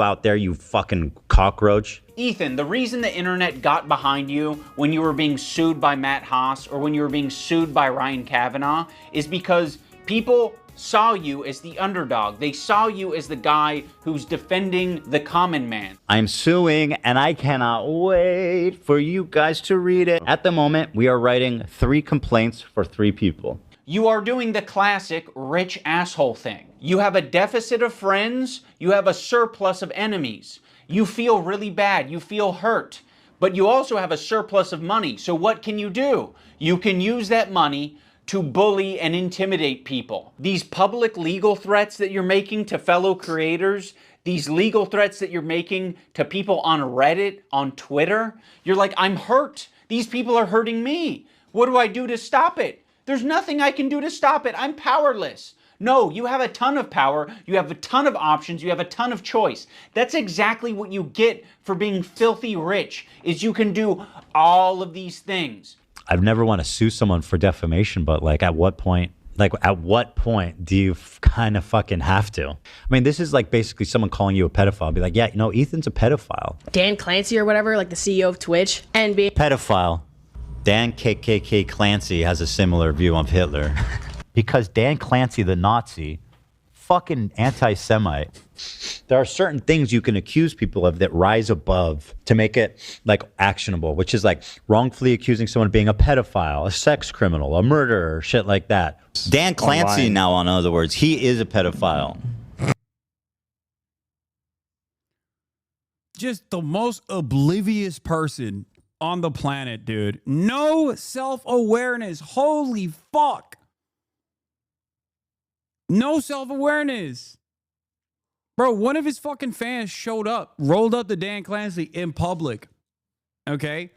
out there, you fucking cockroach. Ethan, the reason the internet got behind you when you were being sued by Matt Haas or when you were being sued by Ryan Kavanaugh is because people saw you as the underdog. They saw you as the guy who's defending the common man. I'm suing, and I cannot wait for you guys to read it. At the moment, we are writing 3 complaints for 3 people. You are doing the classic rich asshole thing. You have a deficit of friends, you have a surplus of enemies. You feel really bad, you feel hurt, but you also have a surplus of money. So what can you do? You can use that money to bully and intimidate people. These public legal threats that you're making to fellow creators, these legal threats that you're making to people on Reddit, on Twitter, you're like, I'm hurt. These people are hurting me. What do I do to stop it? There's nothing I can do to stop it. I'm powerless. No, you have a ton of power, you have a ton of options, you have a ton of choice. That's exactly what you get for being filthy rich, is you can do all of these things. I've never want to sue someone for defamation, but like at what point do you kind of fucking have to? I mean, this is like basically someone calling you a pedophile. Be like, yeah, you know, Ethan's a pedophile. Dan Clancy or whatever, like the CEO of Twitch, and being Pedophile. Dan KKK Clancy has a similar view of Hitler. Because Dan Clancy, the Nazi, fucking anti-Semite. There are certain things you can accuse people of that rise above to make it like actionable, which is like wrongfully accusing someone of being a pedophile, a sex criminal, a murderer, shit like that. Dan Clancy now, in other words, he is a pedophile. Just the most oblivious person on the planet, dude. No self-awareness. Holy fuck. No self-awareness. Bro, one of his fucking fans showed up, rolled up to Dan Clancy in public. Okay?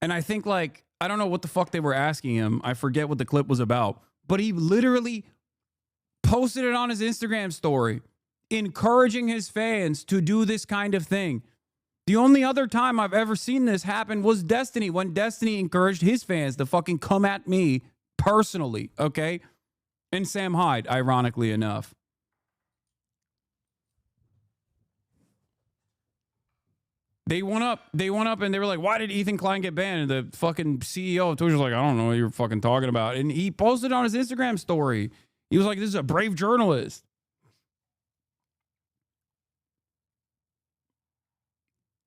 And I think, like, I don't know what the fuck they were asking him. I forget what the clip was about. But he literally posted it on his Instagram story, encouraging his fans to do this kind of thing. The only other time I've ever seen this happen was Destiny, when Destiny encouraged his fans to fucking come at me personally, okay? And Sam Hyde, ironically enough. They went up and they were like, why did Ethan Klein get banned? And the fucking CEO of Twitch was like, I don't know what you're fucking talking about. And he posted on his Instagram story. He was like, this is a brave journalist.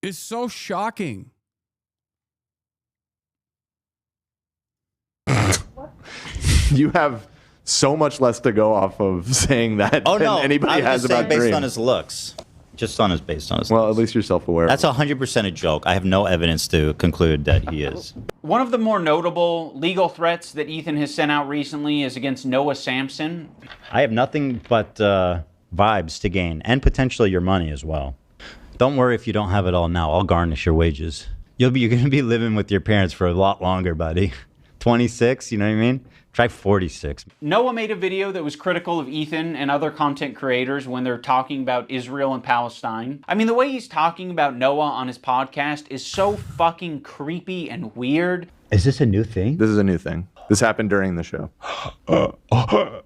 It's so shocking. You have so much less to go off of saying that than anybody has about based Dream. on his looks. Just on his based on his Well, at least you're self-aware. That's 100% a joke. I have no evidence to conclude that he is. One of the more notable legal threats that Ethan has sent out recently is against Noah Samson. I have nothing but vibes to gain, and potentially your money as well. Don't worry if you don't have it all now. I'll garnish your wages. You're going to be living with your parents for a lot longer, buddy. 26, you know what I mean? Try 46. Noah made a video that was critical of Ethan and other content creators when they're talking about Israel and Palestine. I mean, the way he's talking about Noah on his podcast is so fucking creepy and weird. Is this a new thing? This is a new thing. This happened during the show.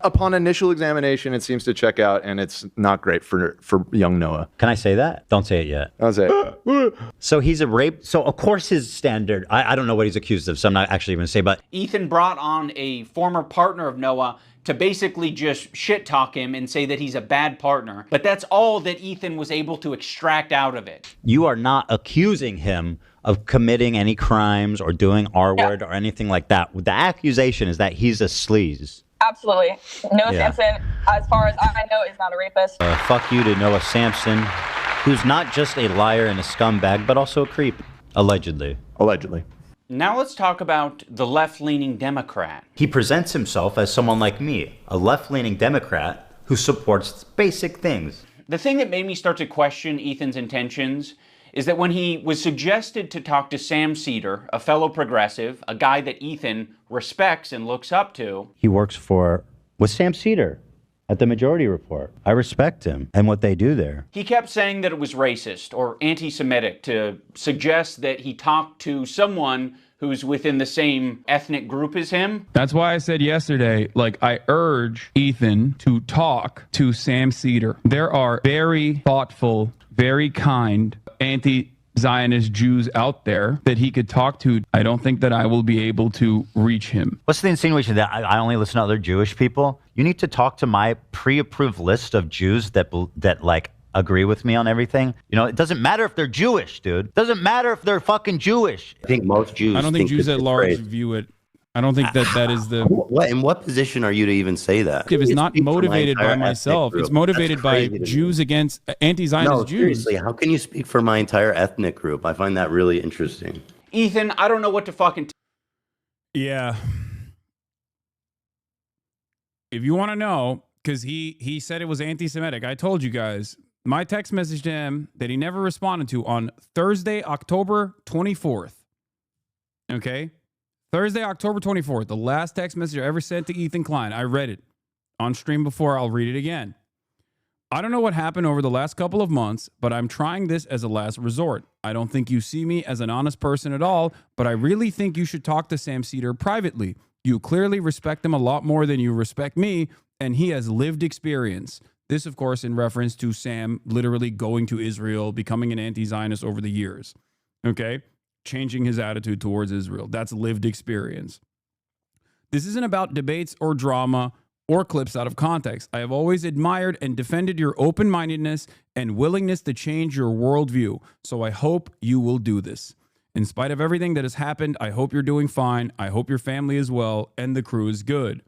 Upon initial examination, it seems to check out, and it's not great for young Noah. Can I say that? Don't say it yet. I'll say it. So he's a rape. So of course his standard, I don't know what he's accused of, so I'm not actually going to say, but Ethan brought on a former partner of Noah to basically just shit talk him and say that he's a bad partner. But that's all that Ethan was able to extract out of it. you are not accusing him of committing any crimes or doing R-word or anything like that. The accusation is that he's a sleaze. Absolutely. Noah Yeah. Samson, as far as I know, is not a rapist. Fuck you to Noah Samson, who's not just a liar and a scumbag, but also a creep, allegedly. Allegedly. Now let's talk about the left-leaning Democrat. He presents himself as someone like me, a left-leaning Democrat who supports basic things. The thing that made me start to question Ethan's intentions is that when he was suggested to talk to Sam Cedar, a fellow progressive, a guy that Ethan respects and looks up to. He works with Sam Cedar at the Majority Report. I respect him and what they do there. He kept saying that it was racist or anti-Semitic to suggest that he talked to someone who's within the same ethnic group as him. That's why I said yesterday, like, I urge Ethan to talk to Sam Cedar. There are very thoughtful, very kind anti-Zionist Jews out there that he could talk to. I don't think that I will be able to reach him. What's the insinuation that I only listen to other Jewish people? You need to talk to my pre-approved list of Jews that like agree with me on everything. You know, it doesn't matter if they're Jewish, dude. It doesn't matter if they're fucking Jewish. I think most Jews. I don't think Jews at large view it. I don't think that is the. In what position are you to even say that? It's not motivated by myself. It's motivated by Jews against anti-Zionist Jews. Seriously, how can you speak for my entire ethnic group? I find that really interesting. Ethan, I don't know what to fucking. Yeah. If you want to know, because he said it was anti-Semitic, I told you guys. My text message to him that he never responded to on Thursday, October 24th. Okay? Thursday, October 24th, the last text message I ever sent to Ethan Klein. I read it on stream before. I'll read it again. I don't know what happened over the last couple of months, but I'm trying this as a last resort. I don't think you see me as an honest person at all, but I really think you should talk to Sam Cedar privately. You clearly respect him a lot more than you respect me, and he has lived experience. This, of course, in reference to Sam literally going to Israel, becoming an anti-Zionist over the years. Okay? Changing his attitude towards Israel. That's lived experience. This isn't about debates or drama or clips out of context. I have always admired and defended your open-mindedness and willingness to change your worldview. So I hope you will do this. In spite of everything that has happened, I hope you're doing fine. I hope your family is well and the crew is good.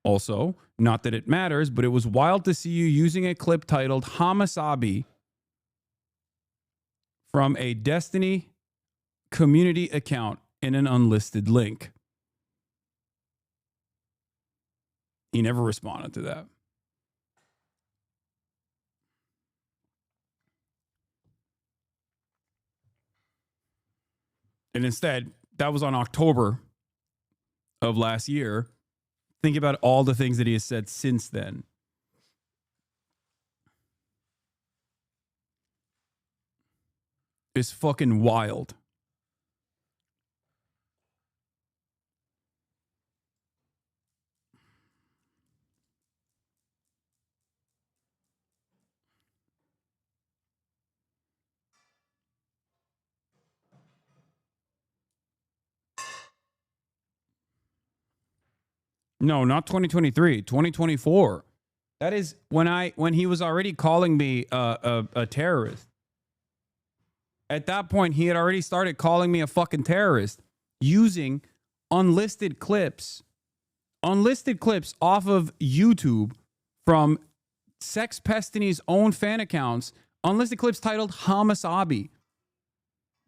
Also, not that it matters, but it was wild to see you using a clip titled Hasanabi from a Destiny community account in an unlisted link. He never responded to that. And instead, that was on October of last year. Think about all the things that he has said since then. It's fucking wild. No, not 2023, 2024. That is when he was already calling me a terrorist. At that point, he had already started calling me a fucking terrorist using unlisted clips off of YouTube from Sex Pestany's own fan accounts, unlisted clips titled Hasanabi.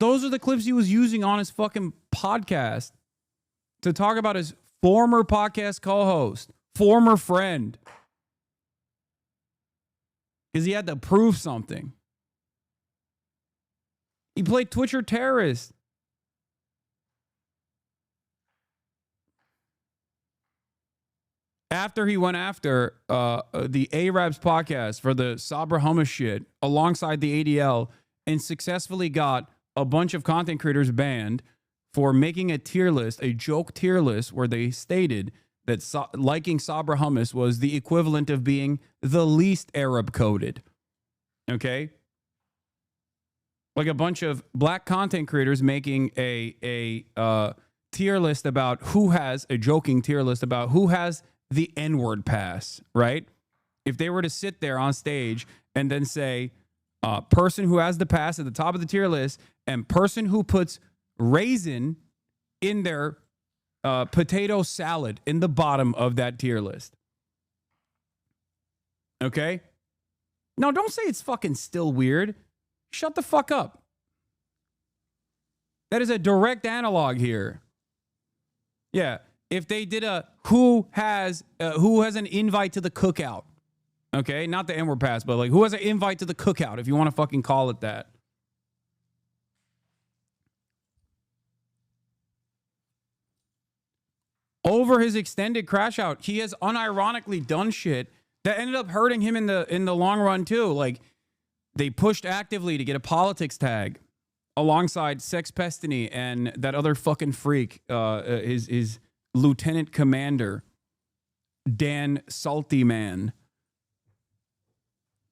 Those are the clips he was using on his fucking podcast to talk about his former podcast co-host, former friend. Because he had to prove something. He played Twitcher terrorist. After he went after the Arabs podcast for the Sabra Hummus shit alongside the ADL and successfully got a bunch of content creators banned for making a tier list, a joke tier list, where they stated that liking Sabra Hummus was the equivalent of being the least Arab coded. Okay? Like a bunch of black content creators making a tier list about who has, a joking tier list about who has the N-word pass, right? If they were to sit there on stage and then say, person who has the pass at the top of the tier list and person who puts raisin in their potato salad in the bottom of that tier list. Okay? No, don't say it's fucking still weird. Shut the fuck up. That is a direct analog here. Yeah. If they did a who has an invite to the cookout. Okay? Not the N-word pass, but like who has an invite to the cookout, if you want to fucking call it that. Over his extended crash out, he has unironically done shit that ended up hurting him in the long run too. Like, they pushed actively to get a politics tag alongside Sex Pestiny and that other fucking freak, his Lieutenant Commander, Dan Salty Man,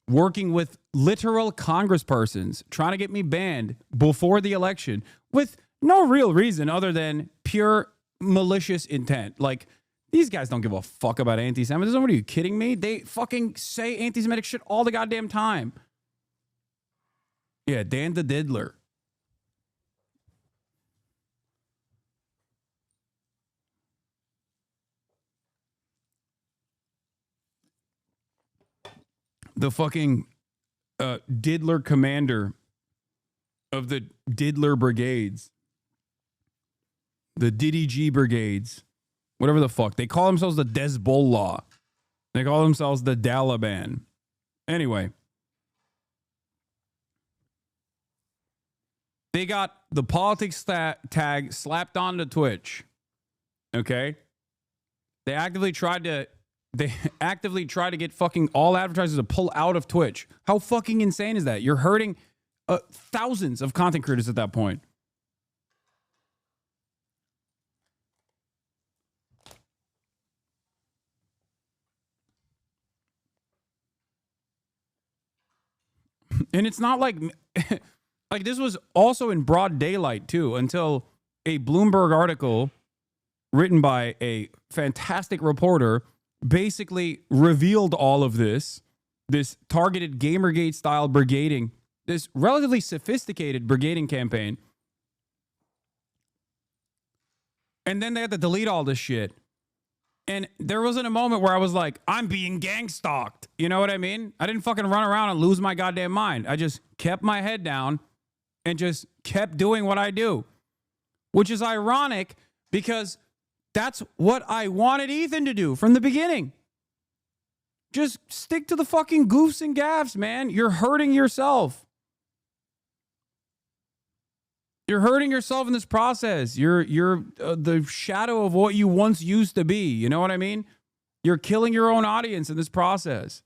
working with literal congresspersons, trying to get me banned before the election with no real reason other than pure malicious intent. Like, these guys don't give a fuck about anti-Semitism. What are you kidding me? They fucking say anti-Semitic shit all the goddamn time. Yeah, Dan the Diddler. The fucking Diddler commander of the Diddler brigades. The Diddy G brigades. Whatever the fuck. They call themselves the Hezbollah. They call themselves the Taliban. Anyway. They got the politics tag slapped onto Twitch. Okay? They actively tried to get fucking all advertisers to pull out of Twitch. How fucking insane is that? You're hurting thousands of content creators at that point. And it's not like like this was also in broad daylight too, until a Bloomberg article written by a fantastic reporter basically revealed all of this targeted Gamergate style brigading, this relatively sophisticated brigading campaign. And then they had to delete all this shit. And there wasn't a moment where I was like, I'm being gang stalked. You know what I mean? I didn't fucking run around and lose my goddamn mind. I just kept my head down and just kept doing what I do. Which is ironic because that's what I wanted Ethan to do from the beginning. Just stick to the fucking goofs and gaffs, man. You're hurting yourself. You're hurting yourself in this process. You're the shadow of what you once used to be. You know what I mean? You're killing your own audience in this process.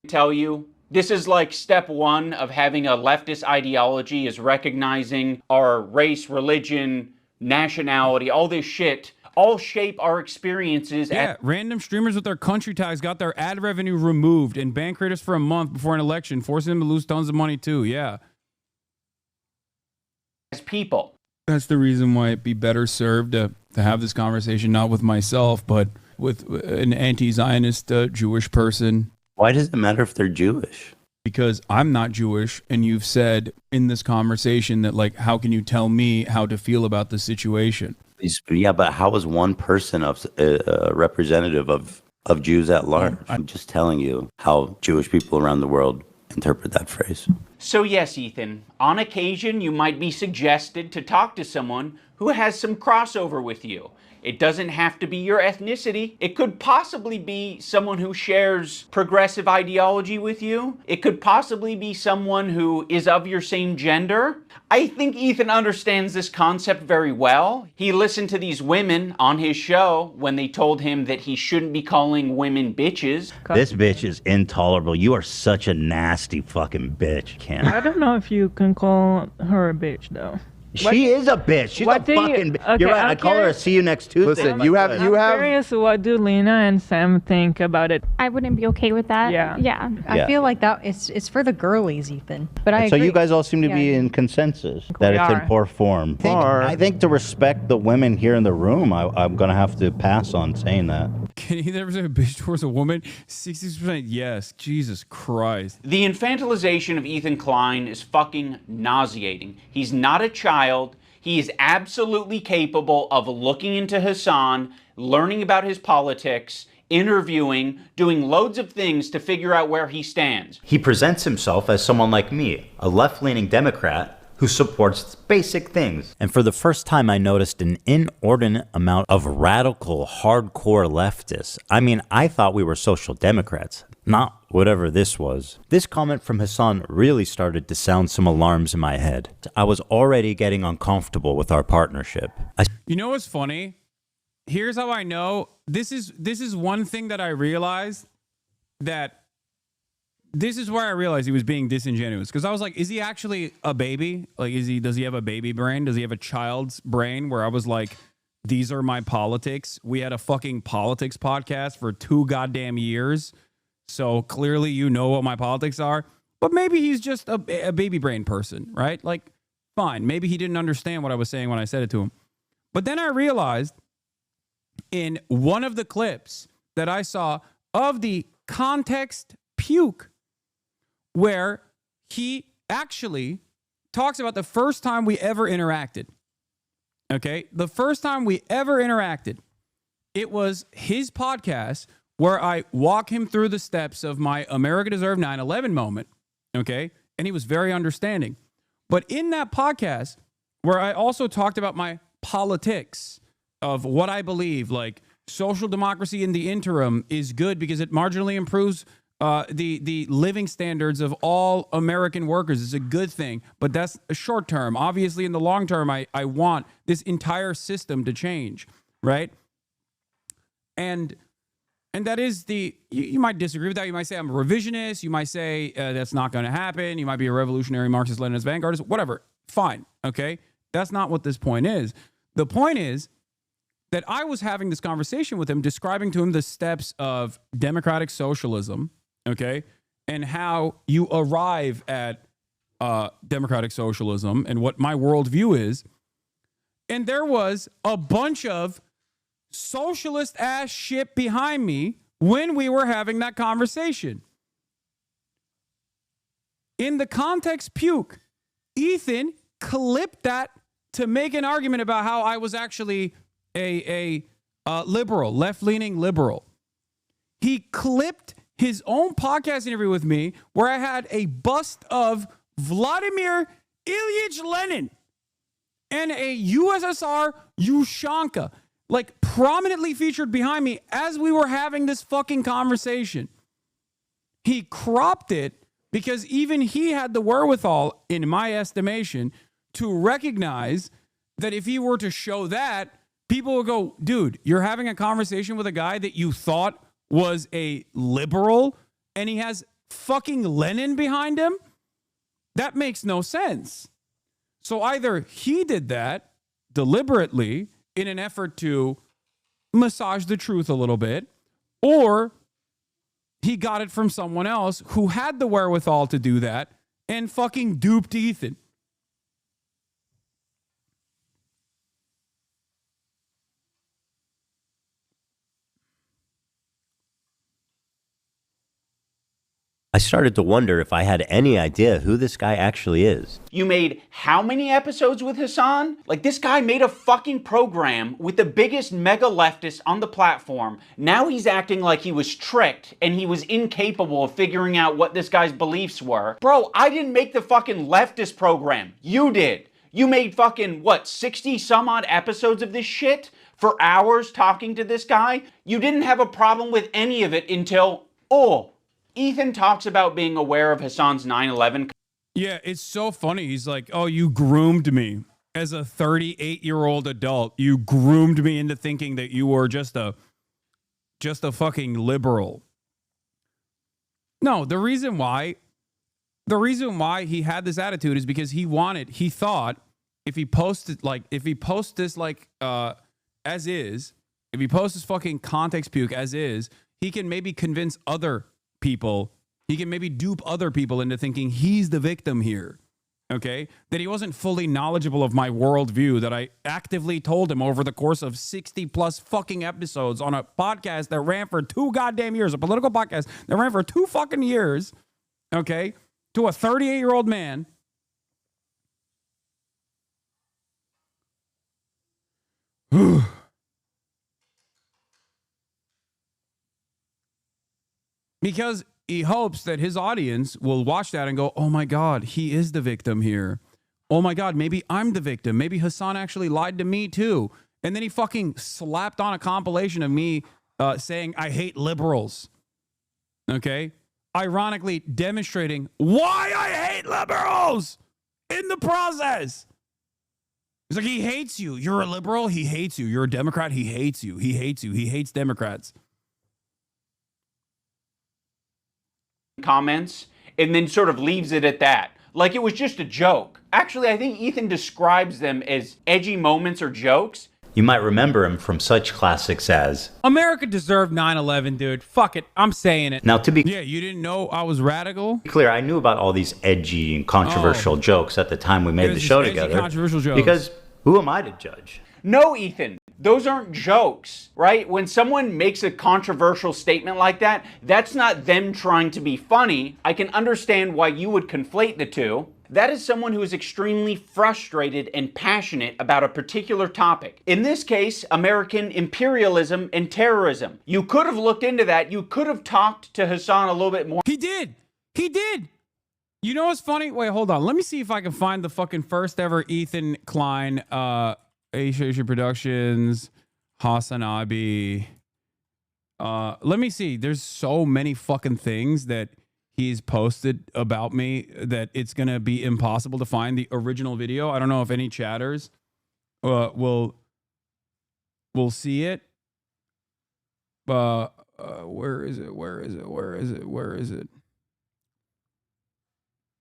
Tell you, this is like step one of having a leftist ideology, is recognizing our race, religion, nationality, all this shit, all shape our experiences. Yeah, random streamers with their country tags got their ad revenue removed and banned creators for a month before an election, forcing them to lose tons of money too. Yeah. As people. That's the reason why it'd be better served to have this conversation not with myself, but with an anti-Zionist Jewish person. Why does it matter if they're Jewish? Because I'm not Jewish, and you've said in this conversation that, like, how can you tell me how to feel about the situation? Yeah, but how is one person a representative of Jews at large? I'm just telling you how Jewish people around the world interpret that phrase. So yes, Ethan, on occasion you might be suggested to talk to someone who has some crossover with you. It doesn't have to be your ethnicity. It could possibly be someone who shares progressive ideology with you. It could possibly be someone who is of your same gender. I think Ethan understands this concept very well. He listened to these women on his show when they told him that he shouldn't be calling women bitches. This bitch is intolerable. You are such a nasty fucking bitch, Ken. I don't know if you can call her a bitch, though. She is a bitch. She's a fucking bitch. Okay, You're right. I'm I call her a see you next Tuesday. Listen, you have I'm curious, what do Lena and Sam think about it? I wouldn't be okay with that. Yeah. Yeah. Yeah. I feel like that it's for the girlies, Ethan. But I So agree. you guys all seem to be in consensus that it's in poor form. I think to respect the women here in the room, I'm going to have to pass on saying that. Can he ever say a bitch towards a woman? 60% yes. Jesus Christ. The infantilization of Ethan Klein is fucking nauseating. He's not a child. He is absolutely capable of looking into Hasan, learning about his politics, interviewing, doing loads of things to figure out where he stands. He presents himself as someone like me, a left-leaning Democrat who supports basic things. And for the first time, I noticed an inordinate amount of radical, hardcore leftists. I mean, I thought we were social democrats, not whatever this was. This comment from Hasan really started to sound some alarms in my head. I was already getting uncomfortable with our partnership. You know what's funny? Here's how I know. This is one thing that I realized, that this is where I realized he was being disingenuous, because I was like, is he actually a baby? Like, does he have a baby brain? Does he have a child's brain? Where I was like, these are my politics. We had a fucking politics podcast for 2 goddamn years. So clearly you know what my politics are. But maybe he's just a baby brain person, right? Like, fine. Maybe he didn't understand what I was saying when I said it to him. But then I realized in one of the clips that I saw of the context puke, where he actually talks about the first time we ever interacted. Okay? The first time we ever interacted, it was his podcast where I walk him through the steps of my America Deserved 9/11 moment. Okay? And he was very understanding. But in that podcast, where I also talked about my politics of what I believe, like social democracy in the interim is good because it marginally improves the living standards of all American workers. Is a good thing, but that's a short term. Obviously, in the long term, I want this entire system to change, right? And that is you might disagree with that. You might say I'm a revisionist. You might say that's not going to happen. You might be a revolutionary Marxist-Leninist vanguardist, whatever. Fine, okay? That's not what this point is. The point is that I was having this conversation with him, describing to him the steps of democratic socialism, okay, and how you arrive at democratic socialism and what my worldview is. And there was a bunch of socialist ass shit behind me when we were having that conversation. In the context puke, Ethan clipped that to make an argument about how I was actually a liberal, left-leaning liberal. He clipped his own podcast interview with me where I had a bust of Vladimir Ilyich Lenin and a USSR Ushanka, like prominently featured behind me as we were having this fucking conversation. He cropped it because even he had the wherewithal, in my estimation, to recognize that if he were to show that, people would go, dude, you're having a conversation with a guy that you thought was a liberal and he has fucking Lenin behind him? That makes no sense. So either he did that deliberately in an effort to massage the truth a little bit, or he got it from someone else who had the wherewithal to do that and fucking duped Ethan. I started to wonder if I had any idea who this guy actually is. You made how many episodes with Hasan? Like, this guy made a fucking program with the biggest mega leftist on the platform. Now he's acting like he was tricked and he was incapable of figuring out what this guy's beliefs were. Bro, I didn't make the fucking leftist program. You did. You made fucking, 60 some odd episodes of this shit for hours talking to this guy? You didn't have a problem with any of it until, Ethan talks about being aware of Hasan's 9/11. Yeah, it's so funny. He's like, oh, you groomed me as a 38-year-old adult. You groomed me into thinking that you were just a fucking liberal. No, the reason why he had this attitude is because he thought if he posts this as is, if he posts this fucking context puke as is, he can maybe convince other people, he can maybe dupe other people into thinking he's the victim here, okay? That he wasn't fully knowledgeable of my worldview that I actively told him over the course of 60 plus fucking episodes on a podcast that ran for 2 goddamn years, a political podcast that ran for 2 fucking years, okay? To a 38-year-old man. Because he hopes that his audience will watch that and go, oh my God, he is the victim here. Oh my God, maybe I'm the victim. Maybe Hasan actually lied to me too. And then he fucking slapped on a compilation of me saying I hate liberals. Okay? Ironically demonstrating why I hate liberals in the process. It's like, he hates you. You're a liberal. He hates you. You're a Democrat. He hates you. He hates you. He hates Democrats. comments and then sort of leaves it at that. Like it was just a joke. Actually, I think Ethan describes them as edgy moments or jokes. You might remember him from such classics as America deserved 9/11, dude. Fuck it. I'm saying it. Now, to be Yeah, you didn't know I was radical? clear, I knew about all these edgy and controversial jokes at the time we made the show edgy, together. controversial jokes. Because who am I to judge? No, Ethan, those aren't jokes, right? When someone makes a controversial statement like that, that's not them trying to be funny. I can understand why you would conflate the two. That is someone who is extremely frustrated and passionate about a particular topic. In this case, American imperialism and terrorism. You could have looked into that. You could have talked to Hasan a little bit more. He did. He did. You know what's funny? Wait, hold on. Let me see if I can find the fucking first ever Ethan Klein, Asia Productions, Hasanabi. Let me see. There's so many fucking things that he's posted about me that it's going to be impossible to find the original video. I don't know if any chatters will see it. Where is it? Where is it? Where is it? Where is it?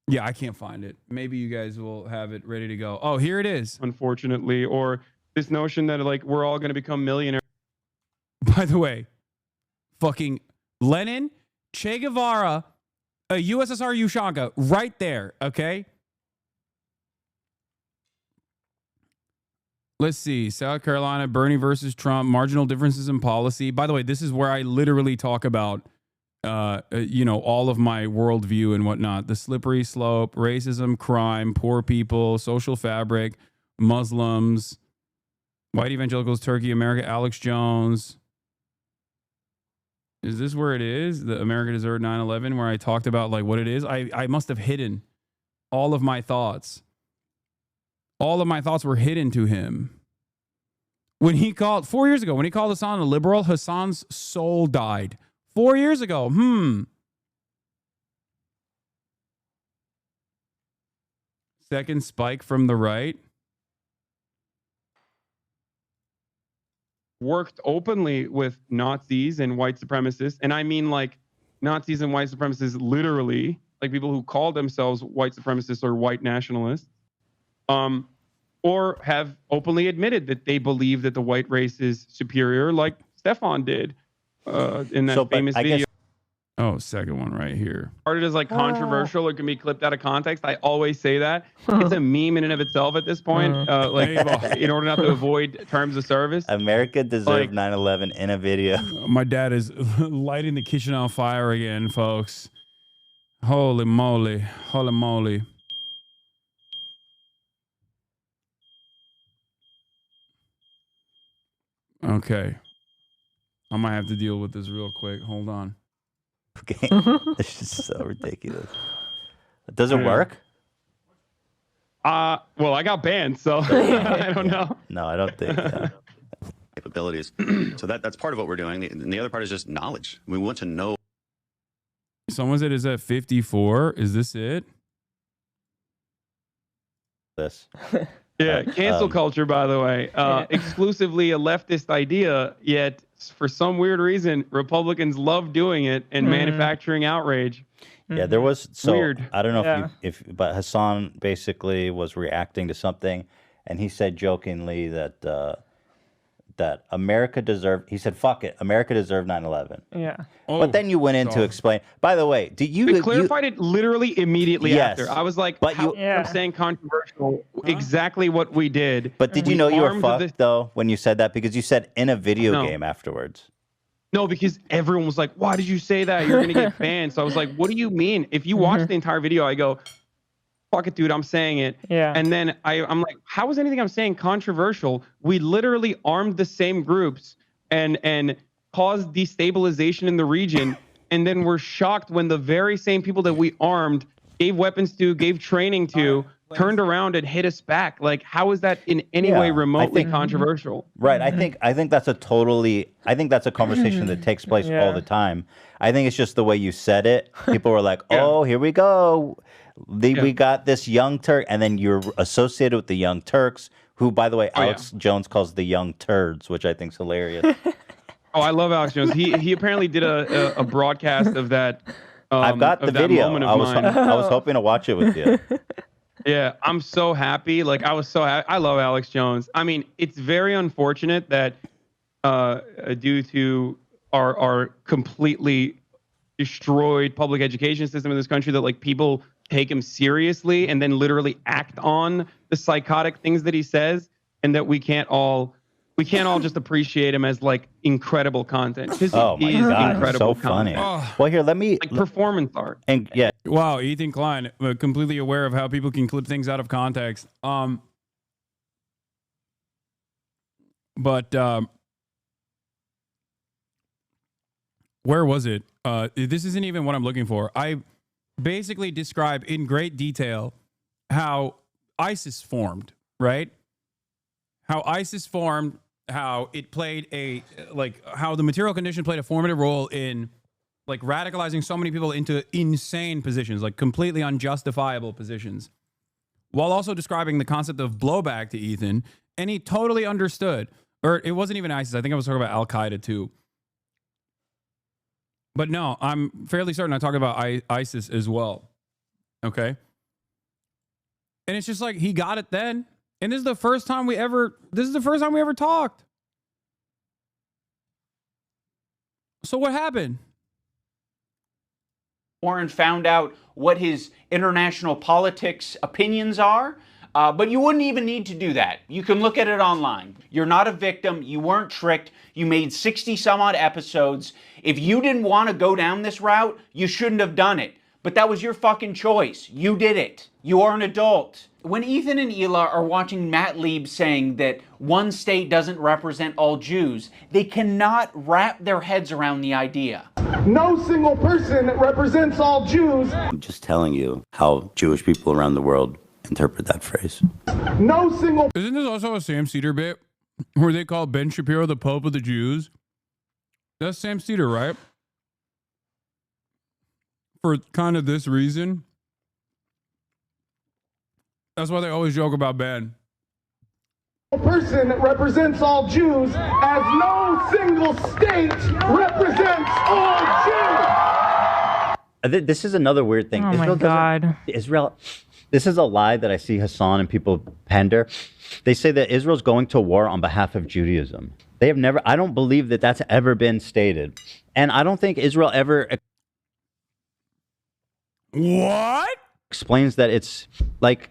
Yeah, I can't find it. Maybe you guys will have it ready to go. Oh, here it is. Unfortunately, or this notion that like we're all going to become millionaires. By the way, fucking Lenin, Che Guevara, USSR Ushanka, right there, okay? Let's see. South Carolina, Bernie versus Trump, marginal differences in policy. By the way, this is where I literally talk about, all of my worldview and whatnot. The slippery slope, racism, crime, poor people, social fabric, Muslims, white evangelicals, Turkey, America, Alex Jones. Is this where it is? The America Deserved 9/11, where I talked about like what it is? I must have hidden all of my thoughts. All of my thoughts were hidden to him. When he called, 4 years ago, when he called Hasan a liberal, Hasan's soul died. 4 years ago. Second spike from the right. Worked openly with Nazis and white supremacists. And I mean like Nazis and white supremacists literally, like people who call themselves white supremacists or white nationalists, or have openly admitted that they believe that the white race is superior, like Stefan did in that famous video. Oh, second one right here. Started as like controversial or can be clipped out of context. I always say that. It's a meme in and of itself at this point. In order not to avoid terms of service. America deserved 9/11 in a video. My dad is lighting the kitchen on fire again, folks. Holy moly. Holy moly. Okay. I might have to deal with this real quick. Hold on. Okay. It's just so ridiculous. Does it work? Well, I got banned, so I don't know. No, I don't think. Capabilities. So that's part of what we're doing. And the other part is just knowledge. We want to know. Someone said, is that 54? Is this it? This. Yeah, cancel culture, by the way. Exclusively a leftist idea, yet for some weird reason, Republicans love doing it and manufacturing outrage. Yeah, there was Weird. I don't know but Hasan basically was reacting to something, and he said jokingly that that America deserved. He said, "Fuck it, America deserved 9/11." Yeah. But then you went in to explain. By the way, did you? We clarified it literally immediately Yes. after. I was like, But how I'm saying controversial, exactly what we did. But did you know you were fucked though when you said that, because you said in a video game afterwards? No, because everyone was like, why did you say that? You're going to get banned. So I was like, what do you mean? If you watch the entire video, I go, fuck it, dude, I'm saying it. Yeah. And then I'm like, how is anything I'm saying controversial? We literally armed the same groups and caused destabilization in the region. And then we're shocked when the very same people that we armed, gave weapons to, gave training to, turned around and hit us back. Like, how is that in any way remotely controversial? Right. I think that's a conversation that takes place all the time. I think it's just the way you said it. People were like, oh, here we go. We got this young Turk, and then you're associated with the Young Turks, who, by the way, Alex Jones calls the Young Turds, which I think is hilarious. Oh, I love Alex Jones. He apparently did a broadcast of that I've got the of that video. moment of I was mine. I was hoping to watch it with you. Yeah, I'm so happy. Like I was so happy. I love Alex Jones. I mean, it's very unfortunate that due to our completely destroyed public education system in this country, that like people take him seriously and then literally act on the psychotic things that he says, and that we can't all just appreciate him as like incredible content. Oh my God, incredible so funny. content. Well, here, let me Like performance art. And yeah, Wow, Ethan Klein, completely aware of how people can clip things out of context. But where was it? This isn't even what I'm looking for. I basically describe in great detail how ISIS formed, right? How ISIS formed, how it played how the material condition played a formative role in like radicalizing so many people into insane positions, like completely unjustifiable positions, while also describing the concept of blowback to Ethan. And he totally understood, or it wasn't even ISIS. I think I was talking about Al-Qaeda too. But no, I'm fairly certain I talk about ISIS as well. Okay. And it's just like, he got it then. And this is the first time we ever talked. So what happened? Warren found out what his international politics opinions are, but you wouldn't even need to do that. You can look at it online. You're not a victim. You weren't tricked. You made 60 some odd episodes. If you didn't want to go down this route, you shouldn't have done it. But that was your fucking choice. You did it. You are an adult. When Ethan and Hila are watching Matt Lieb saying that one state doesn't represent all Jews, they cannot wrap their heads around the idea. No single person represents all Jews. I'm just telling you how Jewish people around the world interpret that phrase. No single. Isn't this also a Sam Cedar bit where they call Ben Shapiro the Pope of the Jews? That's Sam Cedar, right? For kind of this reason. That's why they always joke about Ben. Person represents all Jews, as no single state represents all Jews. This is another weird thing. Oh my God. Israel, this is a lie that I see Hasan and people pander. They say that Israel's going to war on behalf of Judaism. They have never, I don't believe that that's ever been stated. And I don't think Israel ever What? explains that it's like,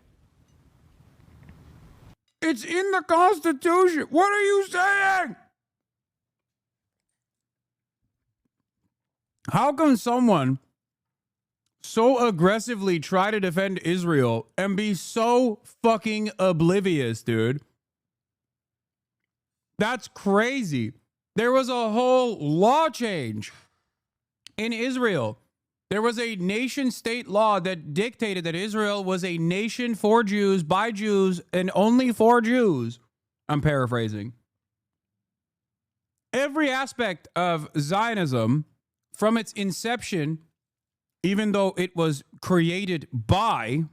It's in the Constitution. What are you saying? How can someone so aggressively try to defend Israel and be so fucking oblivious, dude? That's crazy. There was a whole law change in Israel. There was a nation-state law that dictated that Israel was a nation for Jews, by Jews, and only for Jews. I'm paraphrasing. Every aspect of Zionism, from its inception, even though it was created by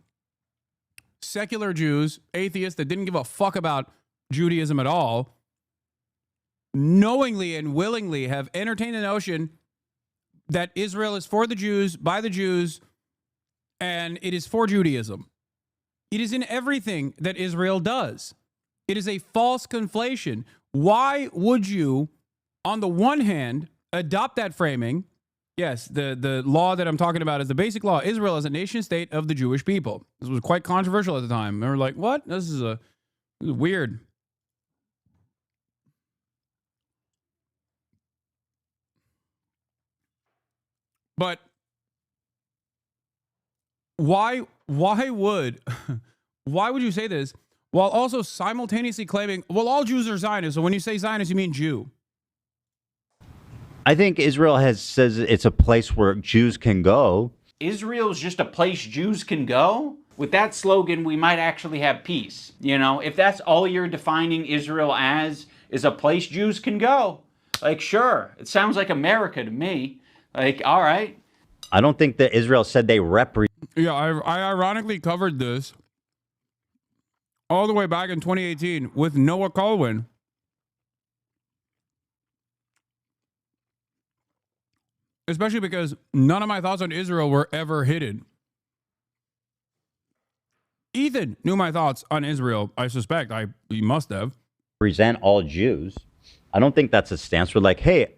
secular Jews, atheists that didn't give a fuck about Judaism at all, knowingly and willingly have entertained the notion that Israel is for the Jews, by the Jews, and it is for Judaism. It is in everything that Israel does. It is a false conflation. Why would you, on the one hand, adopt that framing? Yes, the law that I'm talking about is the basic law. Israel is a nation state of the Jewish people. This was quite controversial at the time. They were like, what? This is weird. But why would you say this while also simultaneously claiming, well, all Jews are Zionists? So when you say Zionist, you mean Jew. I think Israel says it's a place where Jews can go. Israel's just a place Jews can go? With that slogan, we might actually have peace. You know, if that's all you're defining Israel as, is a place Jews can go. Like, sure, it sounds like America to me. Like, all right. I don't think that Israel said they represent. Yeah, I ironically covered this all the way back in 2018 with Noah Colwin. especially because none of my thoughts on Israel were ever hidden. Ethan knew my thoughts on Israel. I suspect he must have. Present all Jews. I don't think that's a stance. We're like, hey,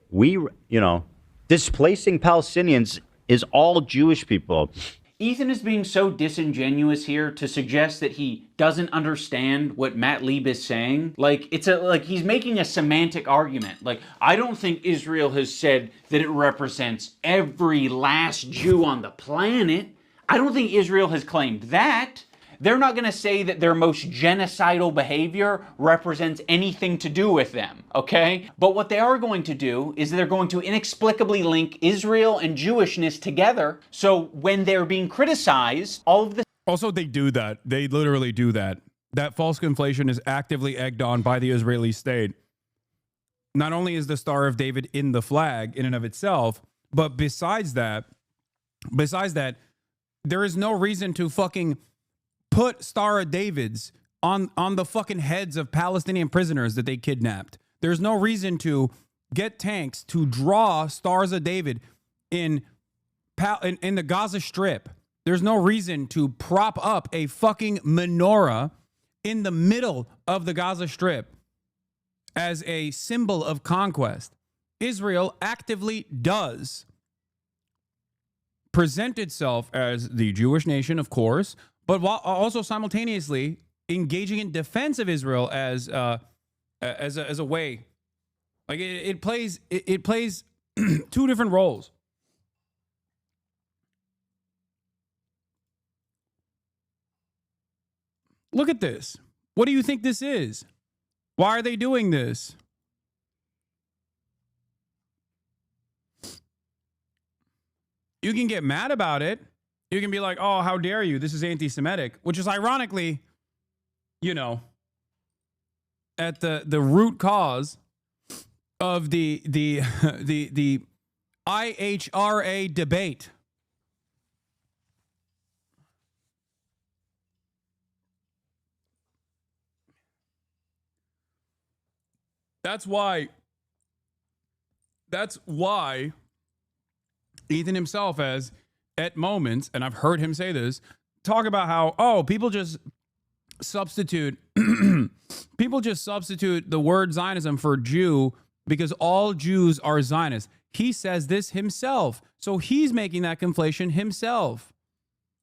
displacing Palestinians is all Jewish people. Ethan is being so disingenuous here to suggest that he doesn't understand what Matt Lieb is saying. Like, he's making a semantic argument. Like, I don't think Israel has said that it represents every last Jew on the planet. I don't think Israel has claimed that. They're not going to say that their most genocidal behavior represents anything to do with them, okay? But what they are going to do is they're going to inexplicably link Israel and Jewishness together. So when they're being criticized, all of this... Also, they do that. They literally do that. That false conflation is actively egged on by the Israeli state. Not only is the Star of David in the flag in and of itself, but besides that, there is no reason to fucking put Star of Davids on the fucking heads of Palestinian prisoners that they kidnapped. There's no reason to get tanks to draw Stars of David in the Gaza Strip. There's no reason to prop up a fucking menorah in the middle of the Gaza Strip as a symbol of conquest. Israel actively does present itself as the Jewish nation, of course, but while also simultaneously engaging in defense of Israel as a way, like it plays two different roles. Look at this. What do you think this is? Why are they doing this? You can get mad about it. You can be like, oh, how dare you? This is anti-Semitic, which is ironically, at the root cause of the IHRA debate. That's why Ethan himself has, at moments, and I've heard him say this, talk about how, people just substitute the word Zionism for Jew because all Jews are Zionists. He says this himself. So he's making that conflation himself.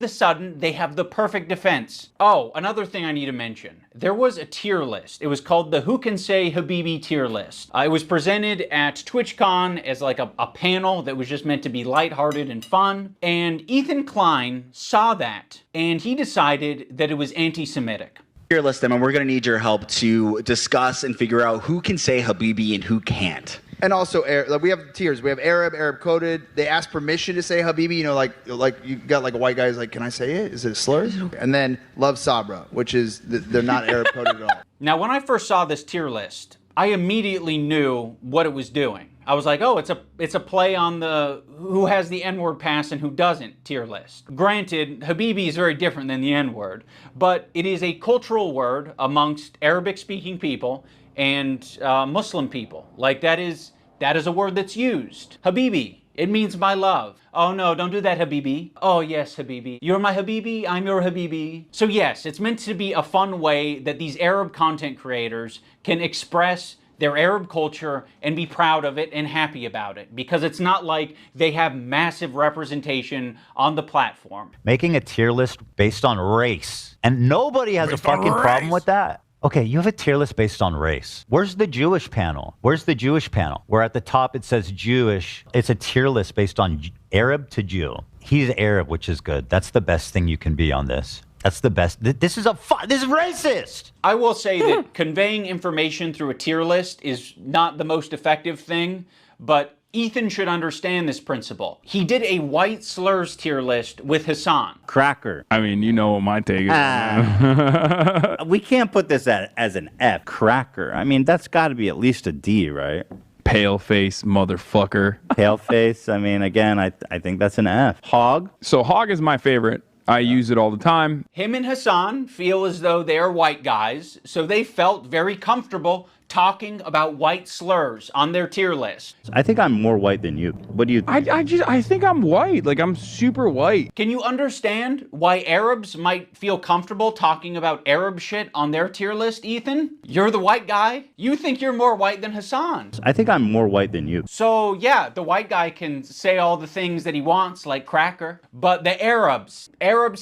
All of a sudden, they have the perfect defense. Oh, another thing I need to mention. There was a tier list. It was called the Who Can Say Habibi tier list. It was presented at TwitchCon as like a panel that was just meant to be lighthearted and fun. And Ethan Klein saw that, and he decided that it was anti-Semitic. List them, and we're going to need your help to discuss and figure out who can say Habibi and who can't. And also, we have tiers. We have Arab coded. They ask permission to say Habibi. Like you got like a white guy who's like, can I say it? Is it a slur? And then Love Sabra, which is they're not Arab coded at all. Now, when I first saw this tier list, I immediately knew what it was doing. I was like, oh, it's a play on the who has the N-word pass and who doesn't tier list. Granted, Habibi is very different than the N-word, but it is a cultural word amongst Arabic-speaking people and Muslim people. Like that is a word that's used. Habibi, it means my love. Oh no, don't do that, Habibi. Oh yes, Habibi. You're my Habibi, I'm your Habibi. So yes, it's meant to be a fun way that these Arab content creators can express their Arab culture and be proud of it and happy about it, because it's not like they have massive representation on the platform. Making a tier list based on race, and nobody has a fucking problem with that. Okay, you have a tier list based on race. Where's the Jewish panel? Where's the Jewish panel? Where at the top it says Jewish. It's a tier list based on Arab to Jew. He's Arab, which is good. That's the best thing you can be on this. That's the best. This is racist. I will say that conveying information through a tier list is not the most effective thing, but Ethan should understand this principle. He did a white slurs tier list with Hasan. Cracker. I mean, you know what my take is. We can't put this as an F. Cracker. I mean, that's got to be at least a D, right? Pale face motherfucker. Pale face. I mean, again, I think that's an F. Hog. So hog is my favorite. I use it all the time. Him and Hasan feel as though they are white guys, so they felt very comfortable talking about white slurs on their tier list. I think I'm more white than you. What do you think? I think I'm white. Like, I'm super white. Can you understand why Arabs might feel comfortable talking about Arab shit on their tier list, Ethan? You're the white guy. You think you're more white than Hasan. I think I'm more white than you. So yeah, the white guy can say all the things that he wants, like cracker, but the Arabs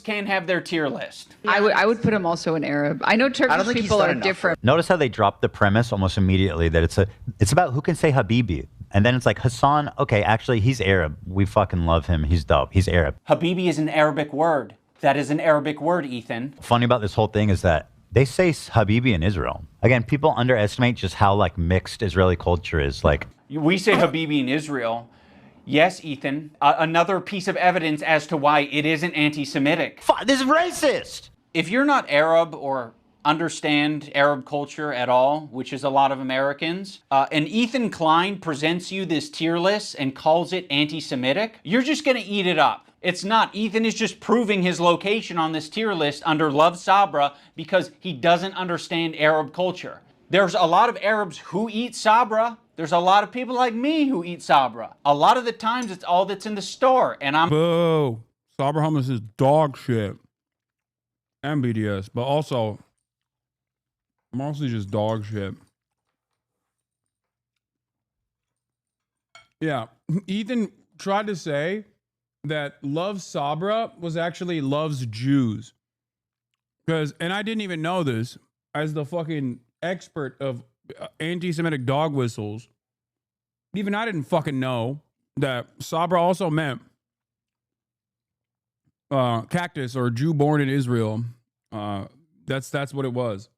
can't have their tier list. I would put him also an Arab. I know Turkish people are different. Notice how they dropped the premise almost immediately that it's about who can say Habibi. And then it's like, Hasan, okay, actually, he's Arab. We fucking love him. He's dope. He's Arab. Habibi is an Arabic word. That is an Arabic word, Ethan. Funny about this whole thing is that they say Habibi in Israel. Again, people underestimate just how like mixed Israeli culture is. Like, we say Habibi in Israel. Yes, Ethan. Another piece of evidence as to why it isn't anti-Semitic. This is racist! If you're not Arab or understand Arab culture at all, which is a lot of Americans, and Ethan Klein presents you this tier list and calls it anti-Semitic, you're just gonna eat it up. It's not. Ethan is just proving his location on this tier list under Love Sabra because he doesn't understand Arab culture. There's a lot of Arabs who eat Sabra. There's a lot of people like me who eat Sabra. A lot of the times it's all that's in the store, and I'm— Boo. Sabra hummus is dog shit. And BDS, but also mostly just dog shit. Yeah, Ethan tried to say that Love Sabra was actually Loves Jews. And I didn't even know this as the fucking expert of anti-Semitic dog whistles. Even I didn't fucking know that Sabra also meant cactus or Jew born in Israel. That's what it was.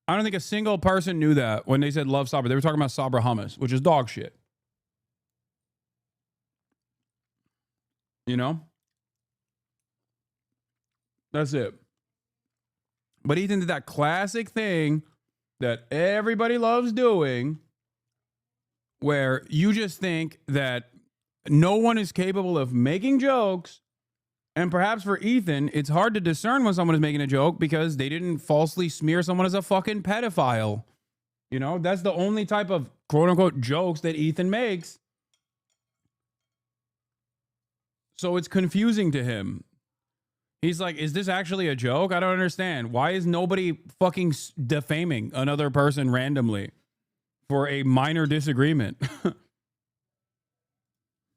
I don't think a single person knew that when they said Love Sabra. They were talking about Sabra hummus, which is dog shit. You know? That's it. But Ethan did that classic thing that everybody loves doing, where you just think that no one is capable of making jokes. And perhaps for Ethan, it's hard to discern when someone is making a joke because they didn't falsely smear someone as a fucking pedophile. You know, that's the only type of quote unquote jokes that Ethan makes. So it's confusing to him. He's like, is this actually a joke? I don't understand. Why is nobody fucking defaming another person randomly for a minor disagreement?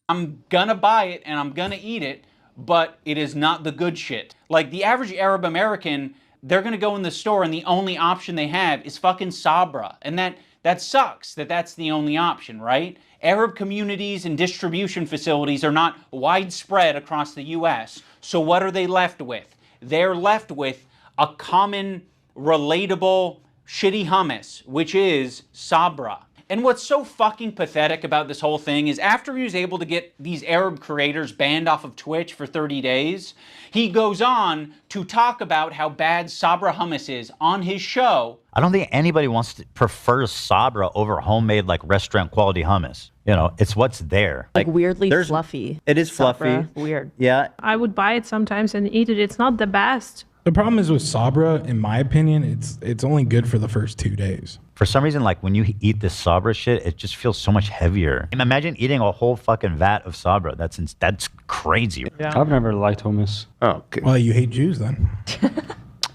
I'm gonna buy it and I'm gonna eat it, but it is not the good shit. Like the average Arab American, they're gonna go in the store and the only option they have is fucking Sabra. And that sucks that that's the only option, right? Arab communities and distribution facilities are not widespread across the US. So what are they left with? They're left with a common, relatable, shitty hummus, which is Sabra. And what's so fucking pathetic about this whole thing is after he was able to get these Arab creators banned off of Twitch for 30 days, he goes on to talk about how bad Sabra hummus is on his show. I don't think anybody prefers Sabra over homemade like restaurant quality hummus. You know, it's what's there. Like weirdly fluffy. It is Sabra. fluffy. Weird. Yeah. I would buy it sometimes and eat it. It's not the best. The problem is with Sabra, in my opinion, it's only good for the first 2 days. For some reason, like when you eat this Sabra shit, it just feels so much heavier. Imagine eating a whole fucking vat of Sabra. That's crazy. Yeah. I've never liked hummus. Oh, okay. Well, you hate Jews then.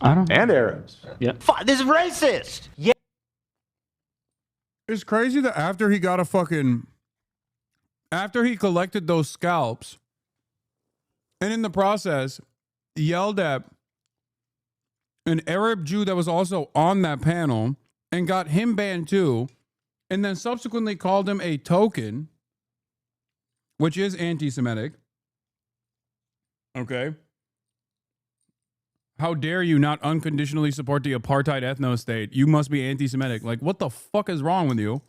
I don't know. And Arabs. Yeah. This is racist. Yeah. It's crazy that after he collected those scalps, and in the process, yelled at an Arab Jew that was also on that panel and got him banned too, and then subsequently called him a token, which is anti-Semitic. Okay. How dare you not unconditionally support the apartheid ethno-state? You must be anti-Semitic. Like, what the fuck is wrong with you?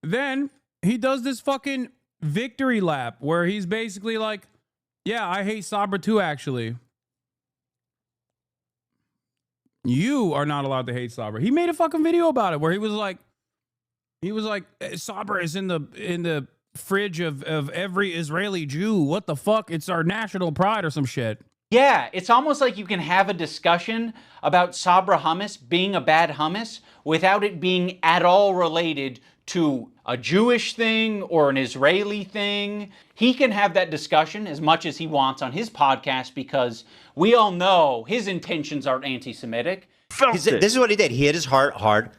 Then he does this fucking victory lap where he's basically like, yeah, I hate Sabra too, actually. You are not allowed to hate Sabra. He made a fucking video about it where he was like, Sabra is in the fridge of every Israeli Jew. What the fuck? It's our national pride or some shit. Yeah, it's almost like you can have a discussion about Sabra hummus being a bad hummus without it being at all related to a Jewish thing or an Israeli thing. He can have that discussion as much as he wants on his podcast because we all know his intentions aren't anti-Semitic. This is what he did. He hit his heart hard.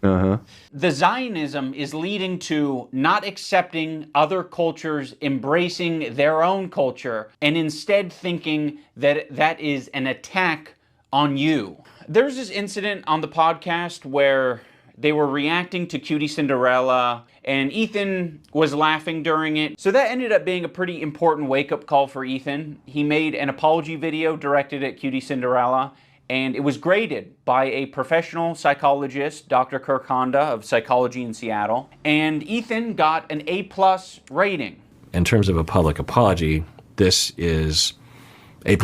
The Zionism is leading to not accepting other cultures, embracing their own culture, and instead thinking that that is an attack on you. There's this incident on the podcast where they were reacting to Cutie Cinderella, and Ethan was laughing during it. So that ended up being a pretty important wake-up call for Ethan. He made an apology video directed at Cutie Cinderella, and it was graded by a professional psychologist, Dr. Kirk Honda of Psychology in Seattle, and Ethan got an A+ rating. In terms of a public apology, this is A+.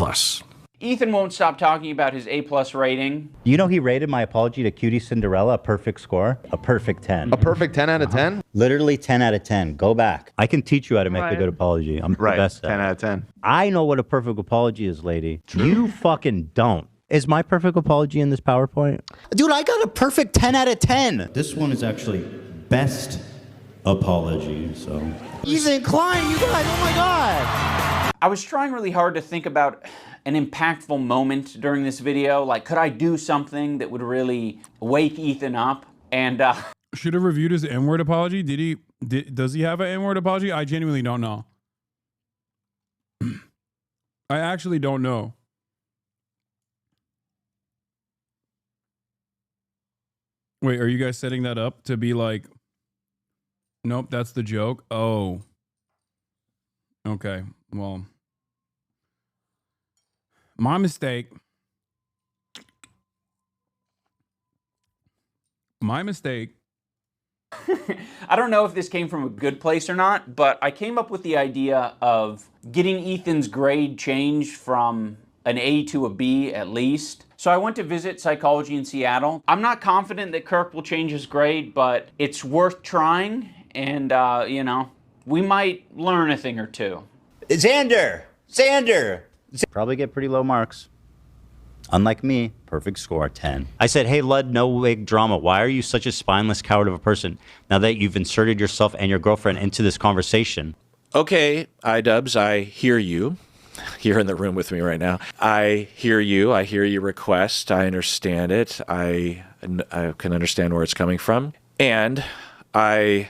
Ethan won't stop talking about his A+ rating. You know he rated my apology to Cutie Cinderella a perfect score? A perfect 10. A perfect 10 out of 10? Literally 10 out of 10. Go back. I can teach you how to make a good apology. I'm the best at 10 out of 10. I know what a perfect apology is, lady. You fucking don't. Is my perfect apology in this PowerPoint? Dude, I got a perfect 10 out of 10. This one is actually best apology, so. Ethan Klein, you guys, oh my God. I was trying really hard to think about an impactful moment during this video. Like, could I do something that would really wake Ethan up? And should have reviewed his N-word apology. Does he have an N-word apology? I genuinely don't know. I actually don't know. Wait, are you guys setting that up to be like, nope, that's the joke? Oh. Okay, well. My mistake. My mistake. I don't know if this came from a good place or not, but I came up with the idea of getting Ethan's grade changed from an A to a B at least. So I went to visit Psychology in Seattle. I'm not confident that Kirk will change his grade, but it's worth trying. And, you know, we might learn a thing or two. Xander! Probably get pretty low marks. Unlike me, perfect score, 10. I said, hey, Lud, no wig drama. Why are you such a spineless coward of a person now that you've inserted yourself and your girlfriend into this conversation? Okay, Idubbbz, I hear you. You're in the room with me right now. I hear you. I hear your request. I understand it. I can understand where it's coming from. And I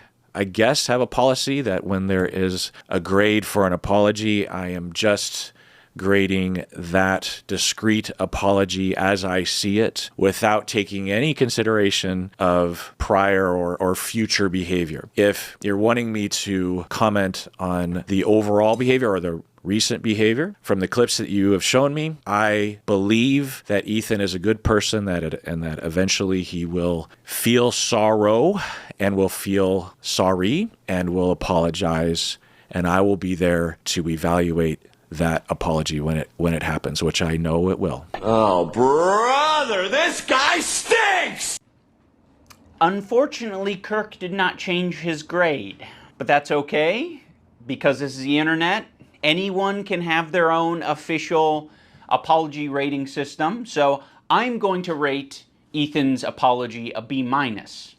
guess have a policy that when there is a grade for an apology, I am just grading that discrete apology as I see it without taking any consideration of prior or future behavior. If you're wanting me to comment on the overall behavior or the recent behavior from the clips that you have shown me, I believe that Ethan is a good person and that eventually he will feel sorrow and will feel sorry and will apologize, and I will be there to evaluate that apology when it happens, which I know it will. Oh, brother, this guy stinks! Unfortunately, Kirk did not change his grade, but that's okay because this is the internet. Anyone can have their own official apology rating system. So I'm going to rate Ethan's apology a B-.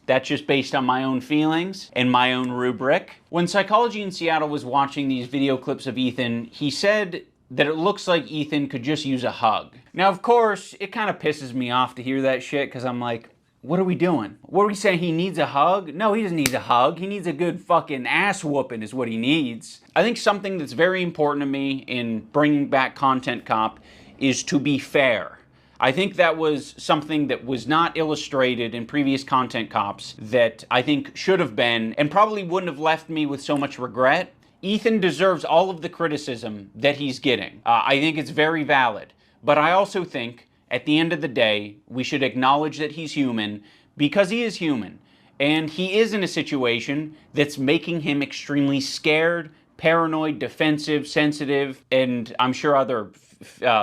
That's just based on my own feelings and my own rubric. When Psychology in Seattle was watching these video clips of Ethan, he said that it looks like Ethan could just use a hug. Now, of course, it kind of pisses me off to hear that shit because I'm like, what are we doing? What are we saying? He needs a hug? No, he doesn't need a hug. He needs a good fucking ass whooping is what he needs. I think something that's very important to me in bringing back Content Cop is to be fair. I think that was something that was not illustrated in previous Content Cops that I think should have been and probably wouldn't have left me with so much regret. Ethan deserves all of the criticism that he's getting. I think it's very valid. But I also think at the end of the day, we should acknowledge that he's human because he is human. And he is in a situation that's making him extremely scared, paranoid, defensive, sensitive, and I'm sure other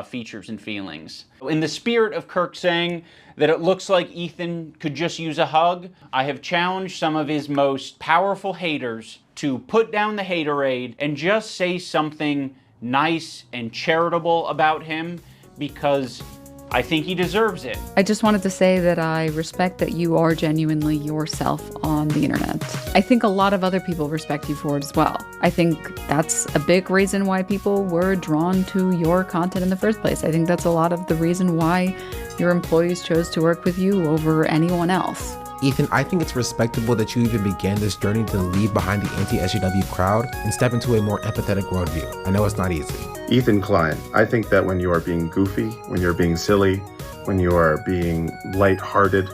features and feelings. In the spirit of Kirk saying that it looks like Ethan could just use a hug, I have challenged some of his most powerful haters to put down the haterade and just say something nice and charitable about him because I think he deserves it. I just wanted to say that I respect that you are genuinely yourself on the internet. I think a lot of other people respect you for it as well. I think that's a big reason why people were drawn to your content in the first place. I think that's a lot of the reason why your employees chose to work with you over anyone else. Ethan, I think it's respectable that you even began this journey to leave behind the anti-SJW crowd and step into a more empathetic worldview. I know it's not easy. Ethan Klein, I think that when you are being goofy, when you're being silly, when you are being lighthearted,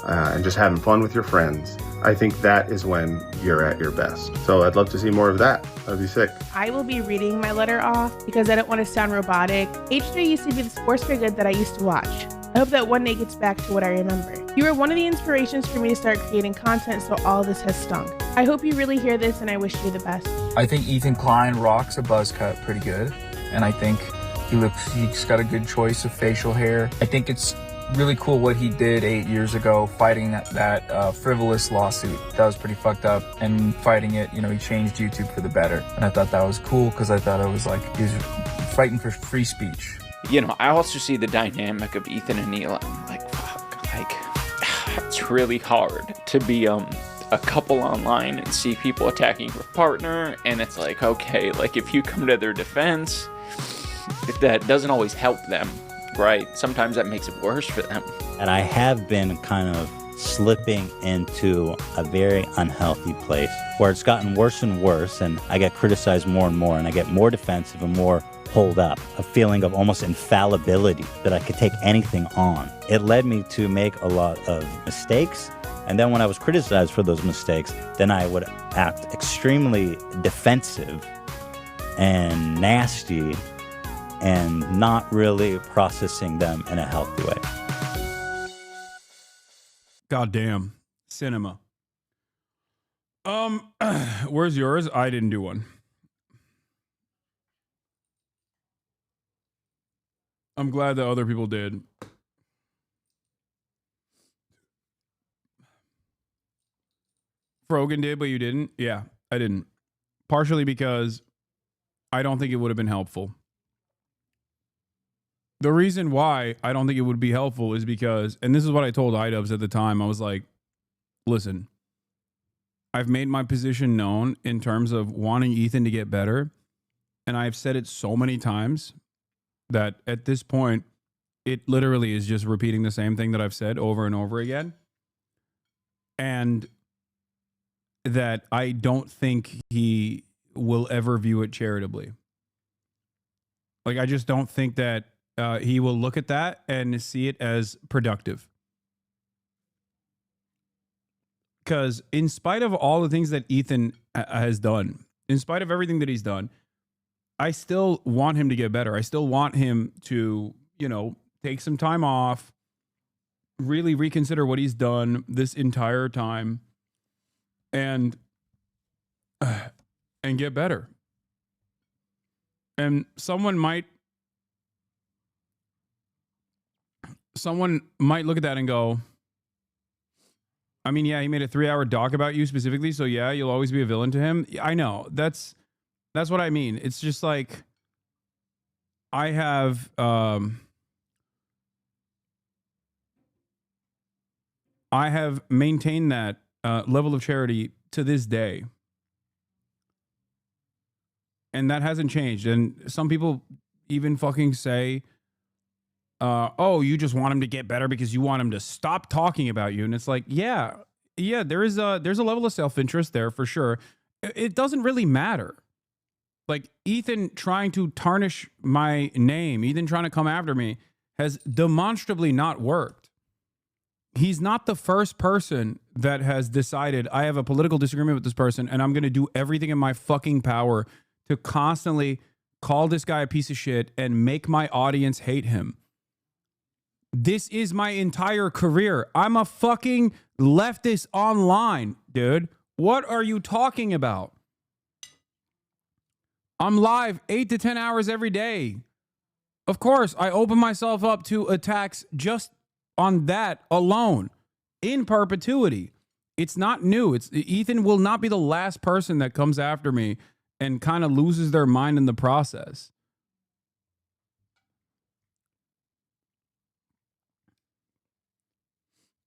and just having fun with your friends, I think that is when you're at your best. So I'd love to see more of that. That'd be sick. I will be reading my letter off because I don't want to sound robotic. H3 used to be the sports for good that I used to watch. I hope that one day gets back to what I remember. You were one of the inspirations for me to start creating content, so all this has stunk. I hope you really hear this, and I wish you the best. I think Ethan Klein rocks a buzz cut pretty good, and I think he's got a good choice of facial hair. I think it's really cool what he did 8 years ago, fighting that frivolous lawsuit. That was pretty fucked up, and fighting it, he changed YouTube for the better. And I thought that was cool because I thought it was like he was fighting for free speech. I also see the dynamic of Ethan and Neil. I'm like, fuck, like, it's really hard to be a couple online and see people attacking your partner, and it's like, okay, like if you come to their defense, if that doesn't always help them, right? Sometimes that makes it worse for them. And I have been kind of slipping into a very unhealthy place where it's gotten worse and worse, and I get criticized more and more, and I get more defensive and more pulled up, a feeling of almost infallibility that I could take anything on. It led me to make a lot of mistakes, and then when I was criticized for those mistakes, then I would act extremely defensive and nasty and not really processing them in a healthy way. Goddamn. Cinema. Where's yours? I didn't do one. I'm glad that other people did. Frogan did, but you didn't? Yeah, I didn't. Partially because I don't think it would have been helpful. The reason why I don't think it would be helpful is because, and this is what I told Idubbbz at the time, I was like, listen, I've made my position known in terms of wanting Ethan to get better, and I've said it so many times that at this point, it literally is just repeating the same thing that I've said over and over again. And that I don't think he will ever view it charitably. Like, I just don't think that he will look at that and see it as productive. Because in spite of all the things that Ethan has done, in spite of everything that he's done, I still want him to get better. I still want him to, take some time off, really reconsider what he's done this entire time, and get better. And someone might look at that and go, I mean, yeah, he made a 3-hour doc about you specifically, so yeah, you'll always be a villain to him. I know. That's what I mean. It's just like I have maintained that level of charity to this day. And that hasn't changed. And some people even fucking say, oh, you just want him to get better because you want him to stop talking about you. And it's like, yeah, there's a level of self-interest there for sure. It doesn't really matter. Like, Ethan trying to tarnish my name, Ethan trying to come after me has demonstrably not worked. He's not the first person that has decided I have a political disagreement with this person and I'm going to do everything in my fucking power to constantly call this guy a piece of shit and make my audience hate him. This is my entire career. I'm a fucking leftist online, dude. What are you talking about? I'm live 8 to 10 hours every day. Of course, I open myself up to attacks just on that alone in perpetuity. It's not new. Ethan will not be the last person that comes after me and kind of loses their mind in the process.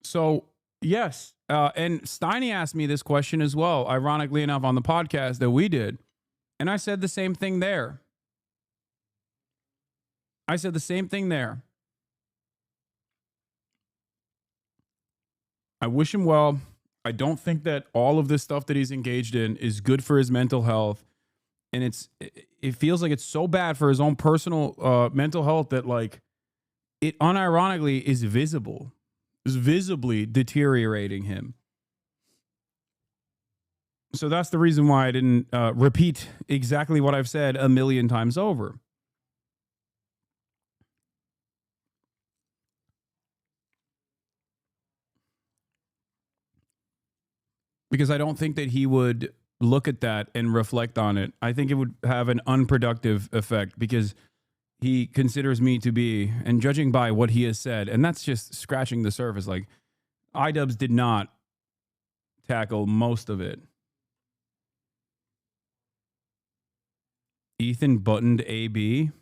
So, yes. And Steiny asked me this question as well, ironically enough, on the podcast that we did. And I said the same thing there. I wish him well. I don't think that all of this stuff that he's engaged in is good for his mental health. And it feels like it's so bad for his own personal mental health that, like, it unironically is visibly deteriorating him. So that's the reason why I didn't repeat exactly what I've said a million times over. Because I don't think that he would look at that and reflect on it. I think it would have an unproductive effect because he considers me to be, and judging by what he has said, and that's just scratching the surface. Like, Idubbbz did not tackle most of it. Ethan buttoned AB.